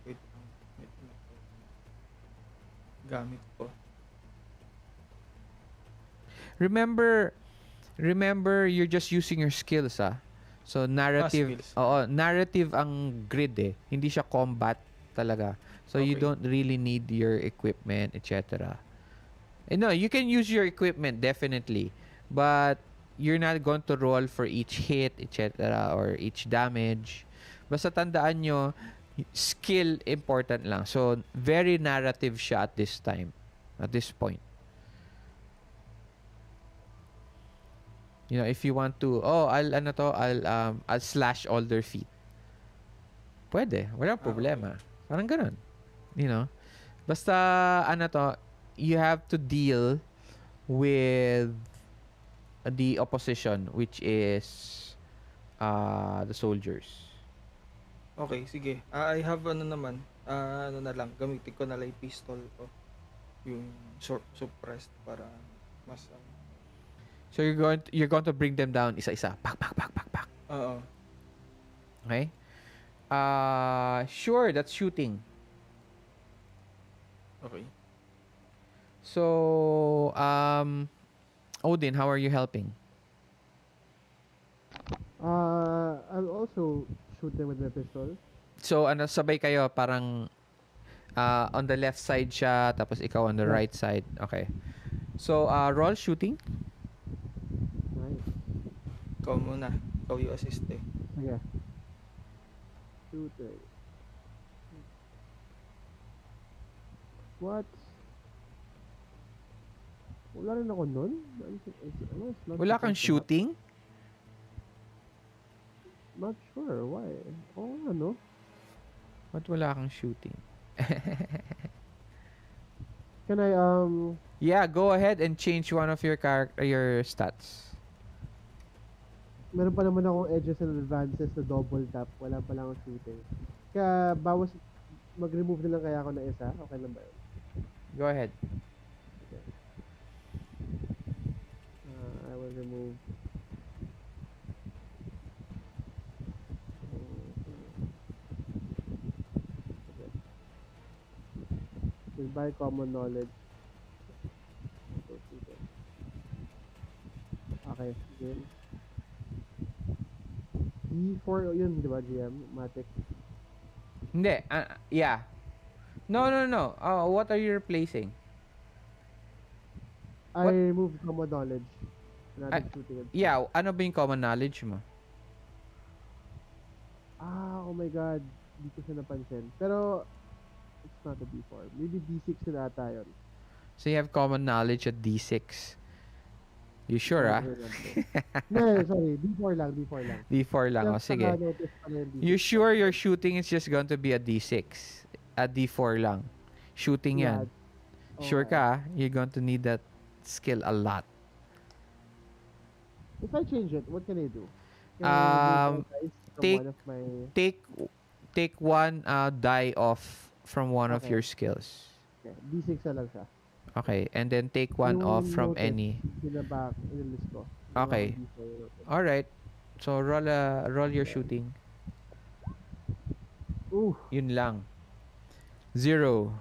Wait. Gamit ko. Remember, you're just using your skills, ah. So, narrative. Skills. Oo, narrative ang grid eh. Hindi siya combat talaga. So, you Okay. don't really need your equipment, etc. No, you can use your equipment, definitely. But, you're not going to roll for each hit, etc. or each damage. Basta tandaan nyo, skill important lang. So, very narrative siya at this time. At this point. You know, if you want to, I'll slash all their feet. Pwede, walang problema. Parang ganun. You know, basta you have to deal with the opposition, which is the soldiers. Okay, sige. I have naman. Na lang. Gamitin ko na lang yung pistol ko. Yung suppressed para mas So you're going to bring them down isa-isa. Pak. Oo. Okay? Sure, that's shooting. Okay. So, Odin, how are you helping? I'll also shoot them with my pistol. So, sabay kayo, parang on the left side siya, tapos ikaw on the right side. Okay. So, roll shooting. Nice. Ikaw muna. Ikaw yung assist eh. Sige. Shooting. What? Wala rin ako nun? Wala kang shooting? Not sure. Why? Oh, ano? Ba't wala kang shooting? Can I, Yeah, go ahead and change one of your your stats. meron pa naman akong edges and advances na double tap. Wala pa lang akong shooting. Kaya, bawas, mag-remove na lang kaya ako na isa. Okay lang ba yun? Go ahead. I will remove buy common knowledge. Okay, game. D4 yun, di ba, GM? Matic. Hindi. Yeah. No. What are you replacing? I What? removed common knowledge. And Ah, added shooting and yeah. Ano ba yung common knowledge mo? oh my god. Hindi ko siya napansin. Pero, it's not a D4. Maybe D6 na ata yun. So you have common knowledge at D6. You I sure, don't remember. No, sorry. D4 lang, D4 lang. D4 lang. Pero O, sige. notice pala yung D6. You sure your shooting is just going to be a D6? A D4 lang. Shooting Yeah. yan. Sure ka? You're going to need that skill a lot. If I change it, what can I do? Can I Um, remove my dice from take- one of my... Take one die off from one of Okay. your skills. Okay, D6 na lang siya. Okay, and then take one Yung off from notice, any. Binaba, inilist ko. Okay. D4 yung notice. All right. So roll your shooting. Ooh, Yun lang. 0.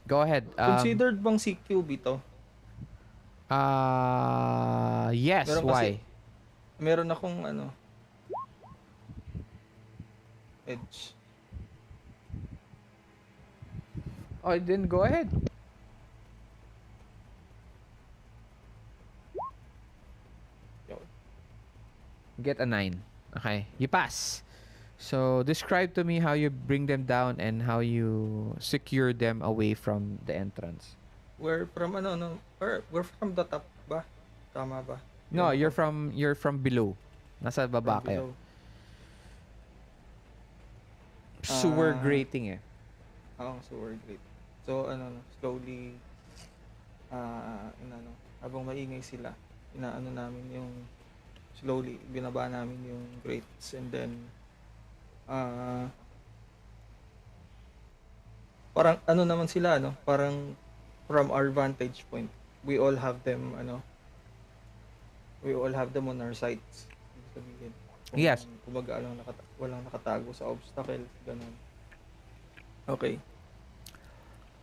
Go ahead. Considered bang CQB to? Yes, Meron why? kasi- Meron akong edge. Oh, then go ahead. Get a 9. Okay, you pass. So describe to me how you bring them down and how you secure them away from the entrance. We're from we're from the top ba? Tama ba? No, Yun you're from below. Nasa from baba kayo. below. Sewer Ah. grating eh. So we're great. So slowly habang maingay sila, inaano namin yung slowly binaba namin yung grates, and then parang naman sila parang from our vantage point, we all have them on our sights. Ibig sabihin, Yes. Kumbaga walang nakatago sa obstacle, ganun. Okay.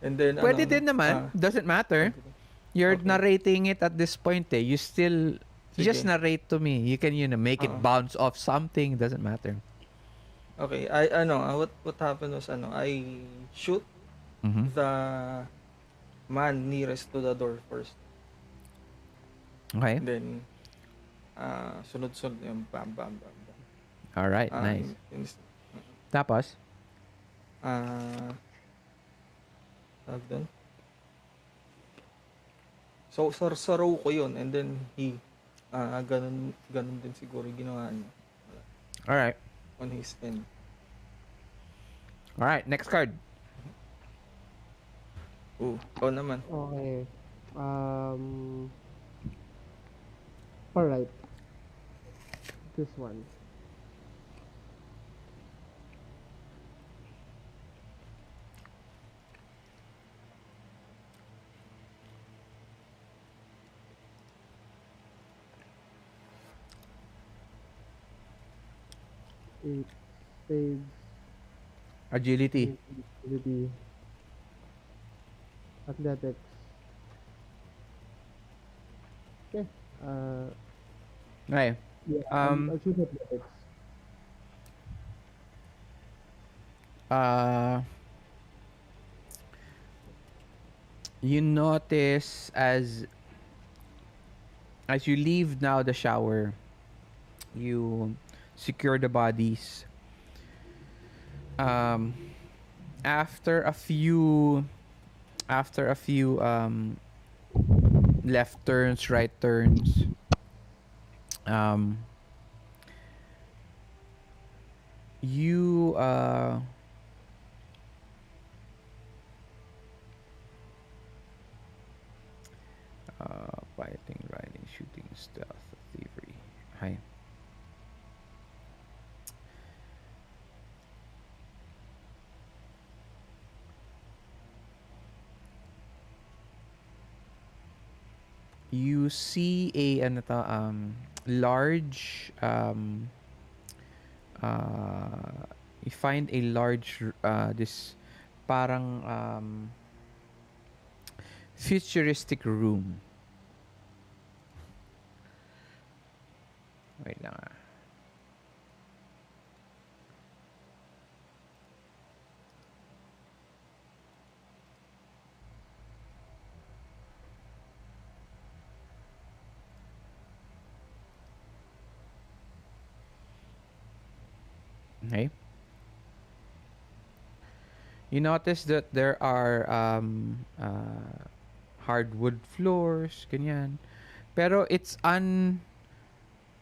And then Pwede din naman. Doesn't matter. You're Okay. narrating it at this point eh. You just Sige. narrate to me. You can make it Oo. bounce off something. Doesn't matter. Okay, what happened was I shoot Mhm. the man nearest to the door first. Okay. And then sunod-sunod yung bam bam bam. bam. All right. Nice. Tapos? Tawag doon. So sa row ko yun, and then ganun din siguro ginawa niya All right. on his end. All right. Next card. Ikaw naman. okay. Alright. This one. Eight spades. Agility. Agility. Athletics. Okay. Okay. Yeah, I'll choose athletics. You notice as you leave now the shower, you secure the bodies. After a few left turns, right turns, you fighting, riding, shooting, stealth, thievery. Hi. You see a large you find a large this parang futuristic room. Wait lang ah. Okay. You notice that there are hardwood floors, ganyan. Pero it's uh,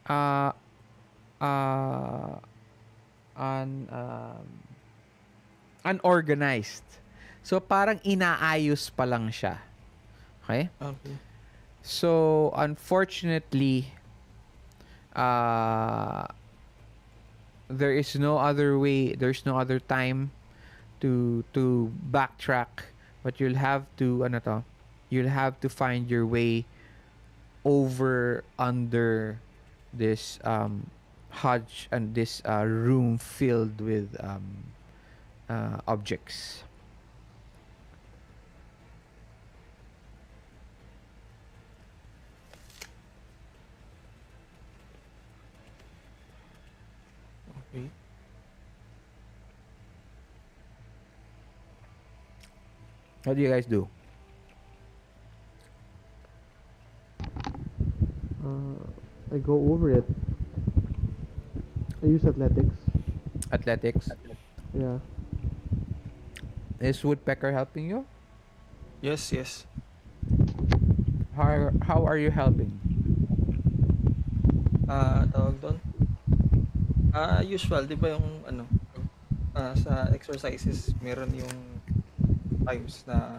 uh, un, unorganized. So parang inaayos pa lang siya. Okay? Okay. So unfortunately, uh, there is no other way, there's no other time to backtrack, but you'll have to ano to, you'll have to find your way over under this hodge and this room filled with objects. Okay. What do you guys do? I go over it. I use athletics. Athletics. Yeah. Is Woodpecker helping you? Yes, yes. How are you helping? Tawag doon. Usual, di ba yung ano, sa exercises, meron yung times na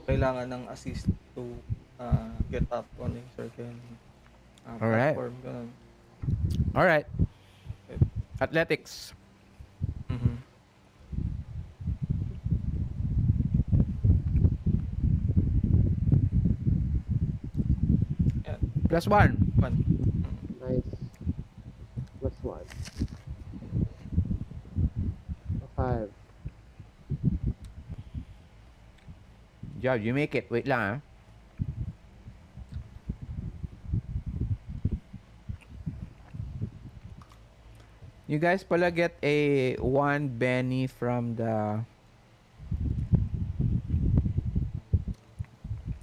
kailangan ng assist to get up on a certain Alright. platform. Ganun. Alright. Athletics. Mhm. Yan. +1. One. Nice. +1. A 5. Job, you make it. Wait lang ah. You guys pala get a 1 Benny from the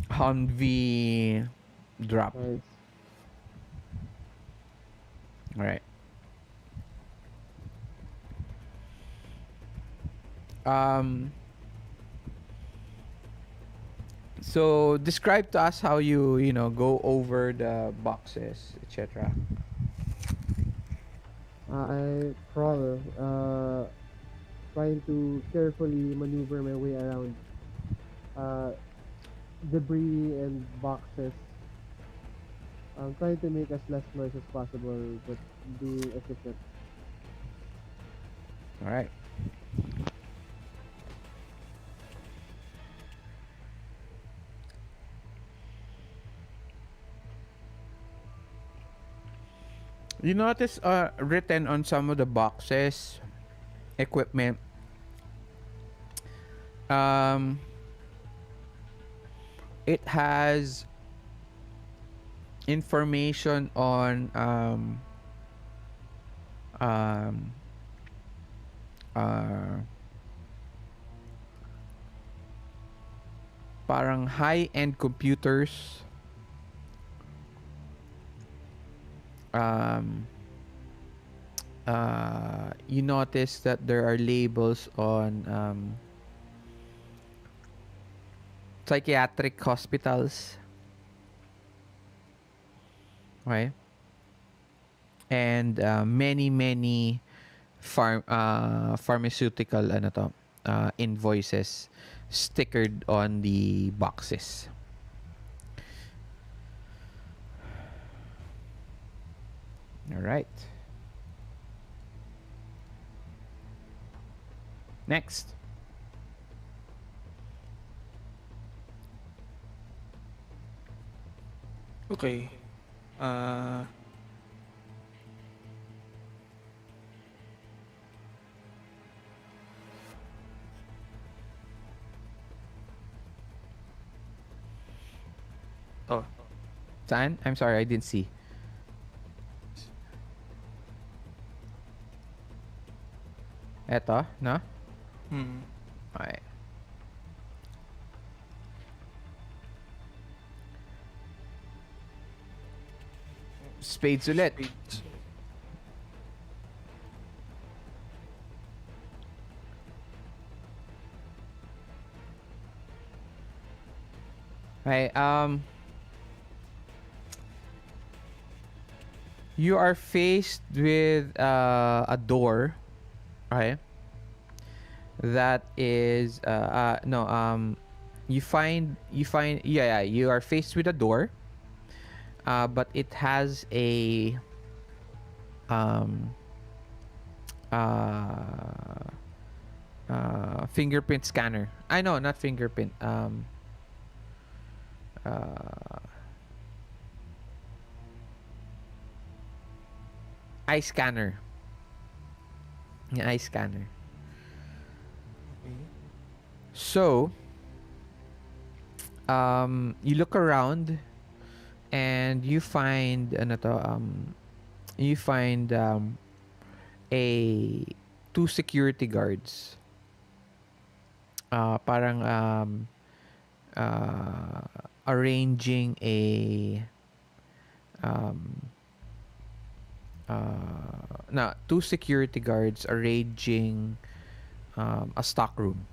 Humvee drop. Nice. Alright. So describe to us how you know go over the boxes, etc. I crawl, trying to carefully maneuver my way around debris and boxes. I'm trying to make as less noise as possible, but being efficient. All right. You notice written on some of the boxes, equipment. It has information on parang high-end computers. You notice that there are labels on psychiatric hospitals, right? And many pharmaceutical ano to, invoices stickered on the boxes. All right. Next. Okay. Ito. Saan? I'm sorry, I didn't see. Eto, no? Okay. Spades ulit. Spades. Okay, you are faced with a door, okay? That is no you find you are faced with a door, but it has a um fingerprint scanner. I know, not fingerprint. Eye scanner. Yung eye scanner. Okay. So, you look around and you find a two security guards. Parang arranging a two security guards arranging a stock room.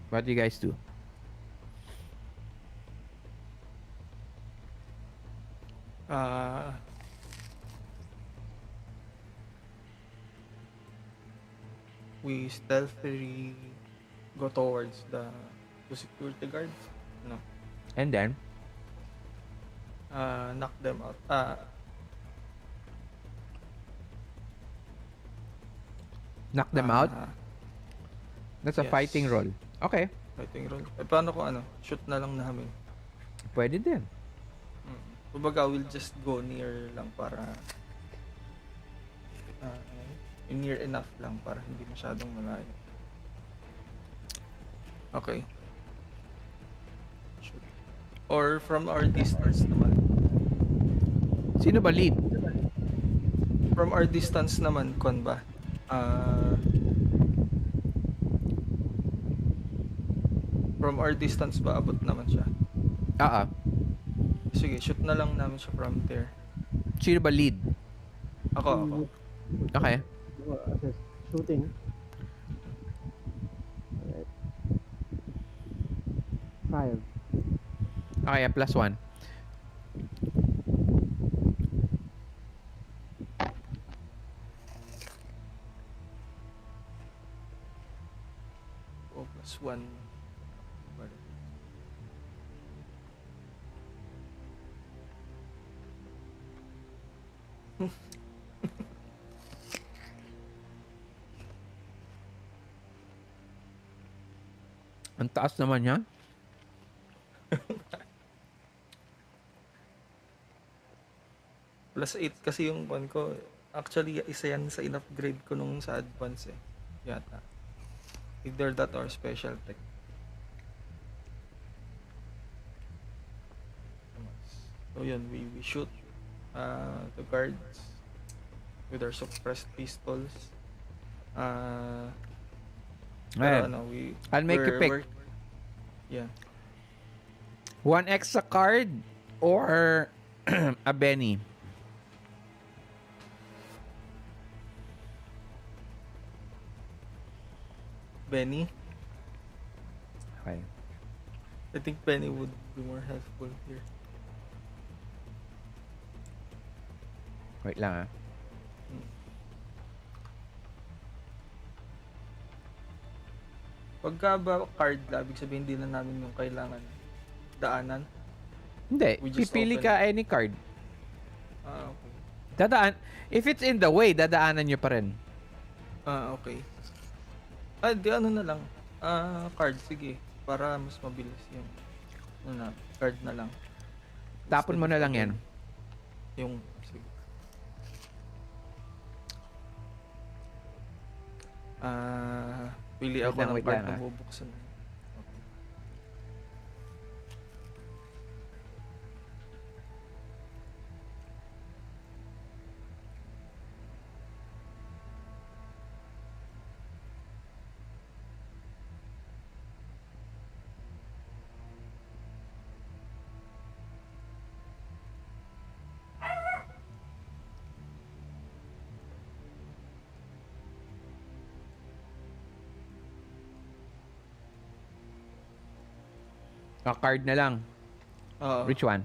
What do you guys do? We stealthily go towards the security guards. No. And then Knock them out. knock them out. That's a yes. fighting roll. Okay. Fighting roll. Paano kung shoot na lang namin? Pwede din. Kumbaga, we'll just go near lang para near enough lang para hindi masyadong malayo. Okay. Shoot. Or from our distance naman. Sino ba lead? From our distance naman, kon ba? From our distance ba, abot naman siya? Sige, shoot na lang namin siya from there. Sino ba lead? Ako. Okay. Assess shooting. Alright. 5. Okay, +1. +1. Ang taas naman yan. +8 kasi yung one ko. Actually, isa yan sa in-upgrade ko nung sa advance yata. Either that or special tech. So yun, we shoot the guards with our suppressed pistols. Pero I'll make you pick. Yeah. One extra card or a Benny. Benny. Okay. I think Benny would be more helpful here. Wait lang Pagka ba card, ibig sabihin hindi na namin yung kailangan daanan? Hindi. We just Pipili open ka any card. Okay. Dadaan. If it's in the way, dadaanan nyo pa rin. Okay. Di na lang. Card, sige. Para mas mabilis yung card na lang. Tapon mo na lang yan. Yung, sige. Pili ako ng card na bubuksan. Okay. A card na lang. Oo. Which one?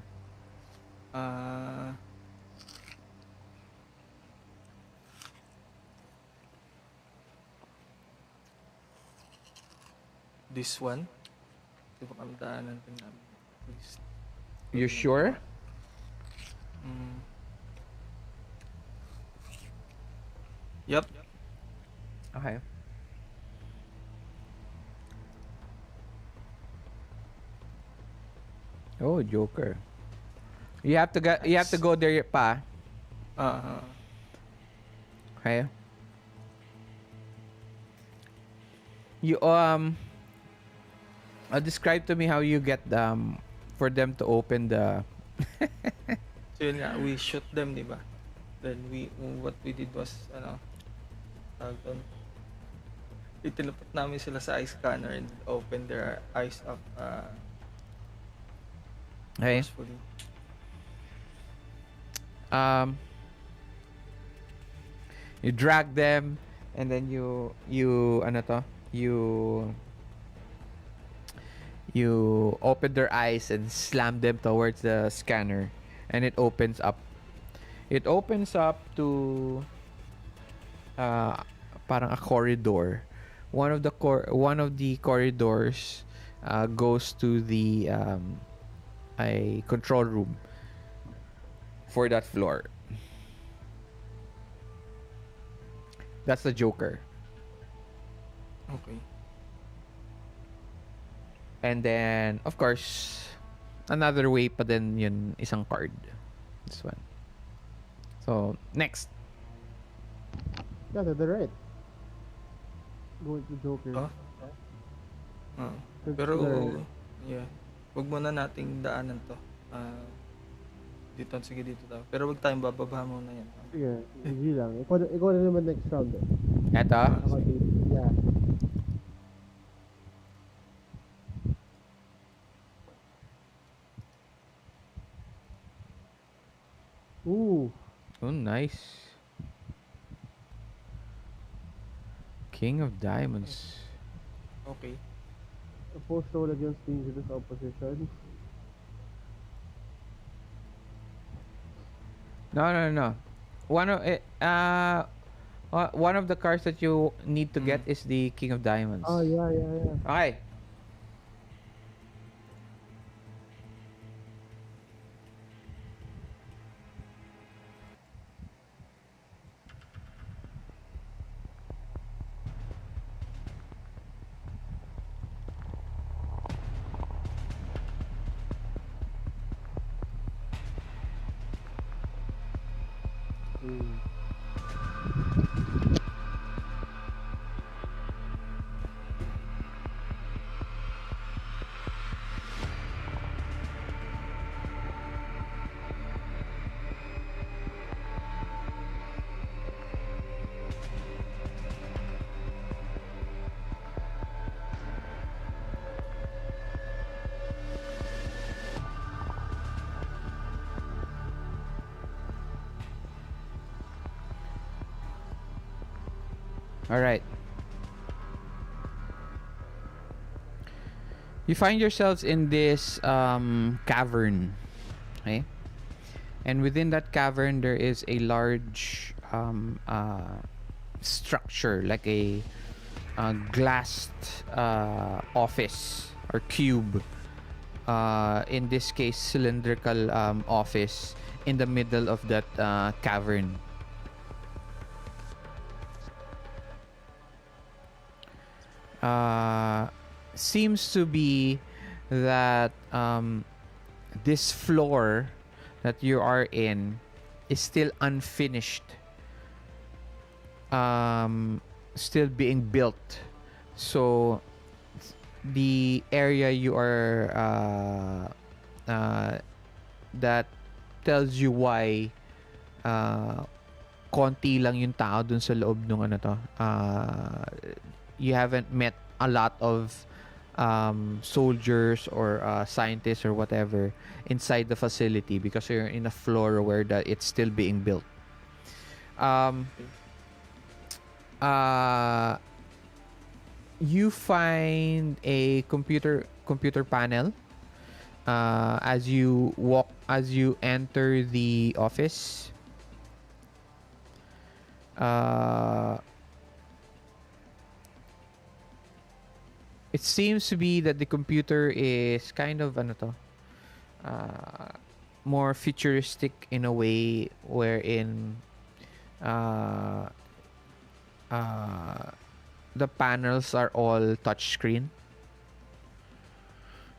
This one. Di ba kami daanan din namin? Please. You sure? Yup. Okay. Oh, Joker. You have to go there pa. Okay. You describe to me how you get for them to open the So yun nga, we shoot them, di ba? Then what we did was, tawag doon, itinapot namin sila sa eye scanner and open their eyes up Okay. forcefully. You drag them and then you open their eyes and slam them towards the scanner and it opens up. It opens up to parang a corridor. One of the corridors goes to the a control room for that floor. That's the Joker. Okay. And then, of course, another way pa din yun, isang card. This one. So, next. Yeah, they're right. Going to Joker. Pero, yeah. Huwag muna nating daanan to. Sige dito daw. Pero huwag tayong bababa muna yan. Sige, easy lang. Ikaw na naman next round eh. Eto? Ako, yeah. Ooh. Oh, nice. King of Diamonds. Okay. Opposed roll against dangerous opposition. No. One of the cards that you need to get is the King of Diamonds. Oh, yeah. Okay. All right. You find yourselves in this cavern, okay? And within that cavern, there is a large structure, like a glassed office or cube. In this case, cylindrical office in the middle of that cavern. Seems to be that this floor that you are in is still unfinished, still being built. So the area you are that tells you why konti lang yung tao dun sa loob nung you haven't met a lot of soldiers or scientists or whatever inside the facility because you're in a floor where it's still being built. You find a computer panel as you enter the office, it seems to be that the computer is kind of more futuristic in a way wherein uh, uh, the panels are all touchscreen.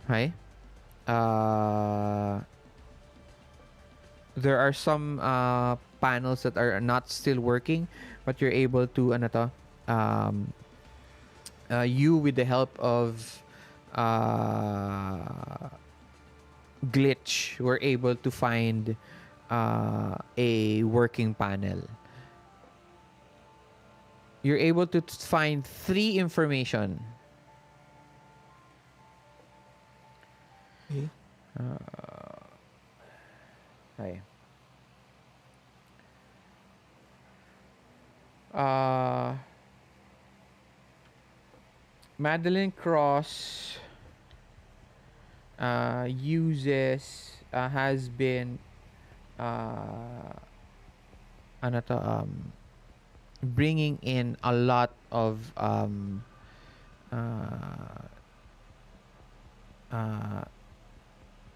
Right? There are some panels that are not still working, but you're able to um, you with the help of glitch were able to find a working panel. You're able to find 3 information. Okay. Hi. Madeline Cross has been bringing in a lot of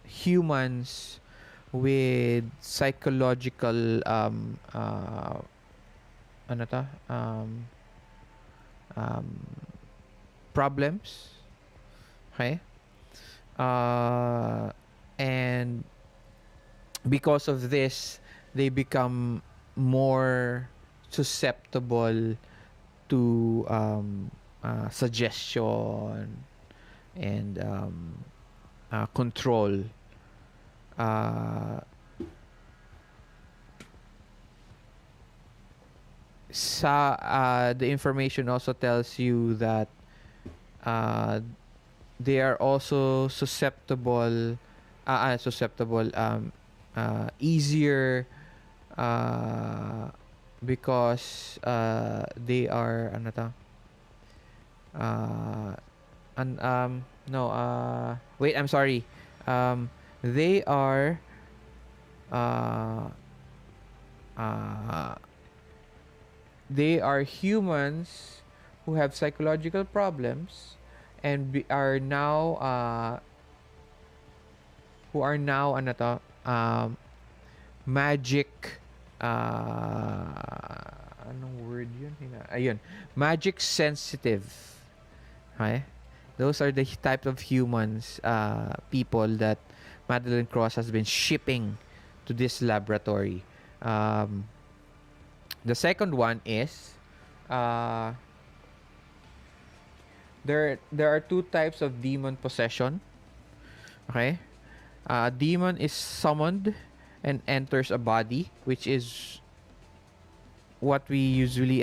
humans with psychological ano to problems. Okay? And because of this, they become more susceptible to suggestion and control. The information also tells you that they are also easier because they are wait, I'm sorry. They are humans who have psychological problems and are now who are now magic anong word yun? Ayun, magic sensitive. Okay? Those are the type of humans, people that Madeline Cross has been shipping to this laboratory. The second one is there are 2 types of demon possession. Okay? Demon is summoned and enters a body, which is what we usually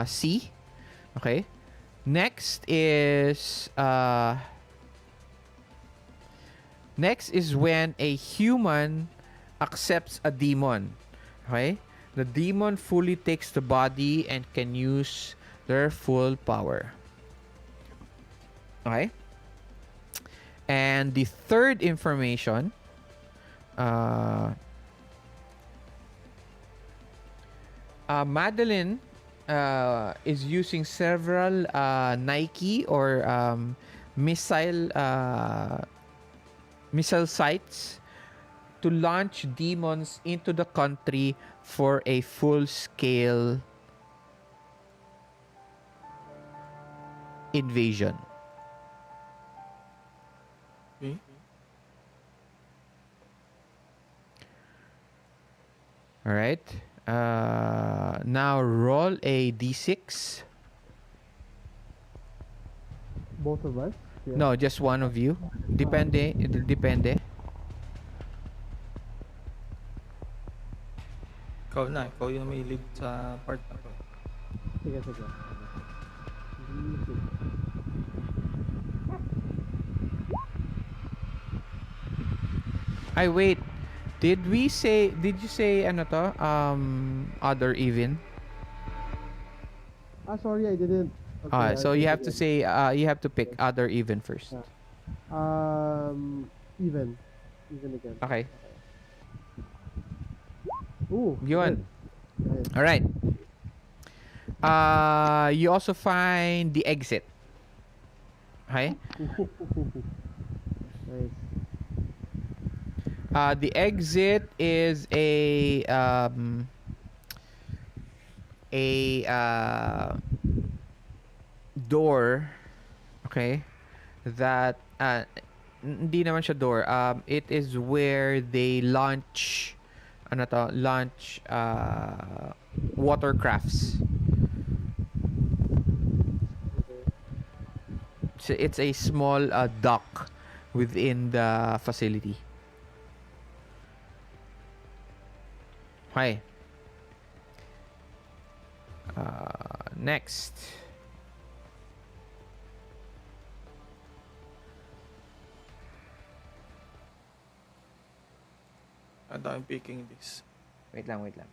see. Okay? Next is when a human accepts a demon. Okay? The demon fully takes the body and can use their full power. Okay? And the third information Madeline is using several Nike or missile sites to launch demons into the country for a full-scale invasion. Okay. All right. Now roll a d6. Both of us? Yeah. No, just one of you. Depende. Depende. Ikaw yung may lead sa part na to. Sige. Ay, wait. Did you say other even? Sorry, I didn't. Okay, So I'll you think have to again. say you have to pick Okay. other even first. Yeah. Um, even. Even again. Okay. Okay. Ooh, good. Yun. Nice. All right. You also find the exit. Okay. Nice. The exit is a door. Okay. That hindi naman siya door. It is where they launch launch watercrafts. Okay. So it's a small dock within the facility. Okay. Next. And I'm picking this. Wait lang, wait lang.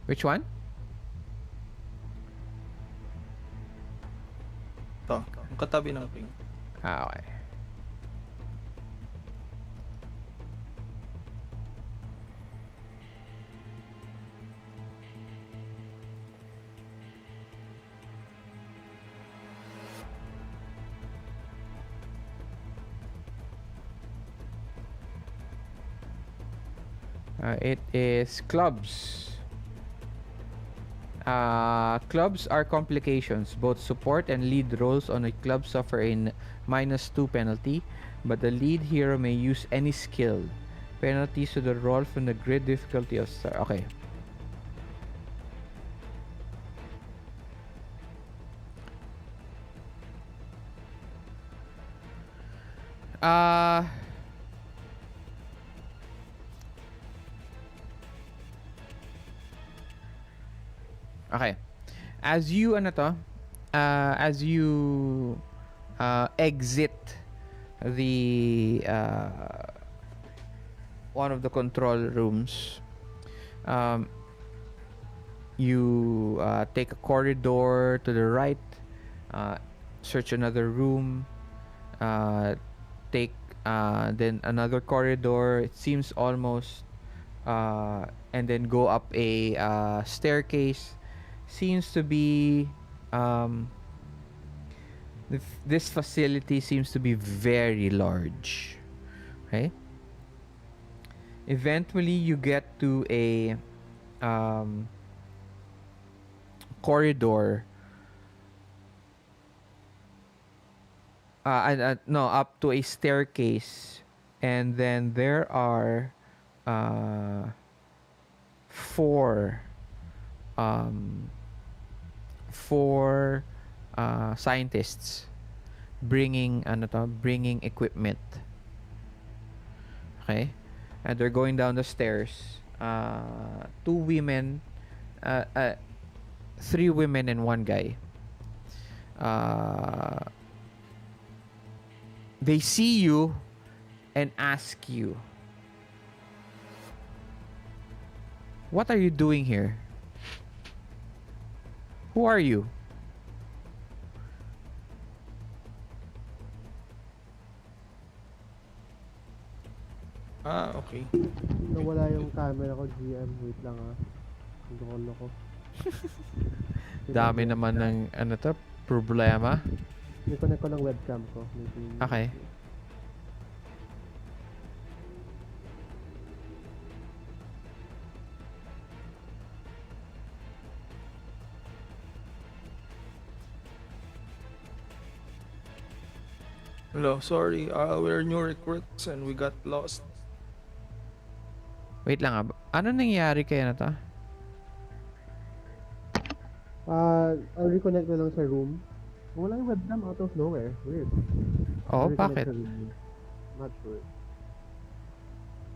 Which one? Ito, ang katabi ng pink. Okay. It is clubs. Clubs are complications. Both support and lead roles on a club suffer a -2 penalty, but the lead hero may use any skill. Penalties to the roll from the grid difficulty of star. Okay. Uh Okay. As you as you exit the one of the control rooms, um, you take a corridor to the right, search another room, take then another corridor. It seems almost and then go up a staircase. Seems to be this facility seems to be very large. Okay. Eventually, you get to a corridor. No, up to a staircase, and then there are four um, four scientists bringing equipment. Okay, and they're going down the stairs. Two women, uh, uh, three women and one guy. They see you and ask you, "What are you doing here? Who are you?" Okay. Nawala yung camera ko, GM. Wait lang ah. Loko ko. Dami naman ng problema. Ni-connect ko ng webcam ko. Maybe. Okay. Hello, sorry. We're new recruits and we got lost. Wait lang ah. Ano nangyari kaya na to? I'll reconnect na lang sa room. Wala yung webcam out of nowhere. Weird. Oh, I'll reconnect bakit? sa room. Not sure.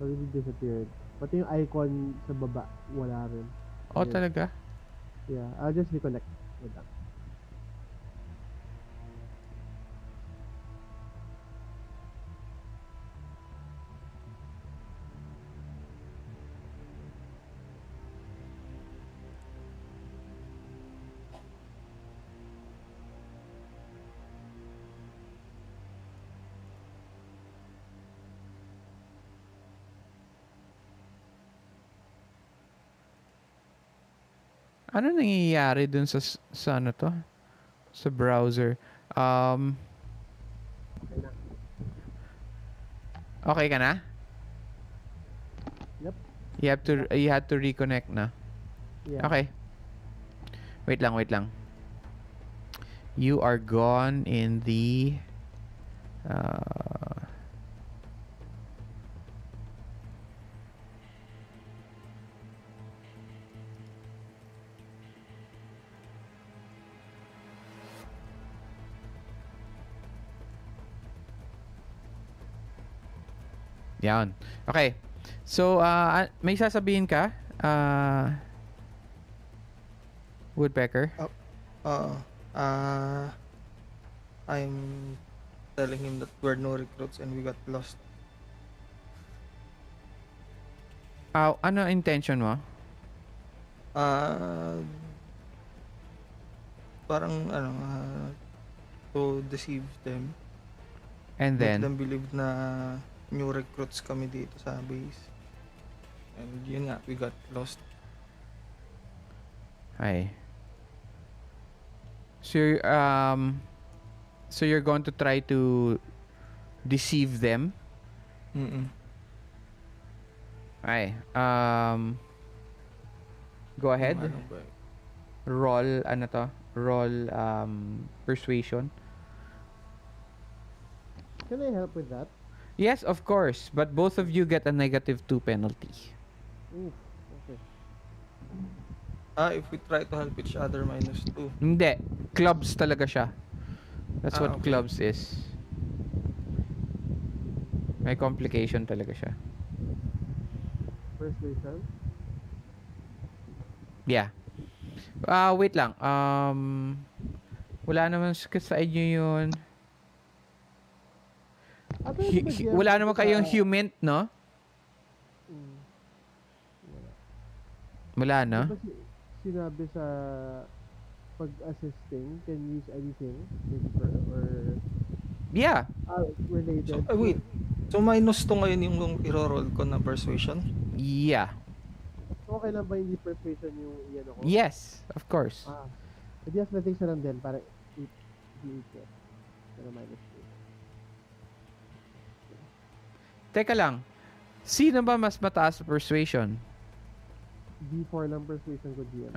Suddenly disappeared. Pati yung icon sa baba, wala rin. Oh, Weird. talaga? Yeah, I'll just reconnect with that. Ano nangyayari dun sa ano to? Sa browser. Okay ka na? Yep. You had to reconnect na. Yeah. Okay. Wait lang. You are gone in the yan. Okay. So, may sasabihin ka? Woodpecker? I'm telling him that we're no recruits and we got lost. Ano intention mo? Parang to deceive them. And Make then? them believe na new recruits kami dito sa base. And yun nga, we got lost. Hi. So you're going to try to deceive them? Ay. Go ahead. Roll persuasion. Can I help with that? Yes, of course. But both of you get a -2 penalty. Ooh, okay. If we try to help each other, -2. Hindi. Clubs talaga siya. That's what Okay. clubs is. May complication talaga siya. Persuasion? Yeah. Wait lang. Wala naman sa inyo yun. Wala naman kayong humint, no? Wala, no? Diba sinabi sa pag-assisting, can use anything or Yeah. related. So, wait. So -2 ngayon yung iro-roll ko na persuasion? Yeah. Okay lang ba hindi persuasion yung iyan ako? Yes, of course. Hindi athletics na lang din para i-equal. Pero -2. Teka lang. Sino ba mas mataas sa persuasion? D4 lang persuasion ko diyan.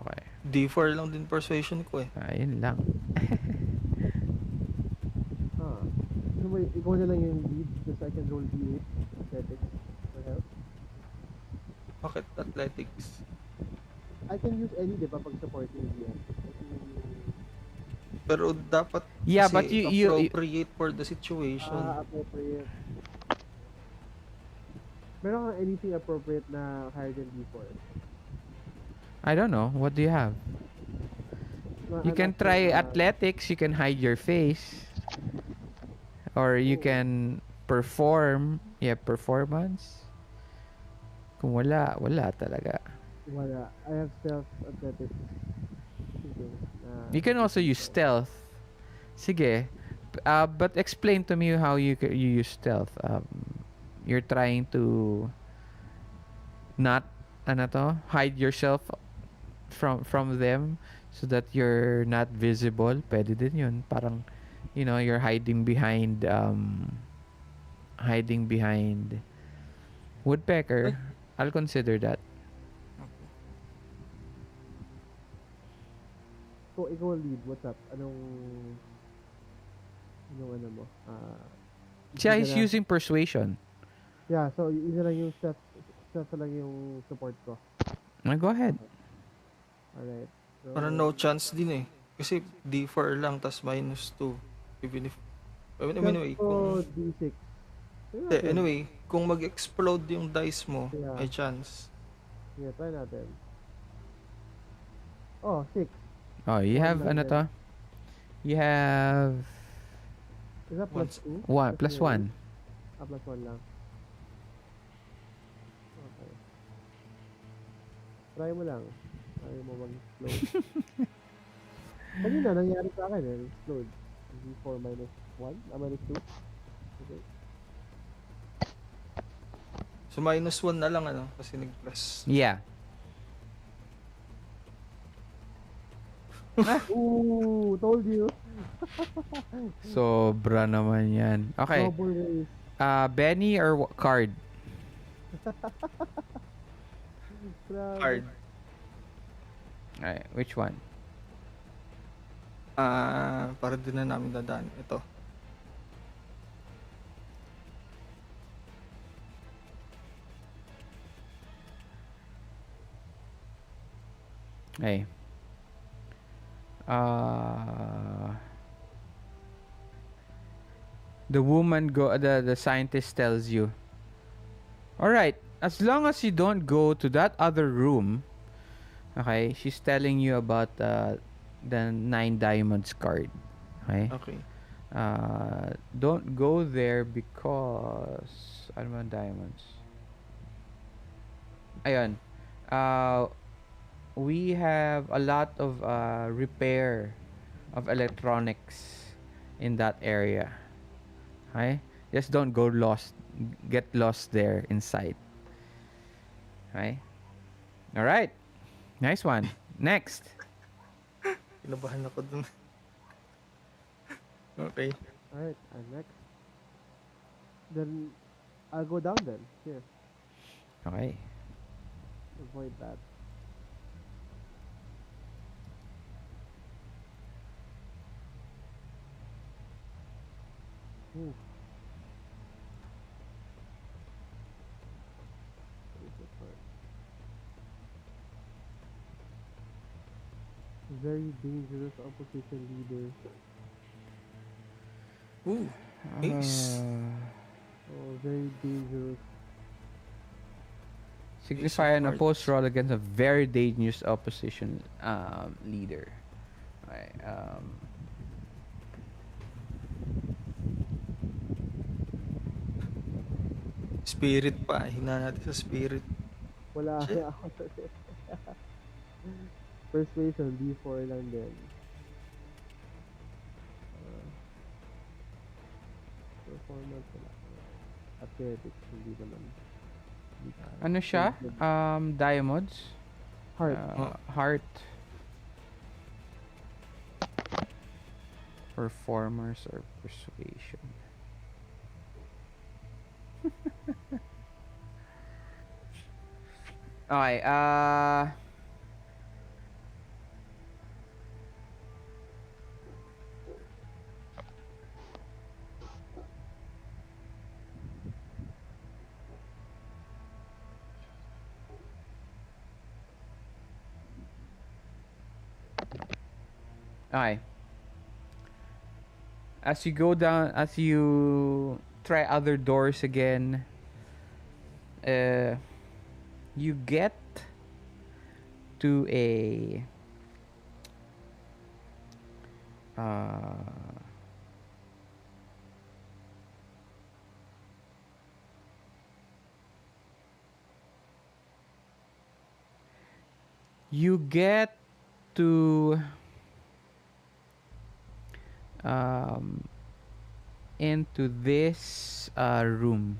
Okay. D4 lang din persuasion ko eh. Ayun lang. So ikaw na lang yung lead because I can roll D8 athletics for help. Bakit athletics? I can use any, di ba, pag supporting diyan. Pero dapat Yeah, kasi but you appropriate for the situation. Appropriate. Meron kang anything appropriate na higher than D4? I don't know. What do you have? You can try athletics. You can hide your face. Or you can perform. Yeah, performance. Kung wala talaga. Wala. I have stealth athletics. Sige. You can also use stealth. Sige. But explain to me how you use stealth. You're trying to not hide yourself from them so that you're not visible. Pwede din yun. Parang, you're hiding behind Woodpecker. I'll consider that. So, ikaw lead. What's up? Anong ano mo? Siya is using persuasion. Yeah, so yun lang yung stealth lang yung support ko. Go ahead. Alright. So, Parang no chance din eh. Kasi D4 lang tas -2. Even if anyway, kung D6. anyway, kung mag-explode yung dice mo, Yeah. may chance. Yeah, try natin. Oh, 6. Oh, you have You have Is that plus 2? 1 plus 1. Plus 1 lang. Okay. Try mo lang. Try mo mag-explode. Kanina, nangyari sa akin eh. Explode. D4 minus 1? Minus 2? Okay. So -1 na lang kasi nag-plus. Yeah. Ooh, told you. Sobra naman yan. Okay. Double race. Benny or card? Grabe. Hard. Alright, which one? Para din na namin dadaan. Ito. Okay. The scientist tells you, all right, as long as you don't go to that other room. Okay, she's telling you about the 9 diamonds card. Okay. Okay. Don't go there because ano ba ang diamonds? Ayun. We have a lot of repair of electronics in that area. Okay? Just don't go lost. Get lost there inside. Okay? All right. Nice one. Next. Kinabahan ako dun. Okay. Alright, I'm next. Then I'll go down then. Here. Okay. Avoid that. Ooh. What is this part? Very dangerous opposition leader. Ooh. Ace. Oh, very dangerous. Signify an opposed roll against a very dangerous opposition leader. Okay. Spirit pa. Hina natin sa spirit. Wala Shit. ako. Persuasion, D4 lang din. Performance, wala. Athletics, hindi naman. Ano siya? Diamonds? Heart. Heart. Performers or persuasion. Okay, okay. As you go down, as you try other doors again, you get to a you get to into this room.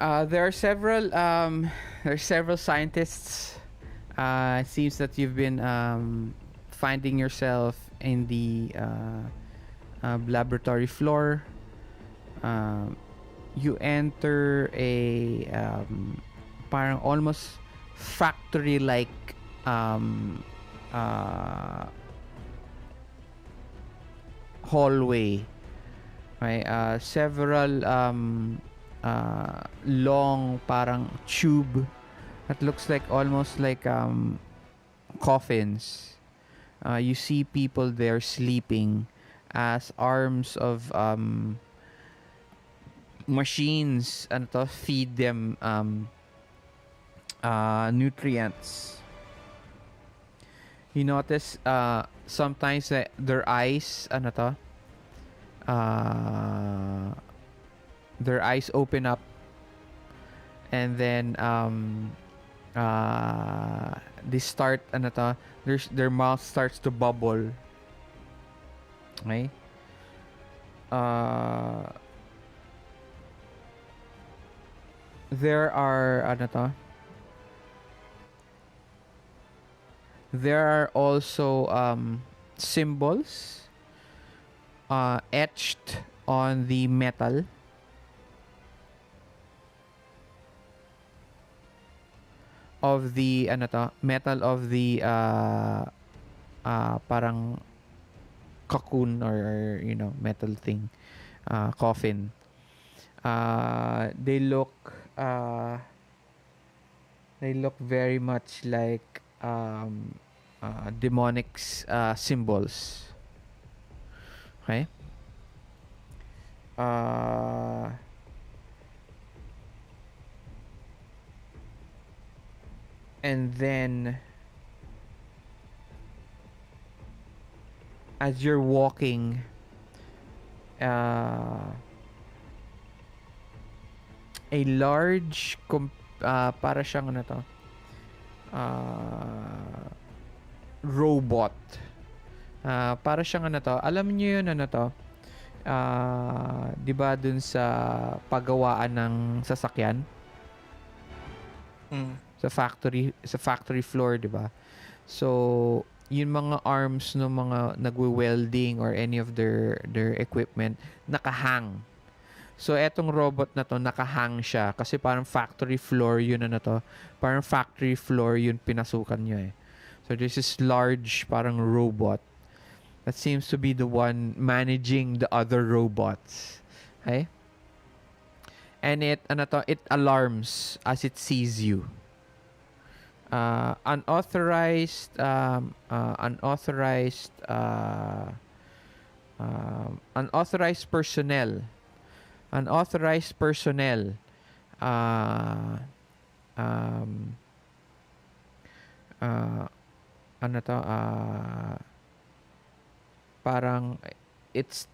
There are several scientists. It seems that you've been finding yourself in the laboratory floor. You enter a parang almost factory-like hallway. Right? Several long parang tube that looks like almost like coffins. You see people there sleeping as arms of machines and to feed them nutrients. You notice sometimes that their eyes, their eyes open up, and then they start, their mouth starts to bubble. Okay? There are, there are also symbols etched on the metal of the metal of the parang cocoon, or metal thing, coffin. They look very much like demonic symbols. Okay. And then as you're walking, a large para siyang robot. Para siyang alam niyo yun, 'di ba dun sa paggawaan ng sasakyan? Sa factory floor, 'di ba? So, yung mga arms ng mga nagwe-welding or any of their equipment nakahang. So, etong robot na to, nakahang siya kasi parang factory floor yun parang factory floor yun pinasukan nyo eh. So, this is large parang robot that seems to be the one managing the other robots. Okay? And it alarms as it sees you. Unauthorized personnel uh, um, parang it's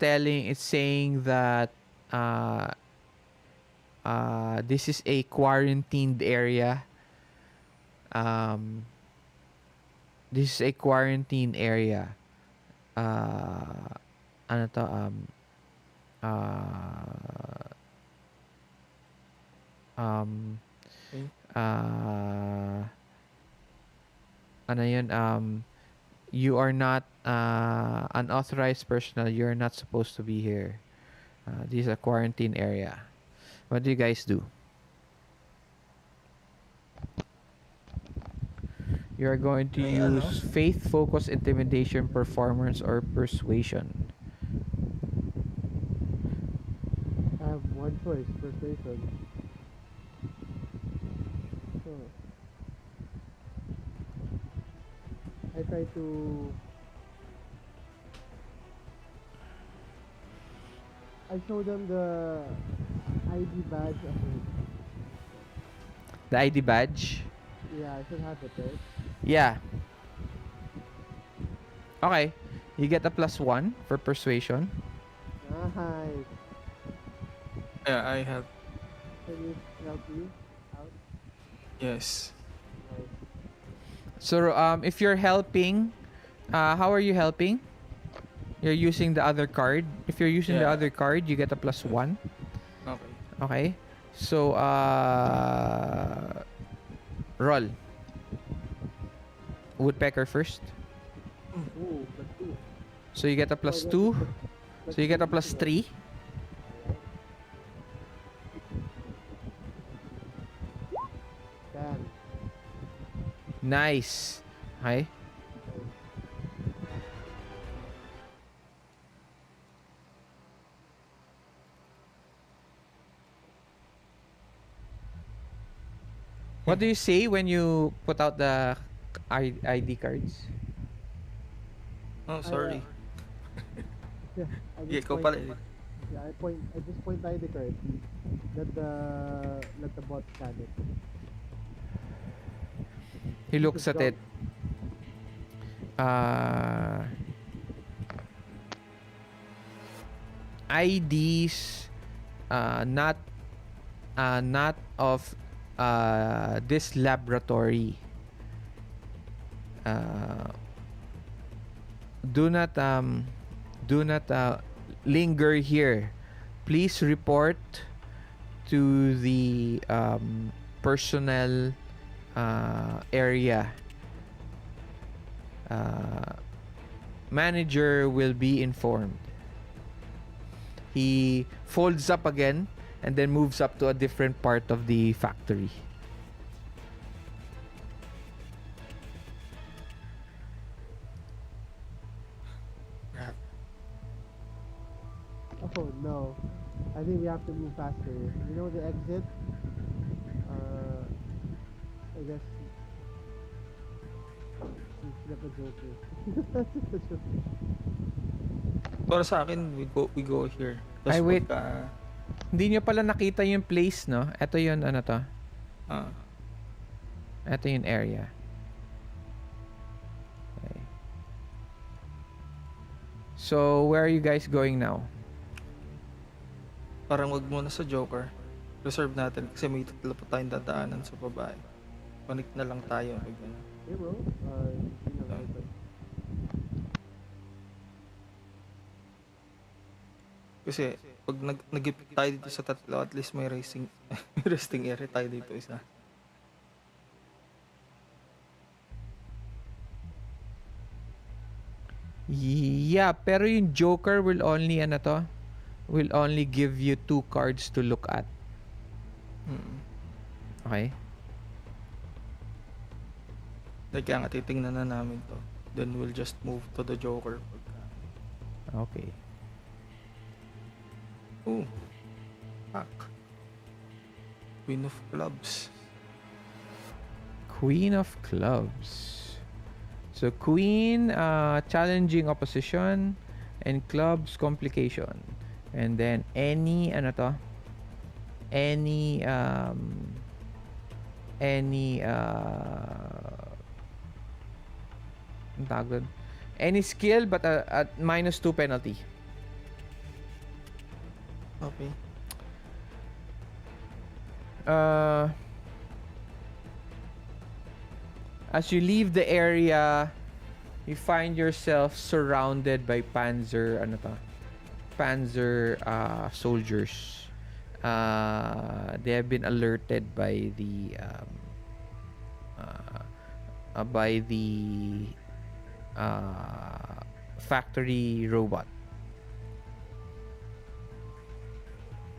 saying that this is a quarantined area. This is a quarantine area. You are not unauthorized personnel. You are not supposed to be here. This is a quarantine area. What do you guys do? You are going to use faith, focus, intimidation, performance, or persuasion. I have one choice, persuasion. So, I try to... I show them the ID badge of it. The ID badge? Yeah, I should have it, right? Yeah. Okay. You get a +1 for persuasion. Nice. Yeah, I have. Can you help me out? Yes. Nice. So, if you're helping, how are you helping? You're using the other card. If you're using the other card, you get a +1. Okay. Okay. So, roll. Woodpecker first. Ooh, +2. So you get a +2. So you get a +3. Damn. Nice. Okay. What do you say when you put out the ID cards? Oh, sorry. Yeah, I Yeah, just ikaw point, pala eh. yeah, I just point ID card. Let the bot scan it. He looks at it. IDs not of this laboratory. Do not linger here. Please report to the personnel area. Manager will be informed. He folds up again and then moves up to a different part of the factory. Oh no. I think we have to move faster. You know the exit? I guess it's the Joker. Para sa akin, we go here. Ay, wait. Hindi nyo pala nakita yung place, no? Ito yun, ano to? Ito yung area. Okay. So, where are you guys going now? Parang wag muna sa Joker. Reserve natin kasi may tatlo pa tayong dadaanan sa babae. Connect na lang tayo. Hey bro, kasi pag nag-ipit tayo dito sa tatlo, at least may resting area tayo dito isa. Yeah, pero yung Joker will only will only give you 2 cards to look at. Okay? Kaya nga titingnan na namin to. Then we'll just move to the Joker. Okay. Oh. Fuck. Queen of Clubs. Queen of Clubs. So, Queen, challenging opposition, and Clubs, complication. And then, any skill but at -2 penalty. Okay. As you leave the area, you find yourself surrounded by Panzer soldiers. They have been alerted by the factory robot.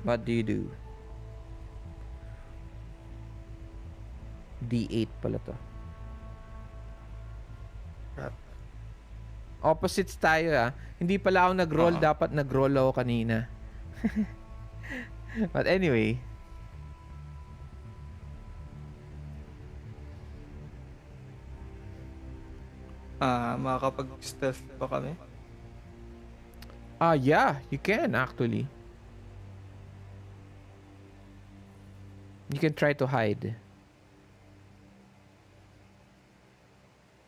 What do you do? D8 pala to. Opposites tayo Hindi pala ako nag-roll. Dapat nag-roll ako kanina. But anyway. Makakapag-stealth pa kami? Yeah. You can actually. You can try to hide.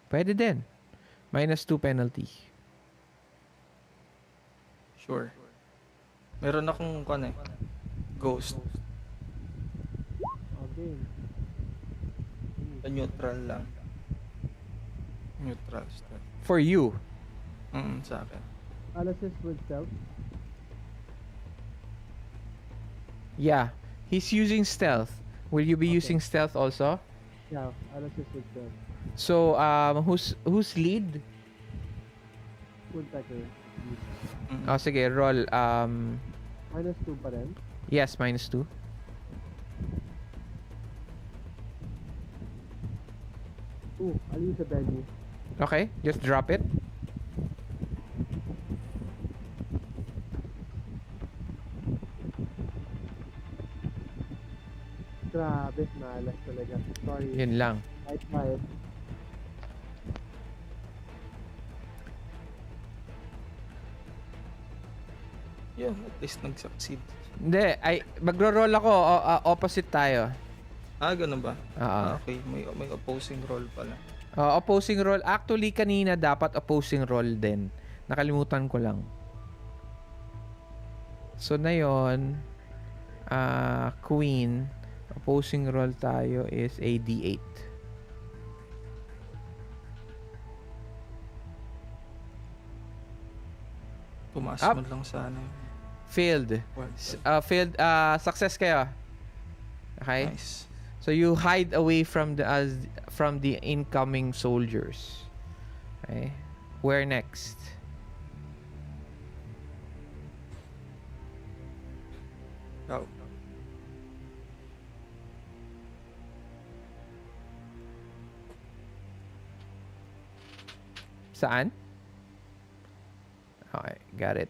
Pwede din. -2 penalty. Sure. Meron akong ghost. Okay. Neutral lang. Neutral stuff. For you. Sa akin. I'll assist with stealth. Yeah. He's using stealth. Will you be using stealth also? Yeah, I'll assist with stealth. So, who's lead? Woodpecker. Sige, roll. -2 pa rin. Yes, -2. I'll use a belly. Okay, just drop it. Grabe, malas talaga. Sorry. Yun lang. I tried. Yeah, at least nag-succeed. Hindi, magro-roll ako. Opposite tayo. Ganun ba? Oo. Okay. May opposing role pala. Opposing role. Actually, kanina dapat opposing role din. Nakalimutan ko lang. So, na yun, Queen, opposing role tayo is a D8. Tumaas Up. mo lang sana. Failed. Failed. Success kayo. Okay? Nice. So you hide away from the incoming soldiers. Okay? Where next? Go. Saan? Okay, got it.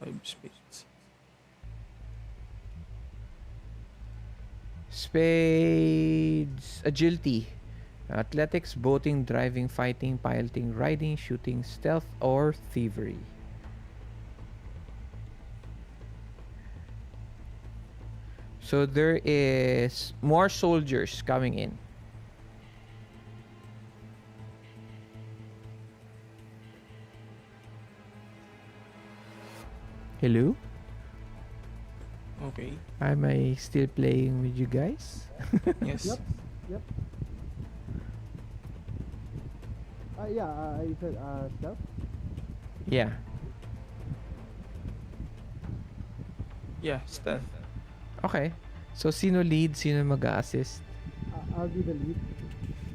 Five spades. Spades. Agility. Athletics, boating, driving, fighting, piloting, riding, shooting, stealth, or thievery. So there is more soldiers coming in. Hello? Okay. Am I still playing with you guys? Yes. Yep. Yeah, you said stealth? Yeah. Yeah, stealth. Okay. So, sino lead? Sino mag-a-assist? I'll be the lead.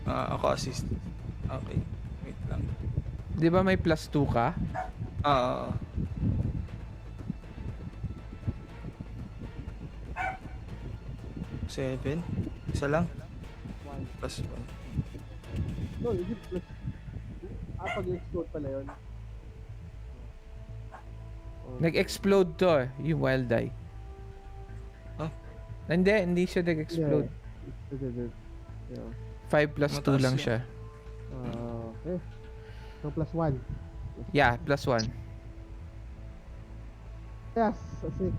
Ako assist. Okay. Wait lang. Di ba may +2 ka? Ah. 7. Isa lang. 1. +1. No, is it plus... pag-explode pala yun. Nag-explode to yung wild die. Huh? Hindi siya nag-explode. Yeah. 5 plus 2 Mataas lang yan. siya. Okay. So, plus 1. Yeah, +1. Yes, 6.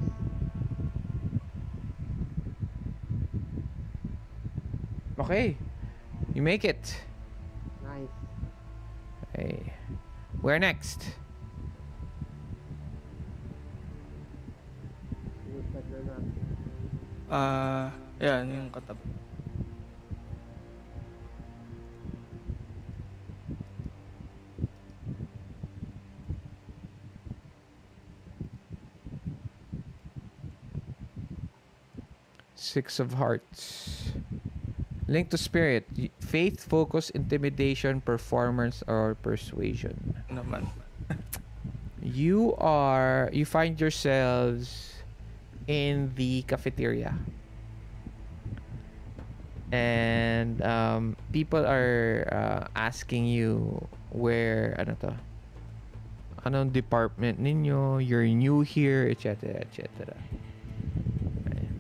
Okay. You make it. Nice. Okay. Where next? Woodpecker na. Yan yung katabi. Six of Hearts. Link to Spirit. Faith, focus, intimidation, performance, or persuasion. Naman. You find yourselves in the cafeteria. And people are asking you where, anong department ninyo, you're new here, etc. etc. Okay.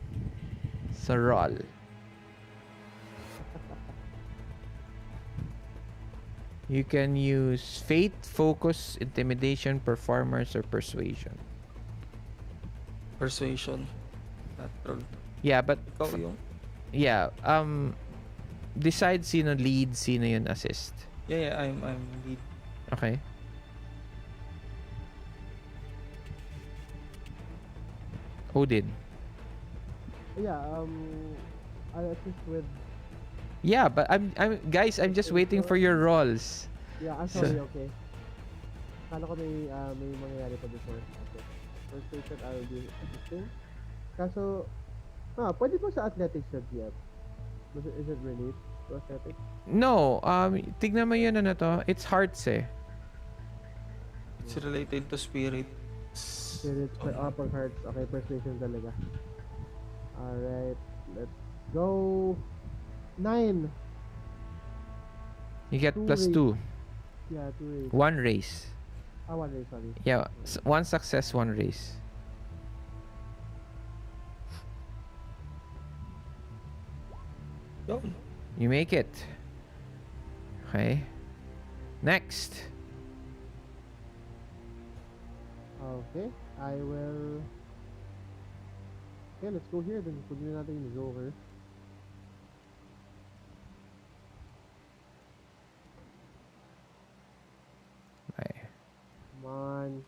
So roll. You can use faith, focus, intimidation, performance, or persuasion. Persuasion. Natural. Yeah, but Ikaw yung... yeah, decide sino lead, sino yun assist. Yeah, I'm lead. Okay. Odin. Yeah, I'll assist with... Yeah, but I'm just waiting for your rolls. Yeah, I'm sorry, okay. Kala ko may mangyayari pa before. Okay. First station, I'll be assisting. Kaso, pwede po sa athletics yun, GF? Is it related to athletics? No, tignan mo yun to. It's hearts eh. It's related to spirit. Spirit, upper hearts. Okay, persuasion talaga. Alright, let's go. 9. You get Two +2. Yeah, 2 raise. 1 raise. 1 raise, sorry. Yeah, 1 success, 1 raise. Yun. You make it. Okay. Next. Okay, I will... Okay, let's go here then. Kunin natin yung Joker. Okay. Come on.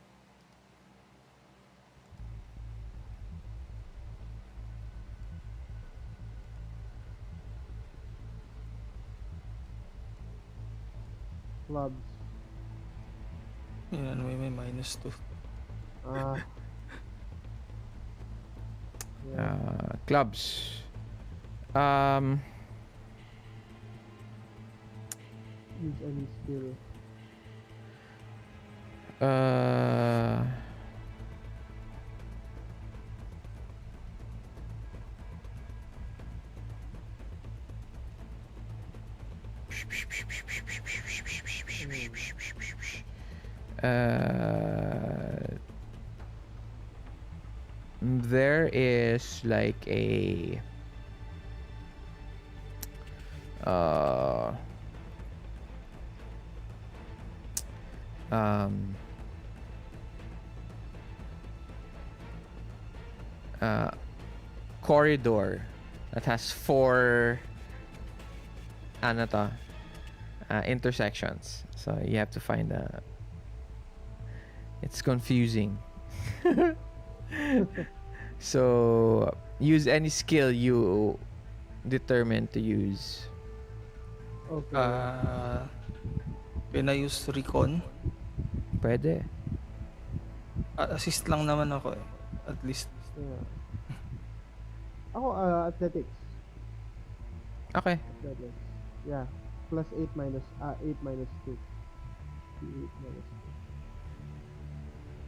Clubs. Yan, may -2. Ah. Yeah. Clubs. Use any skill. There is like a um corridor that has 4 ano to, intersections. So you have to find it's confusing. So use any skill you determine to use. Okay. Can I use Recon? Pwede. Assist lang naman ako eh. At least. Yeah. Ako, athletics. Okay. Athletics. Yeah. Plus 8 minus 2. 8 minus 2.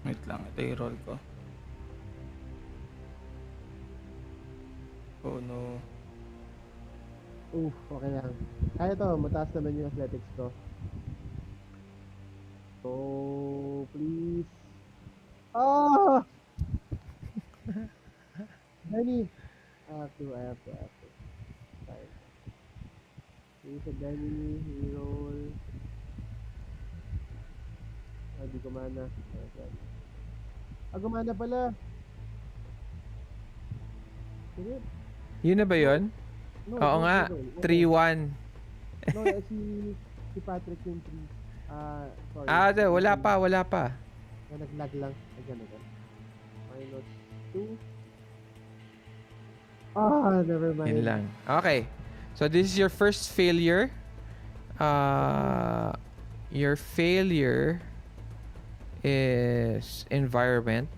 Wait lang, ito yung roll ko. Oh no. Oof, okay lang. Kaya to, mataas naman yung athletics ko. Oh, please. Ah! Benny! I have to. Fine. Here's a Benny, reroll. Di gumana. Okay. Gumana pala. Sige. Yun na ba yun? No, Oo no, nga. reroll. 3-1. No, si Patrick yung 3. Sorry. Wala pa. Naglag lang. Again. Minus 2. Never mind. Yun lang. Okay. So this is your first failure. Your failure is environment.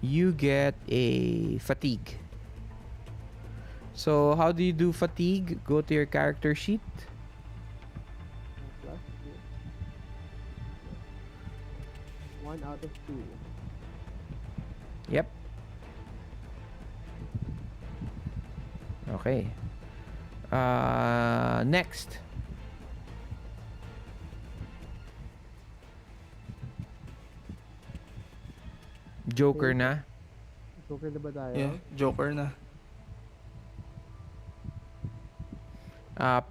You get a fatigue. So how do you do fatigue? Go to your character sheet. Plus 2. 1 out of 2. Yep. Okay. Next. Joker na. Joker na ba tayo? Yeah, Joker na.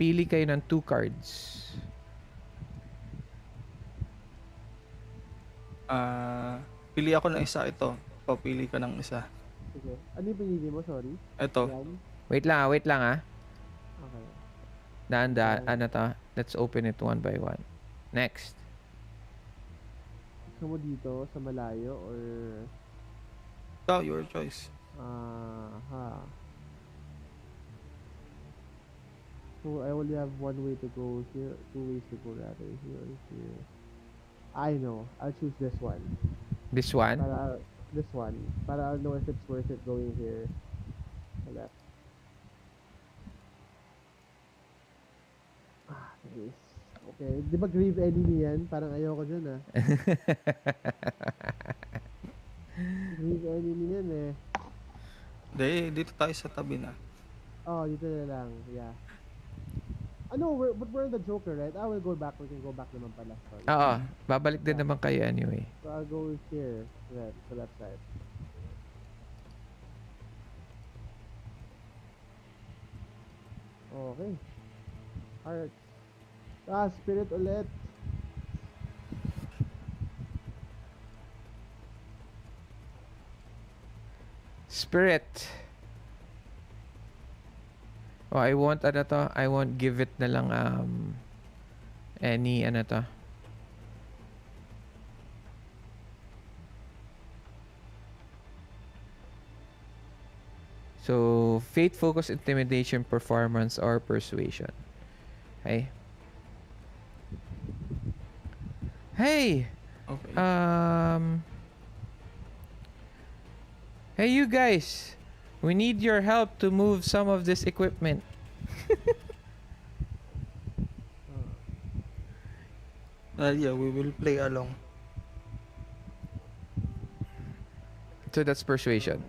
Pili kayo ng 2 cards. Pili ako ng isa ito. Papili ka ng isa. Sige. Ano yung pinili mo? Sorry. Ito. Yan. Wait lang ah. Okay. Daan, ano to? Let's open it one by one. Next. Gusto mo dito sa malayo or Ikaw, your choice. So I only have one way to go here, 2 ways to go rather, here or here. I know. I'll choose this one. This one? This one. Para I'll know if it's worth it going here. Sa left. Nice. Okay. Di ba grave enemy yan? Parang ayoko dyan ah. Grave enemy yan eh. Dito tayo sa tabi na. Oh, dito na lang. Yeah. But we're in the Joker, right? I will go back. We can go back naman pala. Sorry. Oo. Babalik din naman kayo anyway. So I'll go here. Right, the left side. Okay. Heart. Spirit ulit. Spirit. Oh, I won't give it na lang any to. So, faith, focus, intimidation, performance, or persuasion. Okay. Hey! Okay. Hey, you guys! We need your help to move some of this equipment. Yeah, we will play along. So that's persuasion.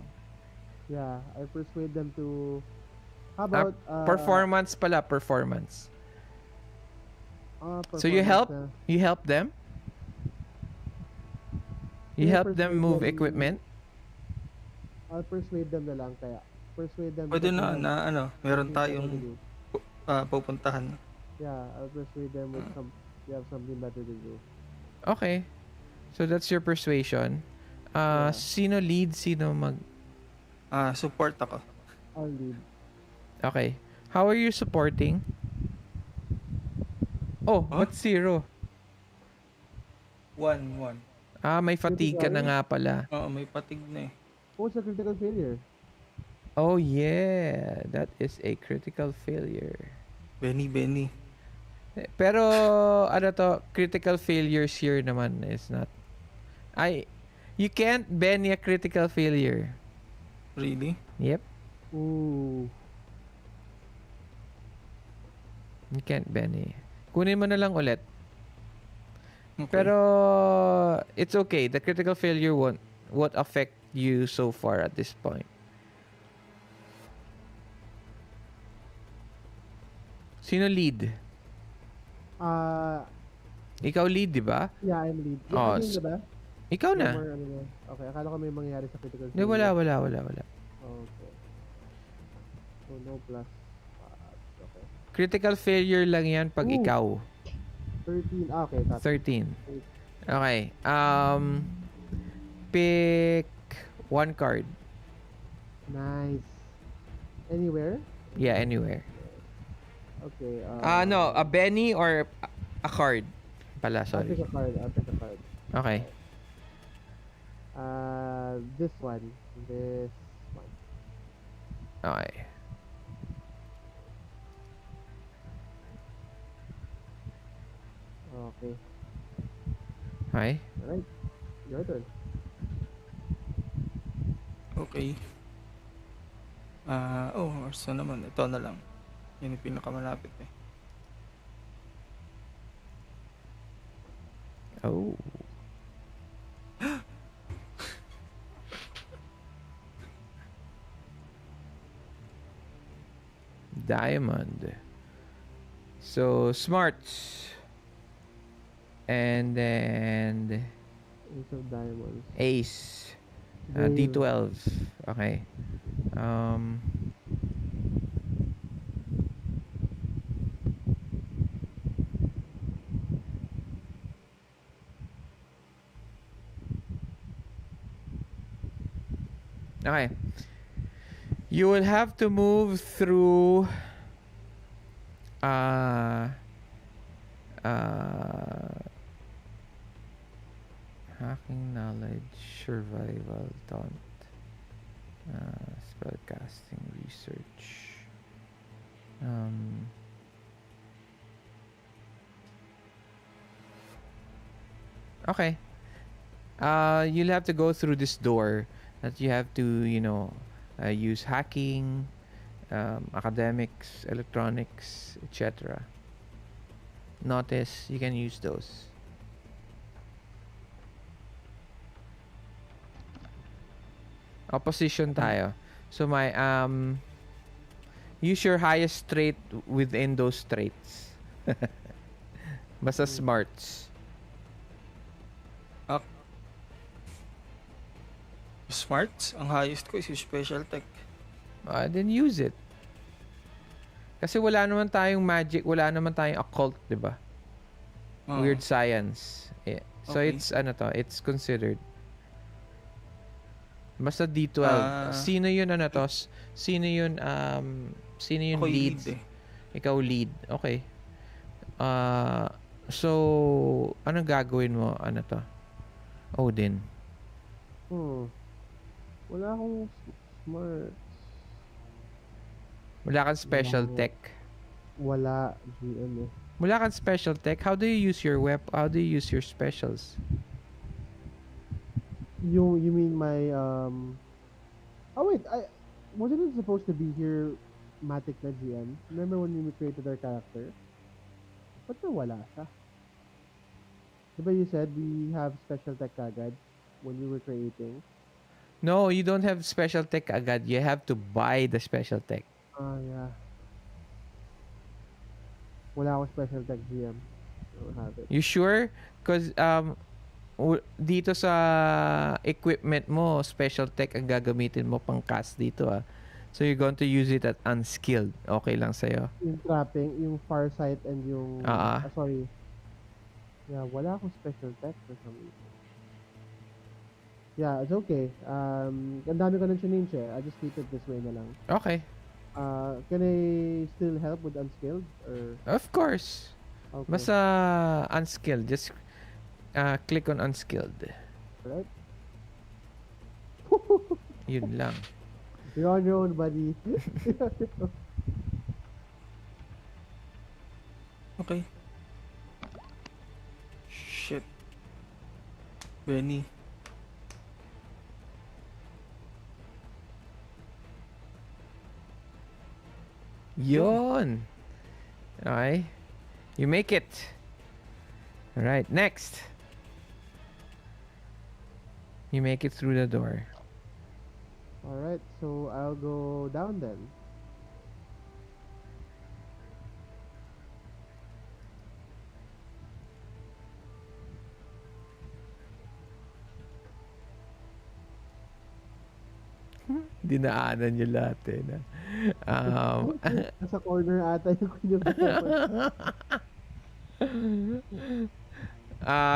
Yeah, I persuade them to... How about... performance pala, performance. So you help? performance na. You help them? You Yeah, help them persuade move them. equipment? I'll persuade them na lang kaya. Persuade them. Pwede that na, we have meron something better to tayong do. pupuntahan. Yeah, I'll persuade them with we have something better to do. Okay. So that's your persuasion. Yeah. Sino lead? Sino mag... Support ako. I'll lead. Okay. How are you supporting? Oh, Huh? what's 0? 1. May fatigue ka na nga pala. Oo, may patig na eh. Oh, it's a critical failure. Oh yeah, that is a critical failure. Benny. Pero critical failures here naman is not. You can't Benny a critical failure. Really? Yep, Ooh. you can't Benny. Kunin mo na lang ulit. Okay. Pero it's okay. The critical failure won't affect you so far at this point. Sino lead? Ikaw lead, di ba? Yeah, I'm lead. Oh, Ano yun, diba? Ikaw na. More, ano na. Okay, akala ko may mangyayari sa critical Hindi, failure. wala. Okay. So, no plus. Okay. Critical failure lang yan pag Ooh. ikaw. 13. Okay, got it. 13. Okay. Pick one card. Nice. Anywhere? Yeah, anywhere. Okay. No, a Benny or a card pala, I'll sorry. pick a card. Okay. This one. This one. Okay. Okay. Okay. Alright. Your turn. Okay. Arso naman. Ito na lang. Yun yung pinakamalapit eh. Oh. Diamond. So, smarts. And then Ace of diamonds. ace. Brave. D12. Okay. Okay. You will have to move through hacking, knowledge, survival, taunt, spellcasting, research. Okay. You'll have to go through this door that you have to, use hacking, academics, electronics, etc. Notice, you can use those. Opposition tayo. So my use your highest trait within those traits. Basta smarts. Smarts? Ang highest ko is yung special tech. Then use it. Kasi wala naman tayong magic, wala naman tayong occult, 'di ba? Weird science. Yeah. So Okay. it's it's considered. Basta D12. Sino yun ano to? Sino yun Ako lead? lead eh. Ikaw lead. Okay. So, ano gagawin mo? Ano to? Odin. Wala akong smart. Wala kang special tech. Wala, GM eh. Wala kang special tech. How do you use your How do you use your specials? You mean my Oh wait, wasn't it supposed to be here Matic na GM? Remember when we created our character? Ba't wala siya? Diba you said we have special tech agad when we were creating? No, you don't have special tech agad. You have to buy the special tech. Yeah. Wala akong special tech GM. I don't have it. You sure? Because dito sa equipment mo, special tech ang gagamitin mo pang cast dito So you're going to use it at unskilled. Okay lang sa'yo. Yung trapping, yung farsight and yung... sorry. Yeah, wala akong special tech for some reason. Yeah, it's okay. Ang dami ko ng change eh. I just keep it this way na lang. Okay. Can I still help with unskilled? Or... Of course. Okay. Basta unskilled. Just click on unskilled. Right? Yun lang. You're on your own, buddy. Okay. Shit. Benny. Yun. Okay. You make it. Alright, next. You make it through the door. Alright, so I'll go down then. Dinaanan nyo lahat eh. Nasa corner ata yung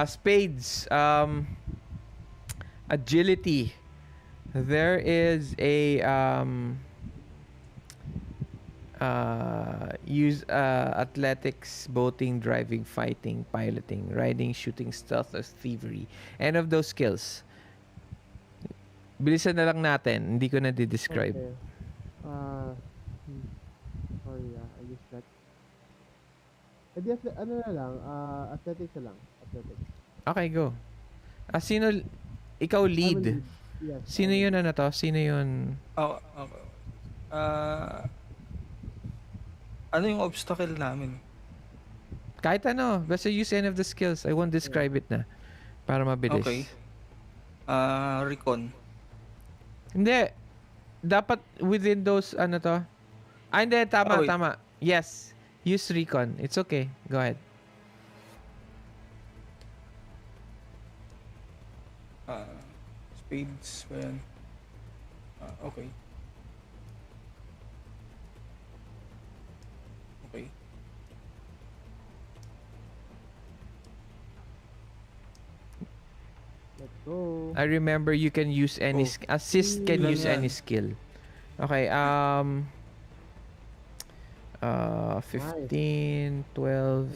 spades. Agility. There is a use athletics, boating, driving, fighting, piloting, riding, shooting, stealth, or thievery. Any of those skills. Bilisan na lang natin. Hindi ko na di-describe. Okay. Sorry, I just checked. Ano na lang, athletics na lang. Athletics. Okay, go. Sino? Ikaw lead. Yes. Sino yun ano to? Sino yun? Okay. Ano yung obstacle namin? Kahit ano. Basta use any of the skills. I won't describe it na. Para mabilis. Okay. Recon. Hindi. Dapat within those, ano to? Hindi. Tama, tama. Yes. Use Recon. It's okay. Go ahead. Spades ba yan? Okay. Okay. Let's go. I remember you can use any... Assist can use any skill. Okay, 15, 12...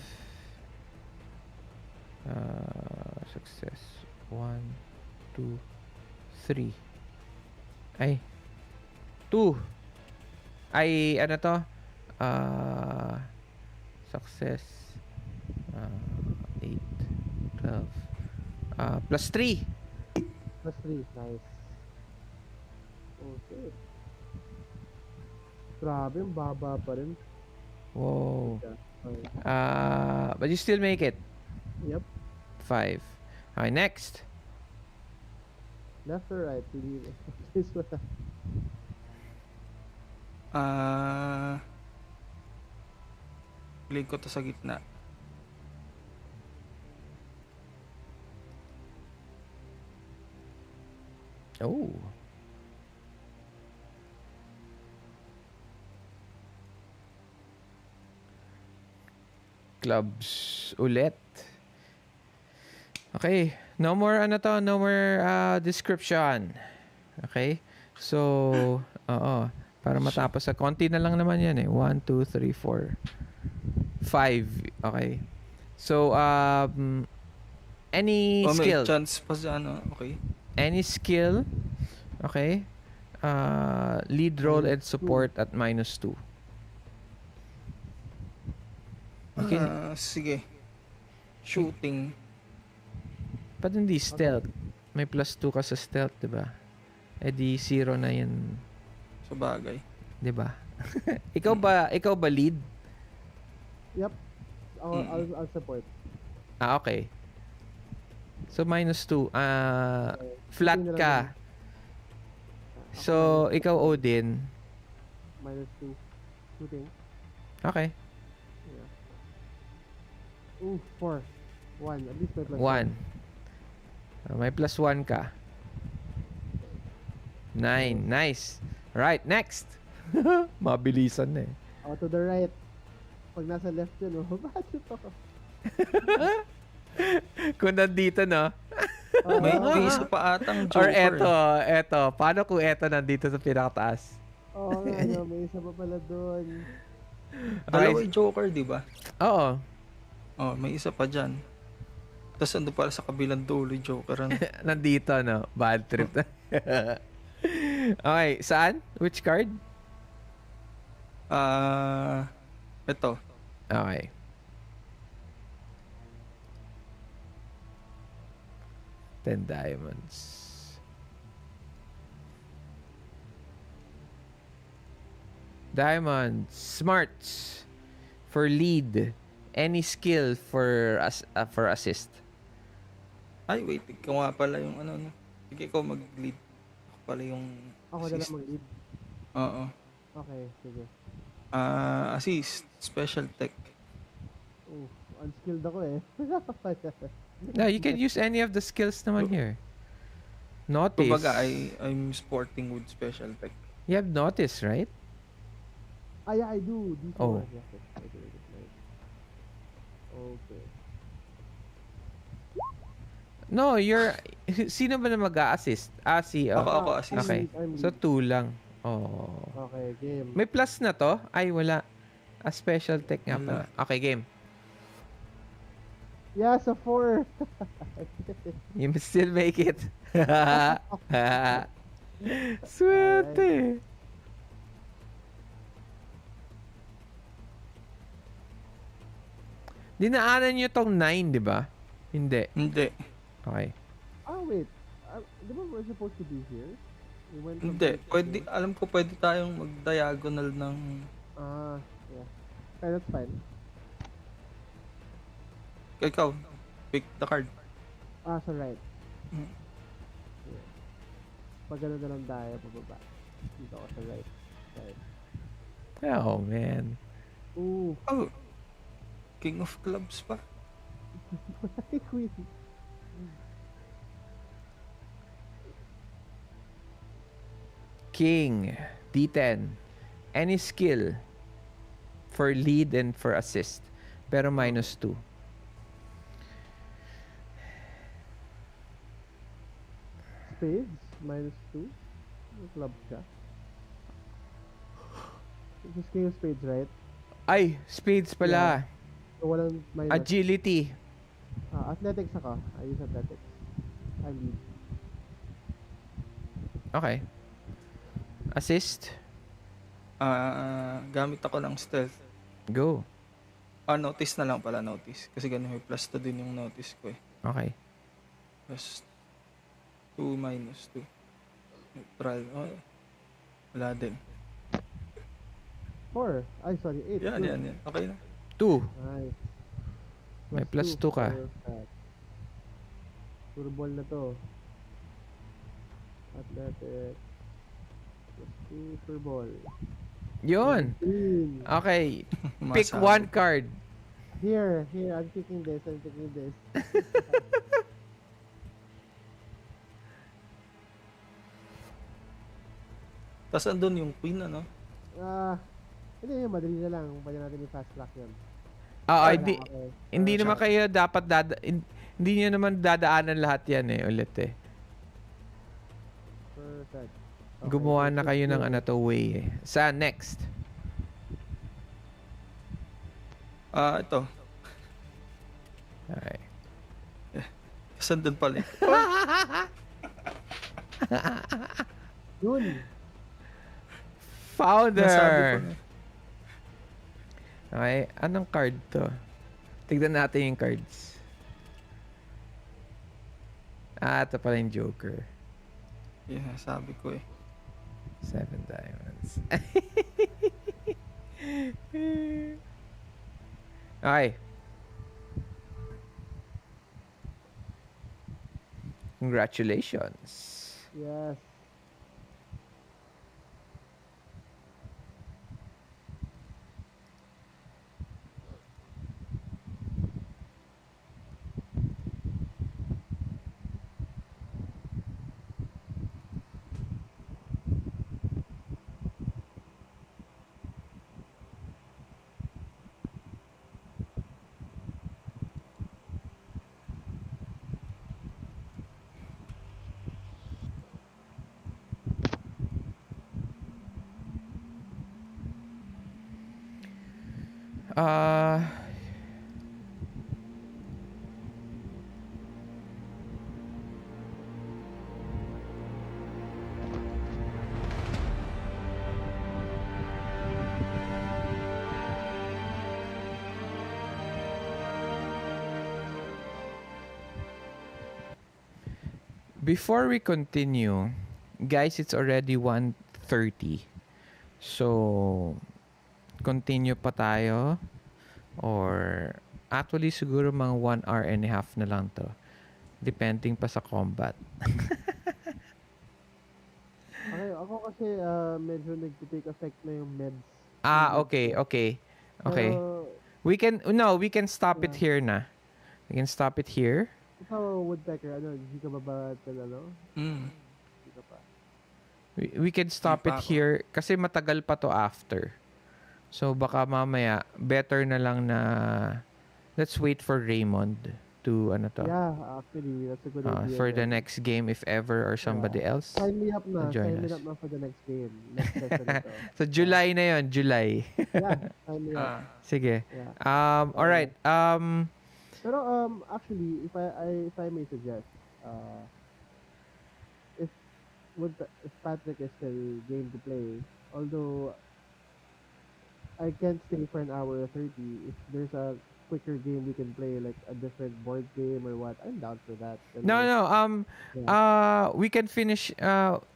success. 1, 2, 3. Ay. 2. Ay, ano to? Success. 8, 12. Plus 3. Plus 3. Nice. Okay. Grabe, ang baba pa rin. Whoa. Okay. But you still make it. Yep. 5. Okay, next. Left or right? This one. Link ko to sa gitna. Oh. Clubs ulit. Okay. No more ano to, no more description. Okay? So, oo. Para matapos sa konti na lang naman yan eh. 1, 2, 3, 4, 5. Okay. So, any May skill? chance pa sa ano. Okay. Any skill? Okay. Lead roll and support at -2. Okay. Sige. Shooting. Ba't hindi stealth? May +2 ka sa stealth, diba? Eh di 0 na yan. Sa bagay. Diba? ikaw ba lead? Yep. I'll support. Okay. So -2. Flat Shooting na lang ka. yun. So, ikaw Odin. -2. Shooting. Okay. Yeah. Ooh, 4. 1. At least may plus 1. May +1 ka. 9. Nice. Right, next. Mabilisan na eh. Oh, to the right. Pag nasa left yun, oh, bakit to? Kung nandito, no? May isa pa atang Or joker. eto. Paano kung eto nandito sa pinakataas? Oo, may isa pa pala doon. Dalawa yung joker, di ba? Oo. Oh, may isa pa dyan. Tapos ando pala sa kabilang dulo yung joker. Ano? Nandito, no? Bad trip na. Okay, saan? Which card? Ito. Okay. $10 diamonds. Diamonds. Smarts. For lead. Any skill for assist. Ay, wait. Ikaw nga pala yung ano. Sige, ikaw mag-lead. Ako pala yung Ako na lang mag-lead. Oo. Okay, sige. Assist. Special tech. Ooh, unskilled ako eh. No, you can use any of the skills naman here. Notice. Kumbaga, I'm sporting with special tech. You have notice, right? Yeah, I do. D4. Oh. Yes, I do. Okay. No, sino ba na mag-a-assist? Ako assist. Okay. I'm So, 2 lang. Oh. Okay, game. May plus na to? Ay, wala. A special tech nga pala. Okay, game. Yeah, so 4. You still make it. Swerte. Dinaanan nyo tong 9, di ba? Hindi. Hindi. Okay. Wait. Di ba we're supposed to be here? We went from Hindi. here to Pwede, here. alam ko pwede tayong mag-diagonal ng... Yeah. Okay, that's fine. Ikaw, pick the card. So right. Mm. Yeah. Pag gano'n na lang tayo, pababa. Dito ako sa right. Right. Oh, man. Ooh. Oh. King of clubs pa. Queen. King. D10. Any skill for lead and for assist. Pero -2. Spades, -2. May clubs ka. This is king of spades, right? Ay, spades pala. So walang minus. Agility. Athletics ako. I use athletics. I lead. Okay. Assist. Gamit ako ng stealth. Go. Notice na lang pala, notice. Kasi ganun may plus 2 din yung notice ko eh. Okay. Plus 2 minus 2. Neutral. Oh, wala din. 4. Ay, sorry. 8. Yan. Okay na. 2. Nice. May plus 2 ka. Perfect. Puro ball na to. Athletics. Plus 2 per ball. Yun. Green. Okay. Pick Masabi. one card. Here. I'm picking this. Tapos andun yung queen, ano? Hindi, madali na lang. Pwede natin i-fast track yun. Hindi, Okay. hindi naman kayo dapat hindi nyo naman dadaanan lahat yan eh, ulit eh. Perfect. Check. Gumawa na so kayo ng here. way eh. Saan next? Ito. Okay. Saan doon pala? Yun. Nasabi ko Founder! na. Okay, anong card to? Tignan natin yung cards. Ito pala yung Joker. Yeah, sabi ko eh. 7 diamonds. Okay. Congratulations. Yes. Uh, Before we continue, guys, it's already 1:30. So, continue pa tayo or actually siguro mga 1 hour and a half na lang to. Depending pa sa combat. Okay, ako kasi medyo nag-take effect na yung meds. Okay. Pero, We can stop it here na. We can stop it here. ikaw, Woodpecker, hindi ka ba Hindi ka pa. We can stop Hindi it pa ako. here kasi matagal pa to after. So baka mamaya better na lang na let's wait for Raymond to Yeah, actually, that's a good idea. for the next game if ever or somebody else. Sign me up na. join Sign me us. up na for the next game. Next session ito. So July na yon, July. Yeah, sign me up. Sige. Yeah. All right. Pero actually, if I may suggest, if if Patrick is still game to play, although I can't stay for an hour or 30, if there's a quicker game we can play, like a different board game or what, I'm down for that. No. Yeah. We can finish.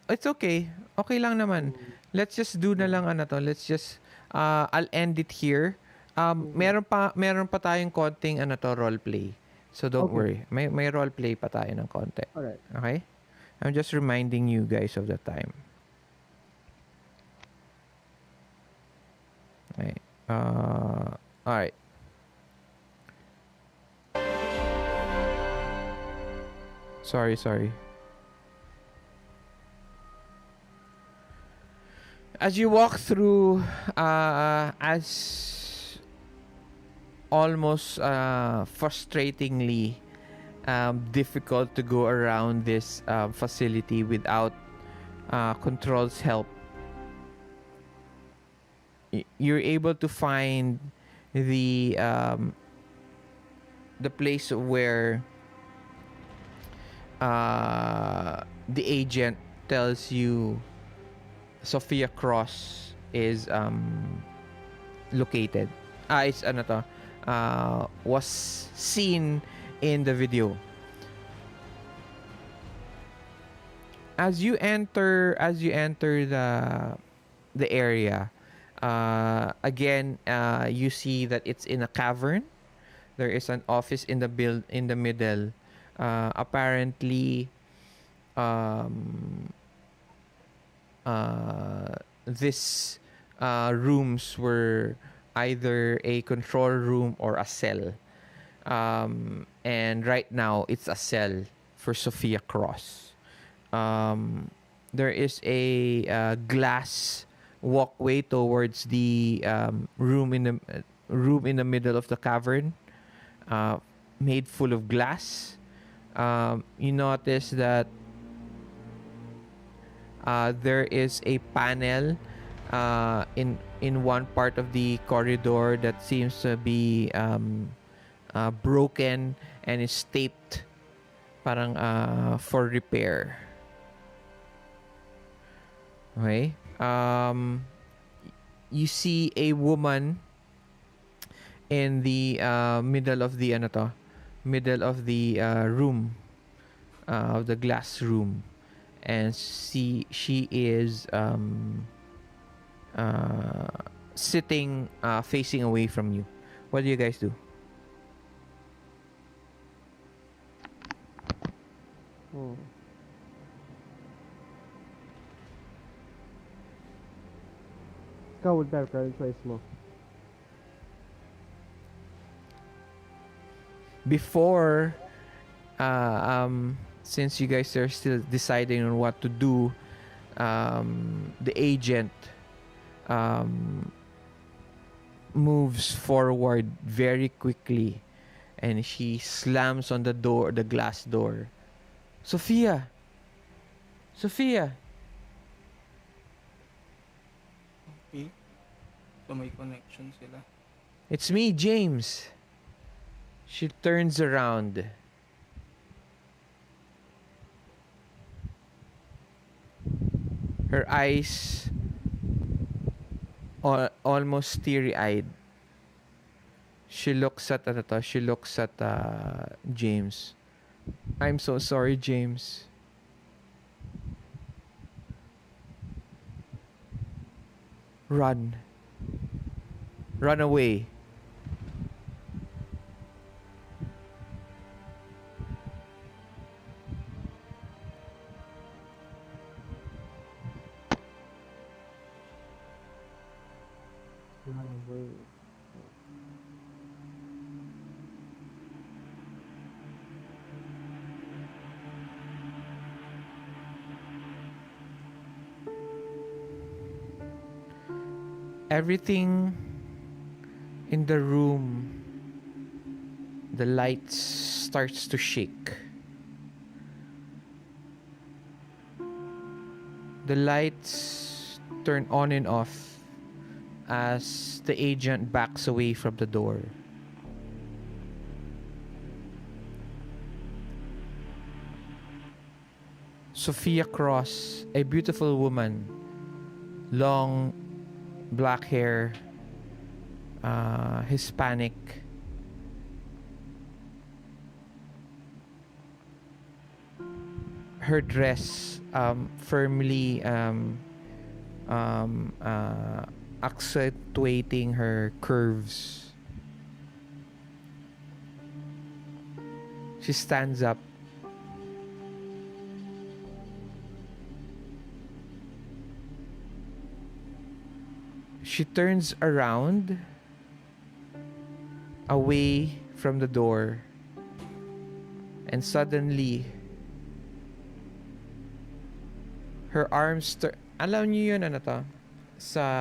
It's okay. Okay lang naman. Let's just do na lang Let's just I'll end it here. Meron pa tayong konting role play. So don't worry. May role play pa tayo ng konti. Alright. Okay? I'm just reminding you guys of the time. Okay. All right. Sorry. As you walk through, as almost frustratingly difficult to go around this facility without Control's help, you're able to find the place where the agent tells you Sophia Cross is located. Was seen in the video. As you enter the area, again you see that it's in a cavern. There is an office in the middle. Apparently this rooms were either a control room or a cell. And right now it's a cell for Sophia Cross. There is a glass walkway towards the room in the middle of the cavern, made full of glass. You notice that There is a panel in one part of the corridor that seems to be broken and is taped parang for repair. Okay. You see a woman in the middle of the middle of the room, of the glass room, and she is sitting facing away from you. What do you guys do? Ikaw, Woodpecker, yung choice mo. Before, since you guys are still deciding on what to do, the agent moves forward very quickly, and she slams on the door, the glass door. Sophia! Sophia! Okay. So may connection sila. It's me, James. She turns around. Her eyes almost teary-eyed. She looks at James. I'm so sorry, James. Run. Run away. Everything in the room, the lights starts to shake. The lights turn on and off as the agent backs away from the door. Sophia Cross, a beautiful woman, long black hair, Hispanic. Her dress firmly accentuating her curves. She stands up. She turns around away from the door, and suddenly her arms alam niyo yun ano to sa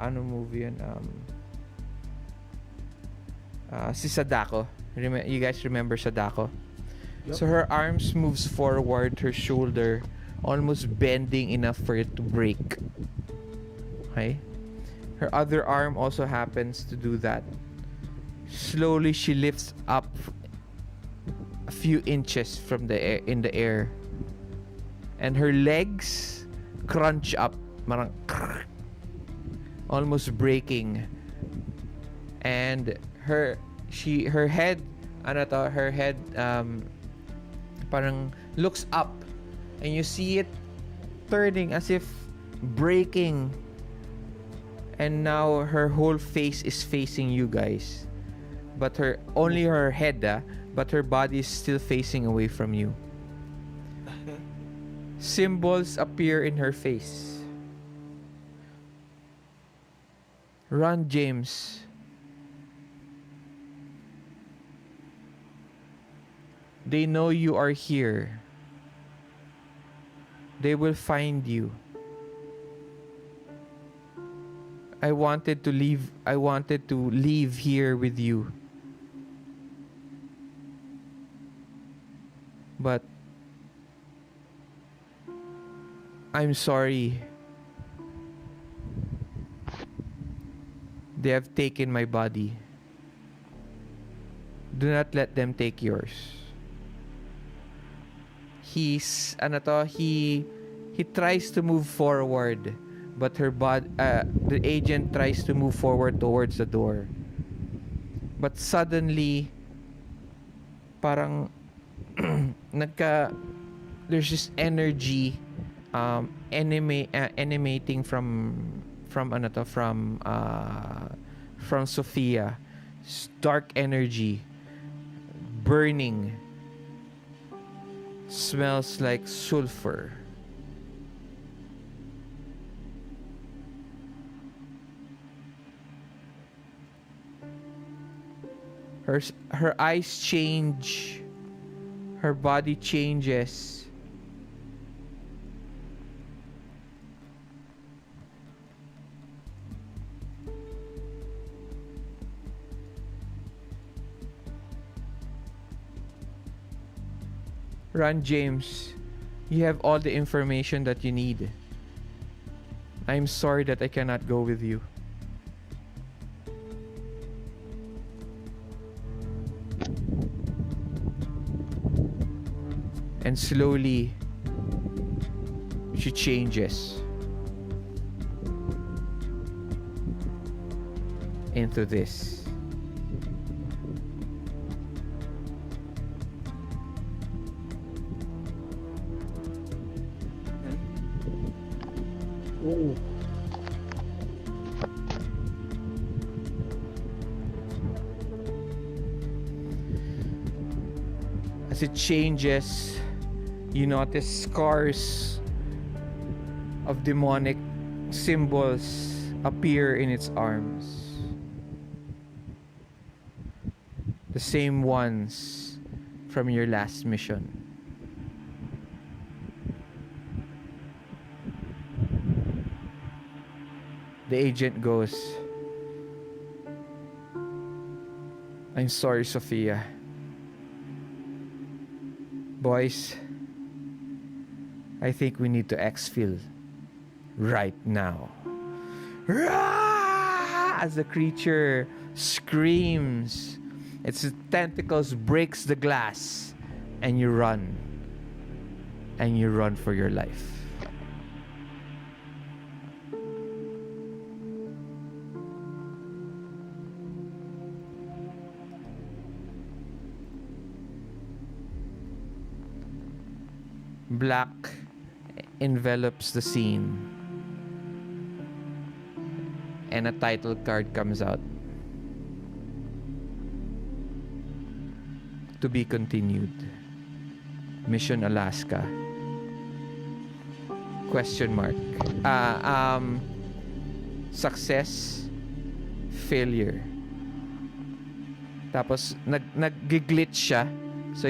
ano movie yun si Sadako. You guys remember Sadako? Yep. So her arms moves forward, her shoulder almost bending enough for it to break. Okay? Her other arm also happens to do that. Slowly she lifts up a few inches from the air, in the air, and her legs crunch up, marang almost breaking, and her head parang looks up, and you see it turning as if breaking, and now her whole face is facing you guys, but only her head but her body is still facing away from you. Symbols appear in her face. Run, James. They know you are here. They will find you. I wanted to leave here with you. But I'm sorry. They have taken my body. Do not let them take yours. He tries to move forward, but the agent tries to move forward towards the door. But suddenly, parang there's this energy animating from Sophia. Dark energy, burning, smells like sulfur. Her eyes change, her body changes. Run, James. You have all the information that you need. I'm sorry that I cannot go with you. And slowly, she changes into this. Oo. As it changes, you notice scars of demonic symbols appear in its arms. The same ones from your last mission. The agent goes, I'm sorry, Sophia. Boys, I think we need to exfil right now. As the creature screams, its tentacles breaks the glass, and you run. And you run for your life. Black envelops the scene, and a title card comes out. To be continued. Mission Alaska. Question mark. Success, failure. Tapos nag-glitch siya. So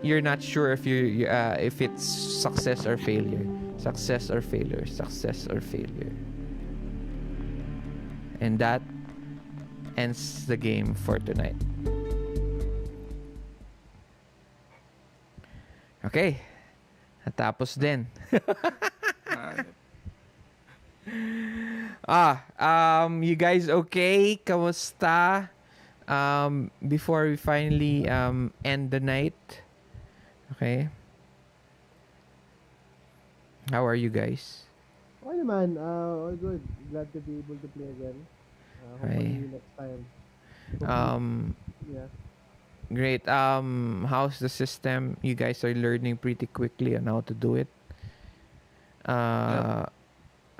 you're not sure if it's success or failure. Success or failure. Success or failure. And that ends the game for tonight. Okay. Natapos din. You guys okay? Kamusta? Before we finally end the night. Okay. How are you guys? Okay naman. All good. Glad to be able to play again. Hopefully next time. Yeah. Great. How's the system? You guys are learning pretty quickly on how to do it.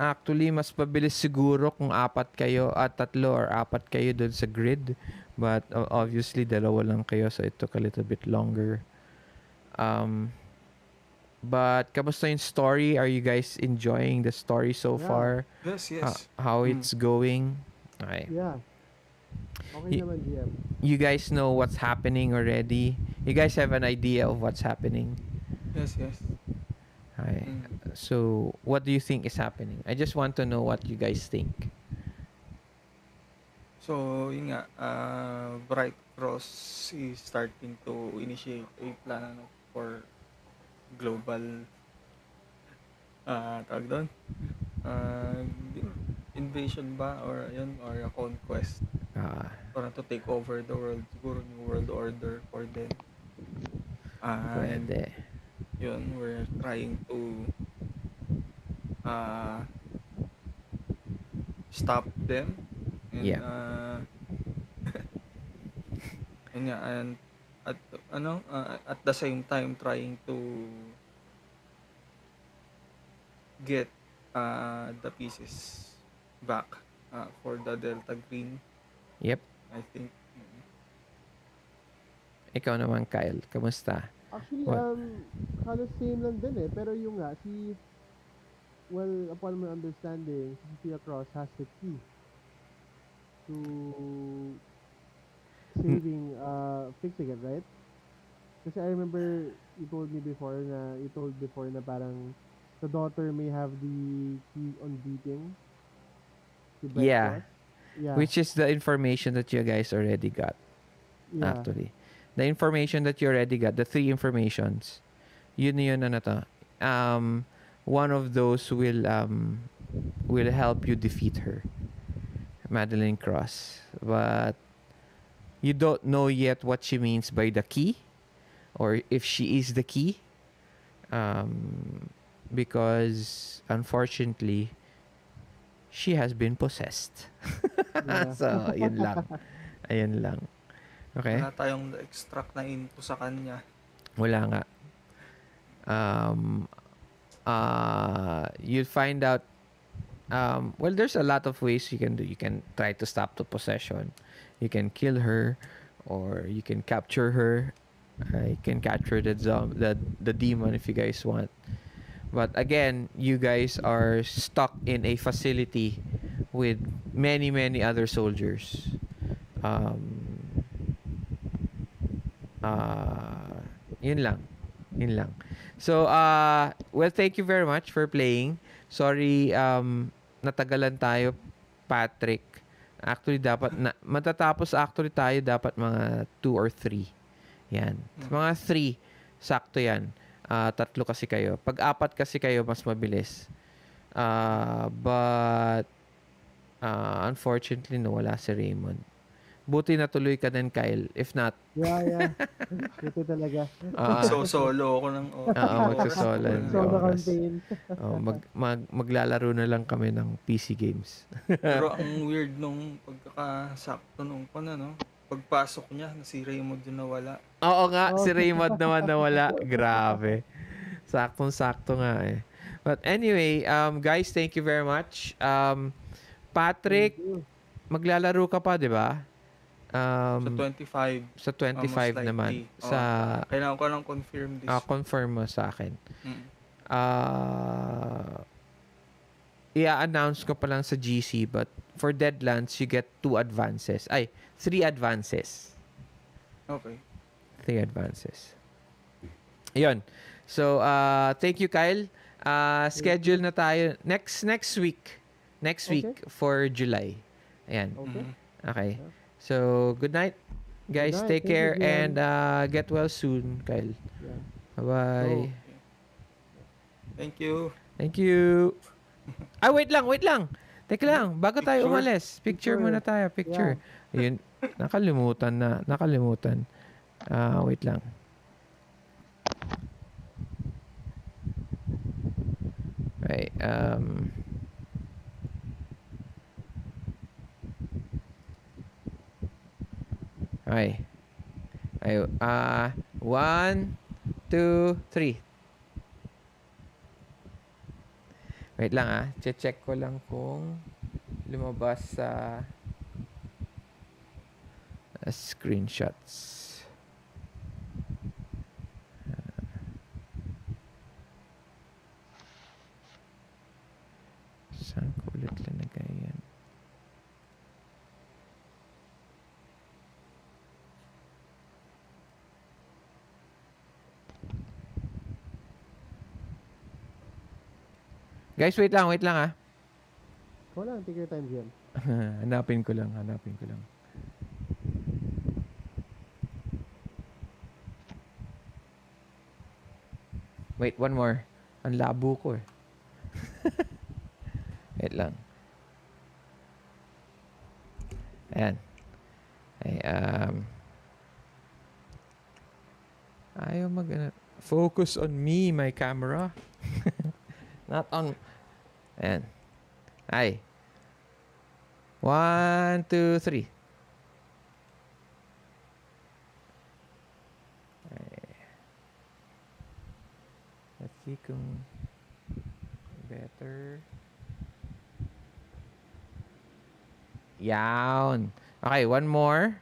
Actually, mas pabilis siguro kung tatlo or apat kayo dun sa grid. But obviously, dalawa lang kayo, so it took a little bit longer. But kamusta yung story? Are you guys enjoying the story so far? Yes. How it's going? Okay. Yeah. Okay naman, GM. You guys know what's happening already? You guys have an idea of what's happening? Yes. Okay. So, what do you think is happening? I just want to know what you guys think. So, yun nga, Bright Cross is starting to initiate a plan for global Tawag doon? Ah, invasion ba or yun or a conquest Ah, para to take over the world, siguro new world order for them. And pwede. yun, we're trying to uh, stop them and Yeah. yun nga, and at at the same time trying to get the pieces back for the Delta Green, Yep. I think. Ikaw naman, Kyle. Kamusta? Actually, What? halos same lang din eh. Pero yung nga, upon my understanding, si Sophia Cross has the key to fixing it, right? Kasi I remember you told before na parang the daughter may have the key on beating, si Bright Yeah. Cross. Yeah, Which is the information that you guys already got, yeah, actually. The information that you already got, the three informations, yun ano to. One of those will help you defeat her, Madeline Cross. But you don't know yet what she means by the key or if she is the key. Because unfortunately, she has been possessed. yeah. So, yun lang. Ayun lang. Okay? Wala tayong extract na info sa kanya. Wala nga. You'll find out. Well, there's a lot of ways you can do. You can try to stop the possession. You can kill her, or you can capture her. You can capture the demon if you guys want. But again, you guys are stuck in a facility with many other soldiers. Yun lang. Yun lang. So, well, thank you very much for playing. Sorry, natagalan tayo, Patrick. Actually, matatapos actually tayo dapat mga 2 or 3. Yan. Mga 3, sakto yan. 3 kasi kayo. Pag 4 kasi kayo, mas mabilis. But, unfortunately, nawala si Raymond. Buti natuloy ka din, Kyle. If not, Yeah. Ito talaga. So, solo ako ng magsasolo ng Solo oras. campaign. Maglalaro na lang kami ng PC games. Pero ang weird nung pagkakasakto nung no? Pagpasok niya, si Raymond yung nawala. Oo nga, si Oh. Raymond naman nawala. Grabe. Saktong-sakto nga eh. But anyway, guys, thank you very much. Patrick, maglalaro ka pa, di ba? Sa 25. Sa 25 most naman. likely. Sa Kailangan ko lang confirm this. confirm mo sa akin. I-announce ko pa lang sa GC, but for Deadlands, you get 2 advances. 3 advances. Okay. 3 advances. Ayun. So, thank you, Kyle. Schedule na tayo next week. Next week for July. Ayan. Okay. Okay. So, good night. Guys, Good night. take Thank you, care Gian. and get well soon, Kyle. Yeah. Bye-bye. Thank you. Thank you. Wait lang. Teka lang, bago tayo Picture? umalis. Picture muna tayo, picture. Ayun, nakalimutan. Wait lang. Okay, okay. 1, 2, 3. Wait lang check ko lang kung lumabas sa screenshots. Saan ko ulit linagay yan? Guys, wait lang Ikaw lang, take your time, Gian. hanapin ko lang. Wait, one more. Ang labo ko eh. Wait lang. Ayan. Ay, ayaw focus on me, my camera. Not on... Ayan. Ay. 1, 2, 3. Let's see kung better. Yawn. Okay, one more.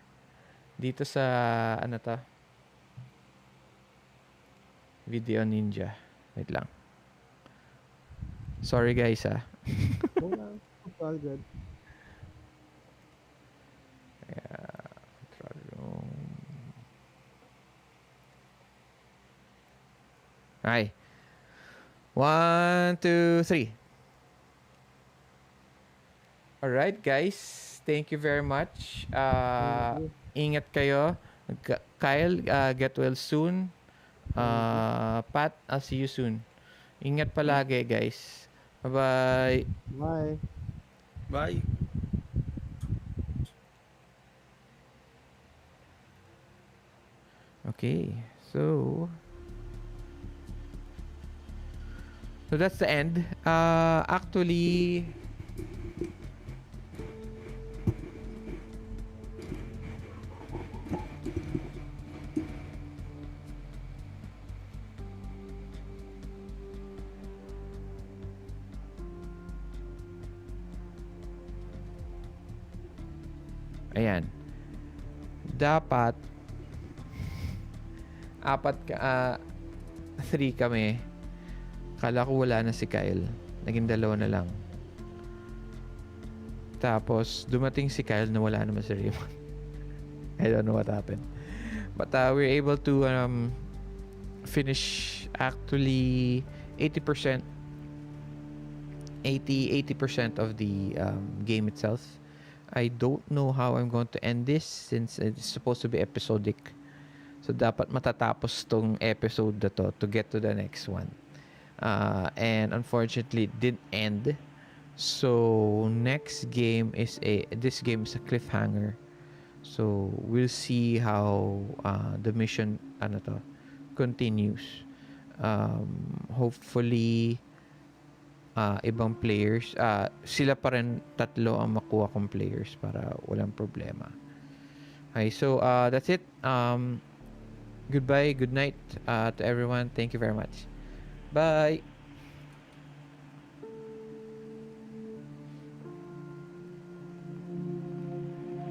Dito sa, ano to? Video Ninja. Wait lang. Sorry guys, ah. It's all good. Yeah, control room. Okay. 1, 2, 3. Alright, guys. Thank you very much. Ingat kayo. Kyle, get well soon. Pat, I'll see you soon. Ingat palagi, guys. Bye-bye. Bye. Bye. Okay, so that's the end. Actually, ayan. Dapat 3 kami. Kala ko wala na si Kyle. Naging 2 na lang. Tapos, dumating si Kyle na wala naman si Raymund. I don't know what happened. But we were able to finish actually 80% of the game itself. I don't know how I'm going to end this since it's supposed to be episodic. So, dapat matatapos tong episode na to get to the next one. And unfortunately, it didn't end. So, this game is a cliffhanger. So, we'll see how the mission continues. Hopefully, ibang players, sila pa rin 3 ang makuha kong players para walang problema. Okay, so that's it. Goodbye, good night to everyone. Thank you very much. Bye.